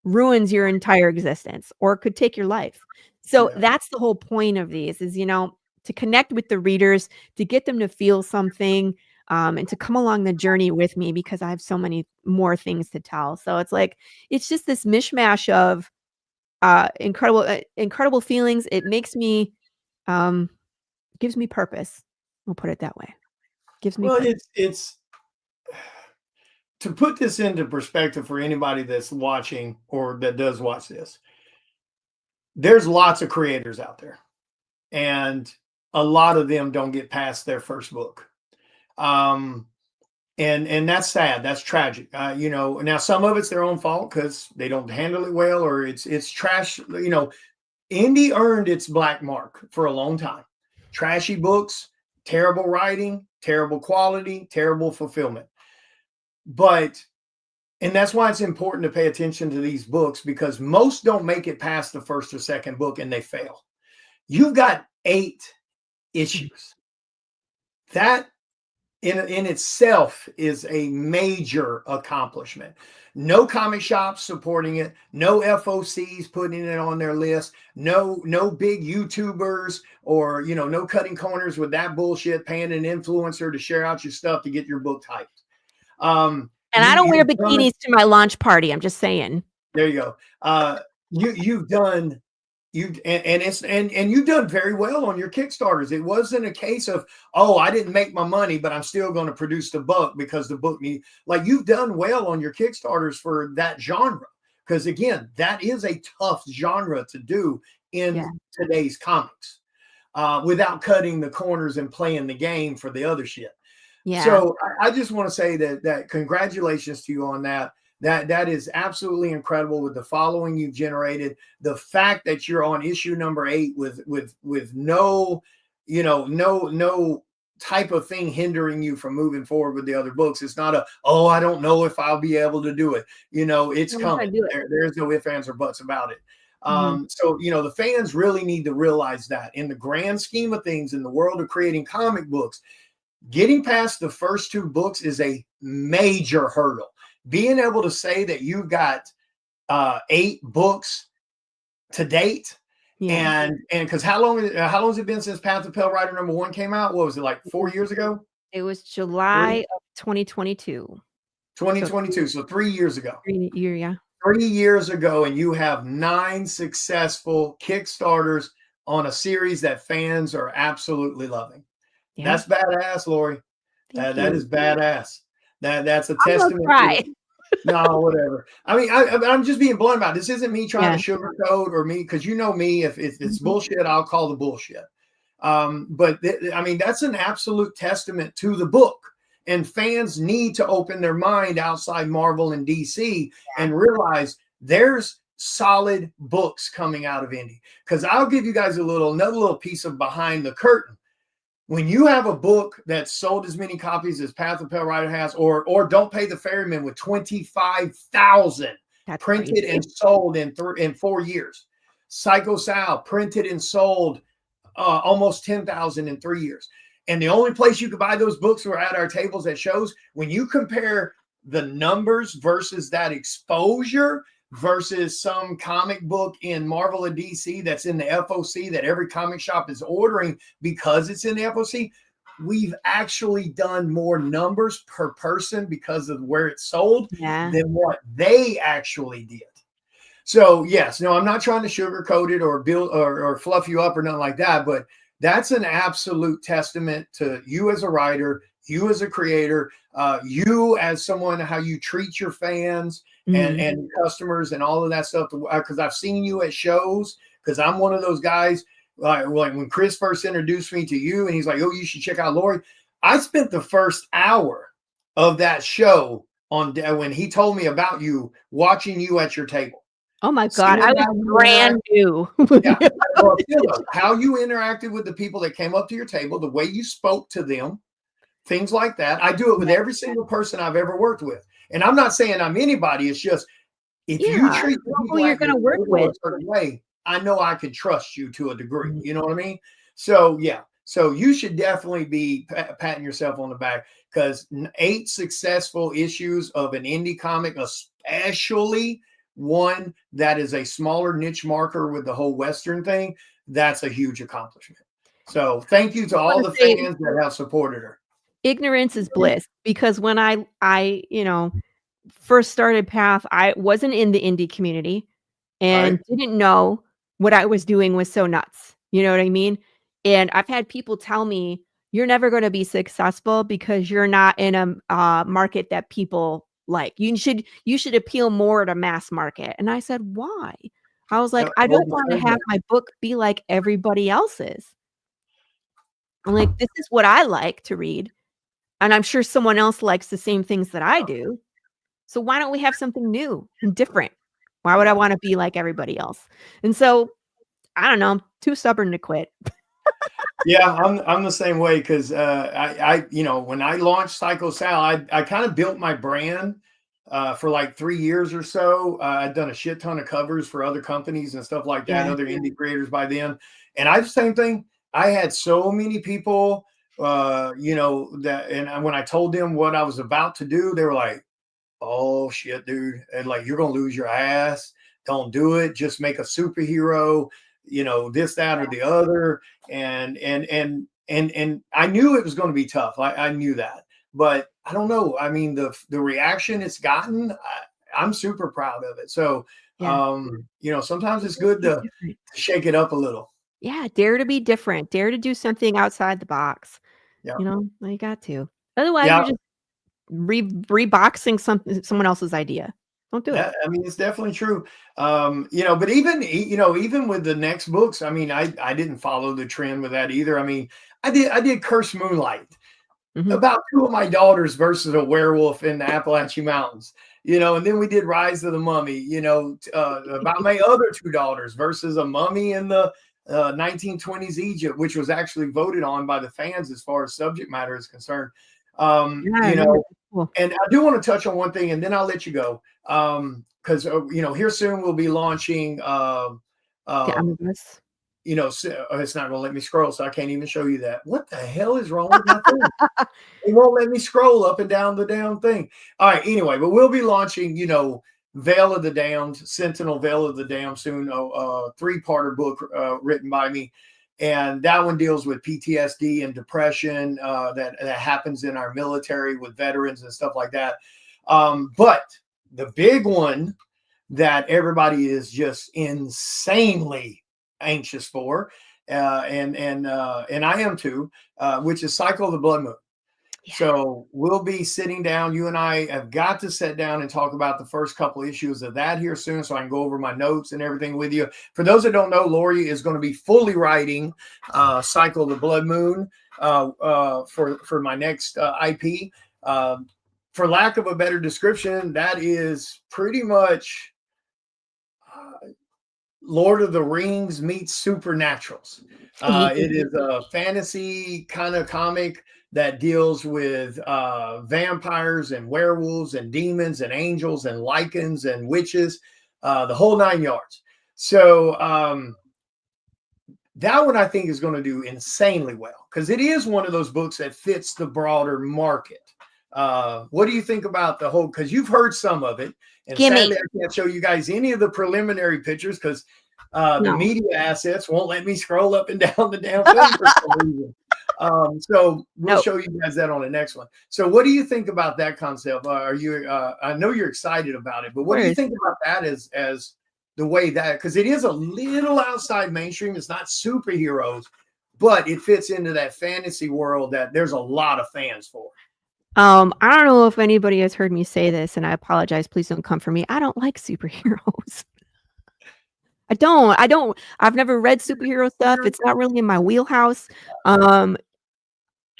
ruins your entire existence, or could take your life? So that's the whole point of these, is, to connect with the readers, to get them to feel something, and to come along the journey with me, because I have so many more things to tell. So it's like, it's just this mishmash of incredible feelings. It makes me, gives me purpose. We'll put it that way. Gives me purpose. It's to put this into perspective for anybody that's watching or that does watch this. There's lots of creators out there, and a lot of them don't get past their first book. And that's sad. That's tragic. Now some of it's their own fault because they don't handle it well, or it's trash. Indie earned its black mark for a long time. Trashy books, terrible writing, terrible quality, terrible fulfillment. And that's why it's important to pay attention to these books, because most don't make it past the first or second book and they fail. You've got 8 issues. That in itself is a major accomplishment. No comic shops supporting it, no FOCs putting it on their list, no big YouTubers or no cutting corners with that bullshit, paying an influencer to share out your stuff to get your book hyped. And I don't wear bikinis to my launch party. I'm just saying. There you go. You've done you've done very well on your Kickstarters. It wasn't a case of, oh, I didn't make my money, but I'm still going to produce the book because the book you've done well on your Kickstarters for that genre. Because again, that is a tough genre to do in today's comics without cutting the corners and playing the game for the other shit. Yeah. So I just want to say that congratulations to you on that. That is absolutely incredible with the following you've generated. The fact that you're on issue number 8 with no type of thing hindering you from moving forward with the other books. It's not I don't know if I'll be able to do it. It's coming. There's no ifs, ands, or buts about it. So, the fans really need to realize that in the grand scheme of things, in the world of creating comic books, getting past the first 2 books is a major hurdle. Being able to say that you've got 8 books to date, and because how long has it been since Path of Pale Rider #1 came out? What was it, like 4 years ago? It was July of 2022. 2022, so 3 years ago. 3 years ago, and you have 9 successful Kickstarters on a series that fans are absolutely loving. Yeah. That's badass, Laurie. That is badass. That's a testament. No, whatever. I mean, I'm just being blunt about it. This isn't me trying to sugarcoat or me, because you know me. If it's bullshit, I'll call the bullshit. But I mean, that's an absolute testament to the book. And fans need to open their mind outside Marvel and DC and realize there's solid books coming out of indie. Because I'll give you guys another little piece of behind the curtain. When you have a book that's sold as many copies as Path of Pale Rider has, or Don't Pay the Ferryman with 25,000 printed and sold in 4 years. Psycho Sal printed and sold almost 10,000 in 3 years. And the only place you could buy those books were at our tables at shows. When you compare the numbers versus that exposure versus some comic book in Marvel or DC that's in the FOC that every comic shop is ordering because it's in the FOC, we've actually done more numbers per person because of where it's sold than what they actually did. So yes, no, I'm not trying to sugarcoat it or build or fluff you up or nothing like that, but that's an absolute testament to you as a writer, you as a creator, you as someone, how you treat your fans and customers and all of that stuff. Because I've seen you at shows, because I'm one of those guys, like when Chris first introduced me to you and he's like, oh, you should check out Laurie. I spent the first hour of that show when he told me about you, watching you at your table. Oh my God, I was brand new. Well, how you interacted with the people that came up to your table, the way you spoke to them, things like that. I do it with every single person I've ever worked with. And I'm not saying I'm anybody. It's just, if you treat who you're going to work with a certain way, I know I can trust you to a degree. You know what I mean? So, yeah. So you should definitely be patting yourself on the back, because 8 successful issues of an indie comic, especially one that is a smaller niche marker with the whole Western thing, that's a huge accomplishment. So thank you to all the fans that have supported her. Ignorance is bliss, because when I first started Path, I wasn't in the indie community and didn't know what I was doing was so nuts. You know what I mean? And I've had people tell me, you're never going to be successful because you're not in a market that people like. You should appeal more to mass market. And I said, why? I was like, I don't want to have my book be like everybody else's. I'm like, this is what I like to read. And I'm sure someone else likes the same things that I do. So why don't we have something new and different? Why would I want to be like everybody else? And so, I don't know, I'm too stubborn to quit. Yeah, I'm the same way, because I when I launched Psycho Sal, I kind of built my brand for like 3 years or so. I'd done a shit ton of covers for other companies and stuff like that, other indie creators by then. And same thing. I had so many people you know, that, and when I told them what I was about to do, they were like, "Oh shit, dude!" And like, "You're gonna lose your ass. Don't do it. Just make a superhero. You know, this, that, or the other." And I knew it was going to be tough. I knew that, but I don't know. I mean, the reaction it's gotten, I'm super proud of it. So, Yeah. you know, sometimes it's good to Different. shake it up a little. Yeah, dare to be different. Dare to do something outside the box. Yeah. You know, you got to. Otherwise, Yeah. you're just reboxing someone else's idea. Don't do it. I mean, it's definitely true. You know, but even you know, even with the next books, I mean, I didn't follow the trend with that either. I mean, I did Curse Moonlight Mhm. about two of my daughters versus a werewolf in the Appalachian Mountains. You know, and then we did Rise of the Mummy. You know, about my other two daughters versus a mummy in the 1920s Egypt, which was actually voted on by the fans as far as subject matter is concerned. Yeah, I You remember. know, Cool. and I do want to touch on one thing, and then I'll let you go. Because you know, here soon we'll be launching. The Um, Omnibus. you know, it's not going to let me scroll, so I can't even show you that. What the hell is wrong with my thing? It won't let me scroll up and down the damn thing. All right, anyway, but we'll be launching, you know, Veil of the Damned, Sentinel Veil of the Damned soon, a three-parter book written by me. And that one deals with PTSD and depression that happens in our military with veterans and stuff like that. But the big one that everybody is just insanely anxious for, and I am too, which is Cycle of the Blood Moon. Yeah. So we'll be sitting down. You and I have got to sit down and talk about the first couple issues of that here soon, so I can go over my notes and everything with you. For those that don't know, Laurie is going to be fully writing Cycle of the Blood Moon for my next IP. For lack of a better description, that is pretty much Lord of the Rings meets Supernaturals. It is a fantasy kind of comic that deals with vampires and werewolves and demons and angels and lycans and witches, the whole nine yards. So that one I think is going to do insanely well because it is one of those books that fits the broader market. What do you think about the whole? Because you've heard some of it, and sadly I can't show you guys any of the preliminary pictures because the media assets won't let me scroll up and down the damn thing for some reason. So we'll show you guys that on the next one. So what do you think about that concept? Are you? I know you're excited about it, but what do you think about that as the way that, because it is a little outside mainstream. It's not superheroes, but it fits into that fantasy world that there's a lot of fans for. I don't know if anybody has heard me say this, and I apologize. Please don't come for me. I don't like superheroes. I don't. I've never read superhero stuff. It's not really in my wheelhouse.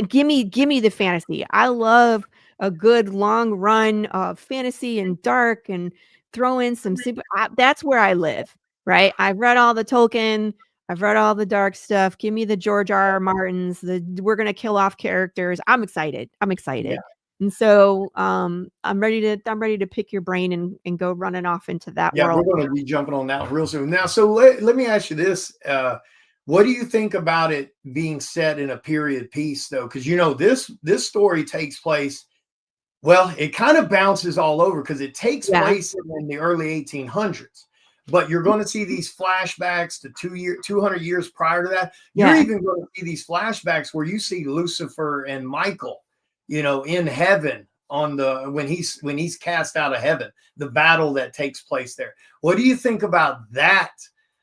Give me the fantasy. I love a good long run of fantasy and dark and throw in some super. That's where I live, right? I've read all the Tolkien. I've read all the dark stuff. Give me the George R.R. Martins. We're gonna kill off characters. I'm excited. Yeah. And so I'm ready to pick your brain and go running off into that world. We're going to be jumping on that real soon. Now, so let me ask you this. What do you think about it being set in a period piece, though? Because, you know, this story takes place, well, it kind of bounces all over because it takes place in the early 1800s. But you're going to see these flashbacks to 200 years prior to that. You're even going to see these flashbacks where you see Lucifer and Michael, you know, in heaven on the when he's cast out of heaven, the battle that takes place there. What do you think about that?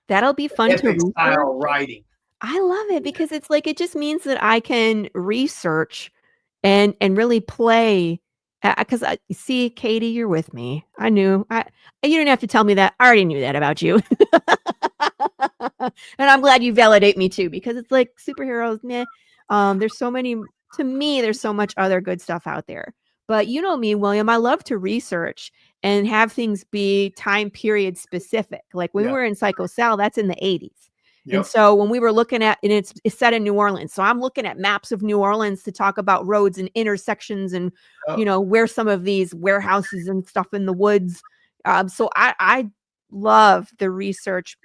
That'll be fun to research. Style writing. I love it because it's like it just means that I can research and really play. Because see, Katie, you're with me. I knew. You didn't have to tell me that. I already knew that about you. And I'm glad you validate me too, because it's like superheroes, meh. There's so many. To me, there's so much other good stuff out there. But you know me, William, I love to research and have things be time period specific. Like when we were in Psycho Sal, that's in the 80s. And so when we were looking at, and it's set in New Orleans. So I'm looking at maps of New Orleans to talk about roads and intersections and, you know, where some of these warehouses and stuff in the woods. So I love the research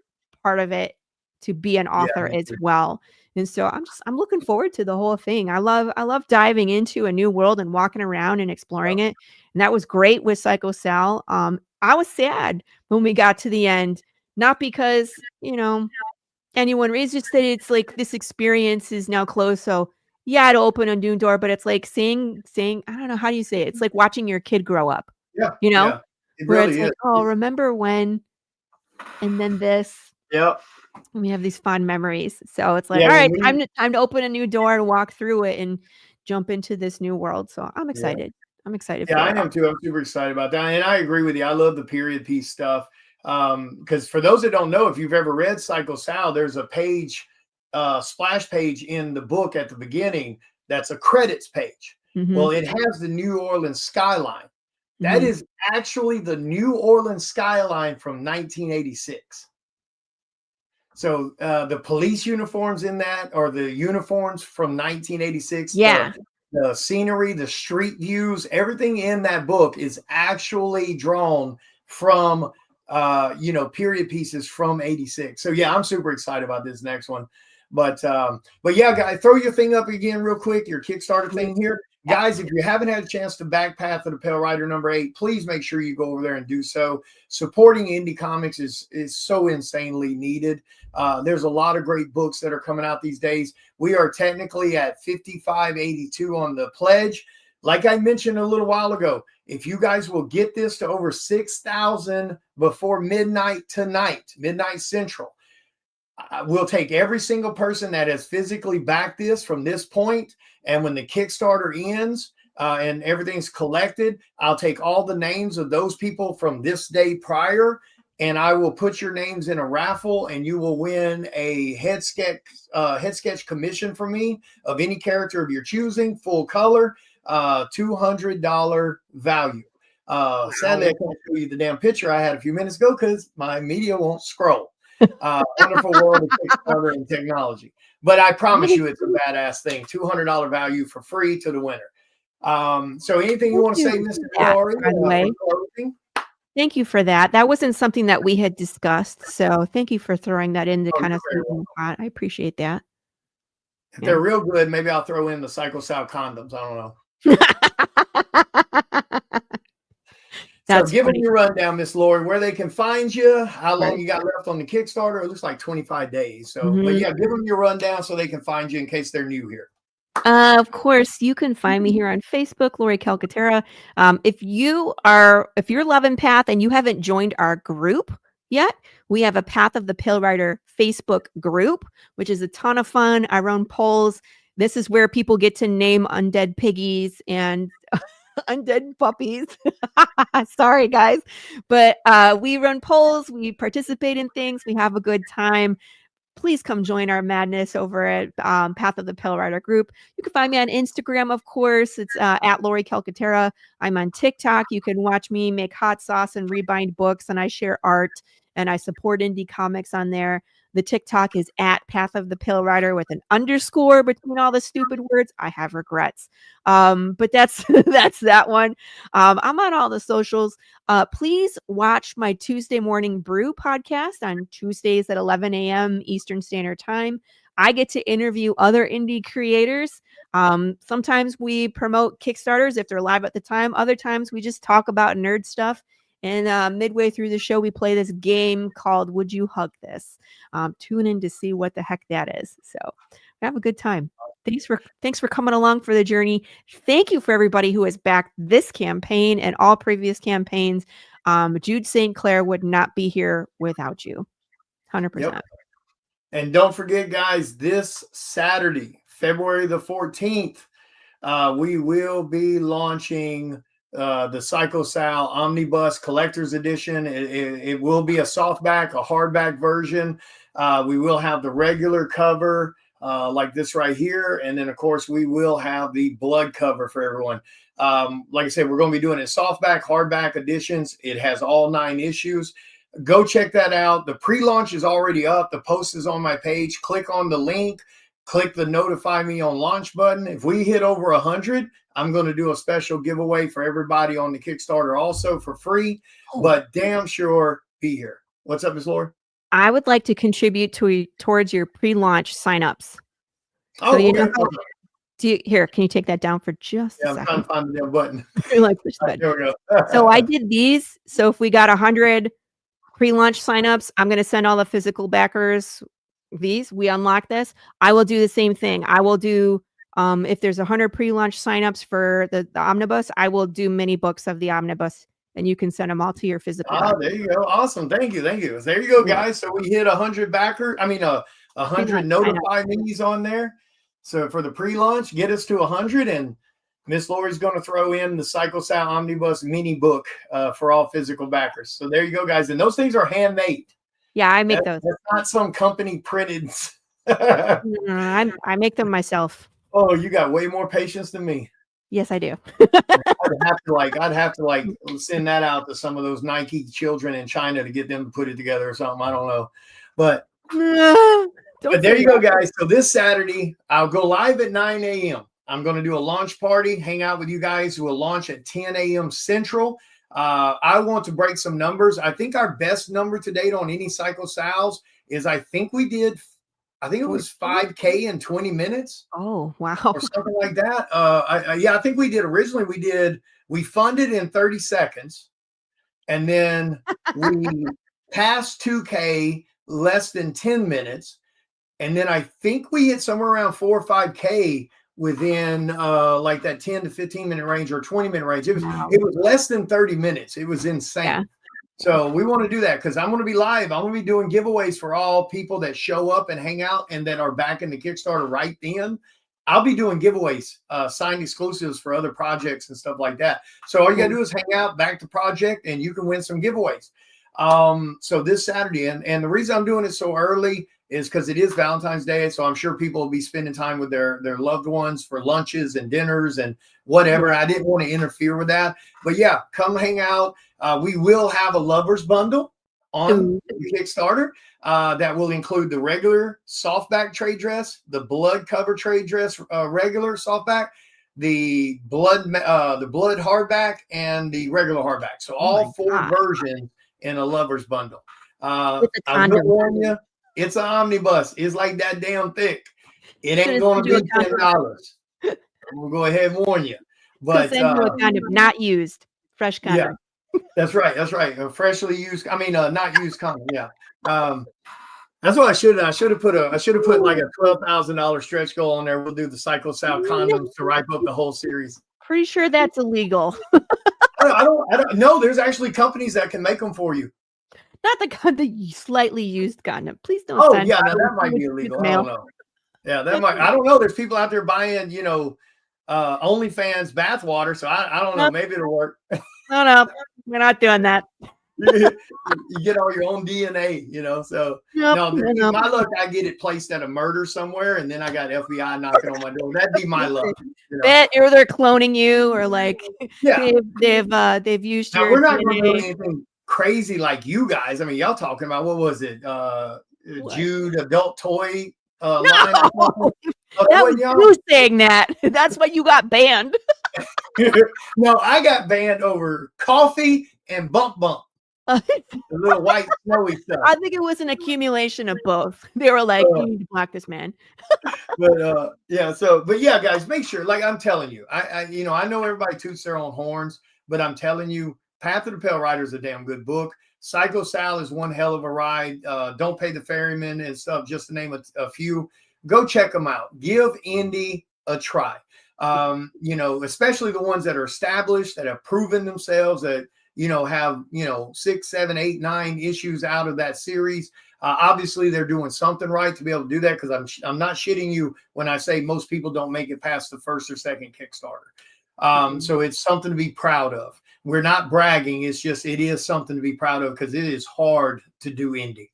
part of it. to be an author me as too. well. And so I'm looking forward to the whole thing. I love diving into a new world and walking around and exploring it. And that was great with Psycho Sal. I was sad when we got to the end, not because, anyone it's just that it's like this experience is now closed. So yeah, it'll open a new door, but it's like saying, I don't know, how do you say it? It's like watching your kid grow up, Yeah, you know, yeah, it where it's really is. like, oh, remember when, and then this. Yep. And we have these fond memories. So it's like, Yeah, all when right, time to open a new door and walk through it and jump into this new world. So I'm yeah. excited. I'm excited Yeah, for I it all. am too. I'm super excited about that. And I agree with you. I love the period piece stuff. Because for those that don't know, if you've ever read Psycho Sal, there's a page, splash page in the book at the beginning that's a credits page. Mhm. Well, it has the New Orleans skyline. That Mhm. is actually the New Orleans skyline from 1986. So the police uniforms in that are the uniforms from 1986. Yeah. The scenery, the street views, everything in that book is actually drawn from period pieces from 86. So yeah, I'm super excited about this next one. But yeah, guys, throw your thing up again real quick, your Kickstarter thing here. Guys, if you haven't had a chance to back Path of the Pale Rider #8, please make sure you go over there and do so. Supporting indie comics is so insanely needed. There's a lot of great books that are coming out these days. We are technically at 5582 on the pledge. Like I mentioned a little while ago, if you guys will get this to over 6,000 before midnight tonight, midnight central, we'll take every single person that has physically backed this from this point, and when the Kickstarter ends and everything's collected, I'll take all the names of those people from this day prior, and I will put your names in a raffle, and you will win a head sketch commission from me of any character of your choosing, full color, $200 value. Sadly, I can't show you the damn picture I had a few minutes ago because my media won't scroll. Wonderful world of Kickstarter and technology. But I promise you, it's a badass thing. $200 value for free to the winner. So anything you want to say, Mr. Laurie? By the way, thank you for that. That wasn't something that we had discussed. So thank you for throwing that in to kind of see in the pot. I appreciate that. If they're real good, maybe I'll throw in the Psycho Sal condoms. I don't know. That's so give funny. them your rundown, Miss Laurie, where they can find you, how long you got left on the Kickstarter. It looks like 25 days. So, but yeah, give them your rundown so they can find you in case they're new here. Of course, you can find me here on Facebook, Laurie Calcaterra. If you're loving Path and you haven't joined our group yet, we have a Path of the Pale Rider Facebook group, which is a ton of fun. I run polls. This is where people get to name undead piggies and undead puppies. Sorry, guys. But we run polls. We participate in things. We have a good time. Please come join our madness over at Path of the Pale Rider group. You can find me on Instagram, of course. It's at Laurie Calcaterra. I'm on TikTok. You can watch me make hot sauce and rebind books, and I share art, and I support indie comics on there. The TikTok is at Path of the Pale Rider with an underscore between all the stupid words. I have regrets. But that's that's that one. I'm on all the socials. Please watch my Tuesday Morning Brew podcast on Tuesdays at 11 a.m. Eastern Standard Time. I get to interview other indie creators. Sometimes we promote Kickstarters if they're live at the time. Other times we just talk about nerd stuff. And midway through the show, we play this game called Would You Hug This? Tune in to see what the heck that is. So have a good time. Thanks for coming along for the journey. Thank you for everybody who has backed this campaign and all previous campaigns. Jude St. Clair would not be here without you. 100%. Yep. And don't forget, guys, this Saturday, February the 14th, we will be launching the Psycho Sal Omnibus Collector's Edition. It will be a softback, a hardback version. We will have the regular cover like this right here. And then, of course, we will have the blood cover for everyone. Like I said, we're going to be doing it softback, hardback editions. It has all 9 issues. Go check that out. The pre-launch is already up. The post is on my page. Click on the link. Click the notify me on launch button. If we hit over 100, I'm going to do a special giveaway for everybody on the Kickstarter also for free. But damn sure be here. What's up, Ms. Laurie? I would like to contribute towards your pre-launch signups. Oh, So you okay. know how, here, can you take that down for just Yeah, a I'm trying second? to find the damn button. You're like, push the button. There we go. So I did these. So if we got 100 pre-launch signups, I'm going to send all the physical backers these. We unlock this. I will do the same thing. I will do, if there's 100 pre-launch signups for the Omnibus, I will do mini books of the Omnibus, and you can send them all to your physical backers. There you go. Awesome. Thank you. Thank you. There you go, Yeah. guys. So we hit 100 backer. I mean, 100 notified me's on there. So for the pre-launch, get us to 100, and Miss Laurie's going to throw in the Cycle Sal Omnibus mini book for all physical backers. So there you go, guys. And those things are handmade. Yeah, I make those. That's not some company printed. I make them myself. Oh, you got way more patience than me. Yes, I do. I'd have to send that out to some of those Nike children in China to get them to put it together or something. I don't know. But there you go, guys. So this Saturday, I'll go live at 9 a.m. I'm going to do a launch party, hang out with you guys who will launch at 10 a.m. Central. I want to break some numbers. I think our best number to date on any Cycle Sals is I think it was 5K in 20 minutes. Oh, wow. Or something like that. I think we funded in 30 seconds. And then we passed 2K less than 10 minutes. And then I think we hit somewhere around 4 or 5K within like that 10 to 15 minute range or 20-minute range. It was less than 30 minutes. It was insane. Yeah. So we want to do that because I'm going to be live. I'm going to be doing giveaways for all people that show up and hang out and that are back in the Kickstarter right then. I'll be doing giveaways, signed exclusives for other projects and stuff like that. So all you got to do is hang out, back to project, and you can win some giveaways. So this Saturday, and the reason I'm doing it so early is because it is Valentine's Day. So I'm sure people will be spending time with their loved ones for lunches and dinners and whatever. I didn't want to interfere with that. But yeah, come hang out. We will have a lover's bundle on the Kickstarter that will include the regular softback trade dress, the blood cover trade dress, regular softback, the blood hardback, and the regular hardback. So all four versions in a lover's bundle. I'm gonna warn you, it's an omnibus. It's like that damn thick. It ain't going to be $10. I'm gonna go ahead and warn you. But send you a condom, not used, fresh condom. Yeah, that's right. That's right. A freshly used. I mean, not used condom. Yeah. That's what I should have. I should have put like a $12,000 stretch goal on there. We'll do the Cycle Sal condoms to wrap up the whole series. Pretty sure that's illegal. I don't know. There's actually companies that can make them for you. Not the slightly used condom. Please don't. Oh yeah, now that might be illegal. I don't know. Yeah, that might. I don't know. There's people out there buying, OnlyFans bathwater. So I don't know. Maybe it'll work. No, we're not doing that. You get all your own DNA, So my luck, I get it placed at a murder somewhere, and then I got FBI knocking on my door. That'd be my luck. Or they're cloning you, or like they've used. Now, we're not going to do anything crazy like you guys. I mean, y'all talking about what was it? Jude adult toy line. That was you saying that. That's why you got banned. No, I got banned over coffee and bump. The little white snowy stuff. I think it was an accumulation of both. They were like, you need to block this man. But yeah, guys, make sure, like I'm telling you, I know everybody toots their own horns, but I'm telling you, Path of the Pale Rider is a damn good book. Cycle Sal is one hell of a ride. Don't Pay the Ferryman and stuff, just to name a few. Go check them out. Give indie a try. Especially the ones that are established, that have proven themselves, that have 6, 7, 8, 9 issues out of that series. Obviously, they're doing something right to be able to do that, because I'm not shitting you when I say most people don't make it past the first or second Kickstarter. So it's something to be proud of. We're not bragging. It's just, it is something to be proud of, because it is hard to do indie,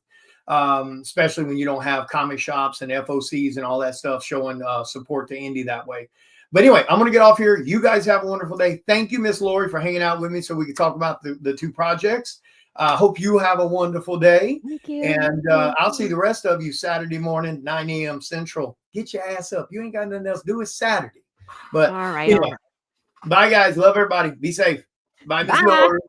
especially when you don't have comic shops and FOCs and all that stuff showing support to indie that way. But anyway, I'm going to get off here. You guys have a wonderful day. Thank you, Miss Laurie, for hanging out with me so we can talk about the two projects. Hope you have a wonderful day. Thank you. And I'll see the rest of you Saturday morning, 9 a.m. Central. Get your ass up. You ain't got nothing else to do. It's Saturday. But all right. Bye, guys. Love everybody. Be safe. Bye, Miss Laurie.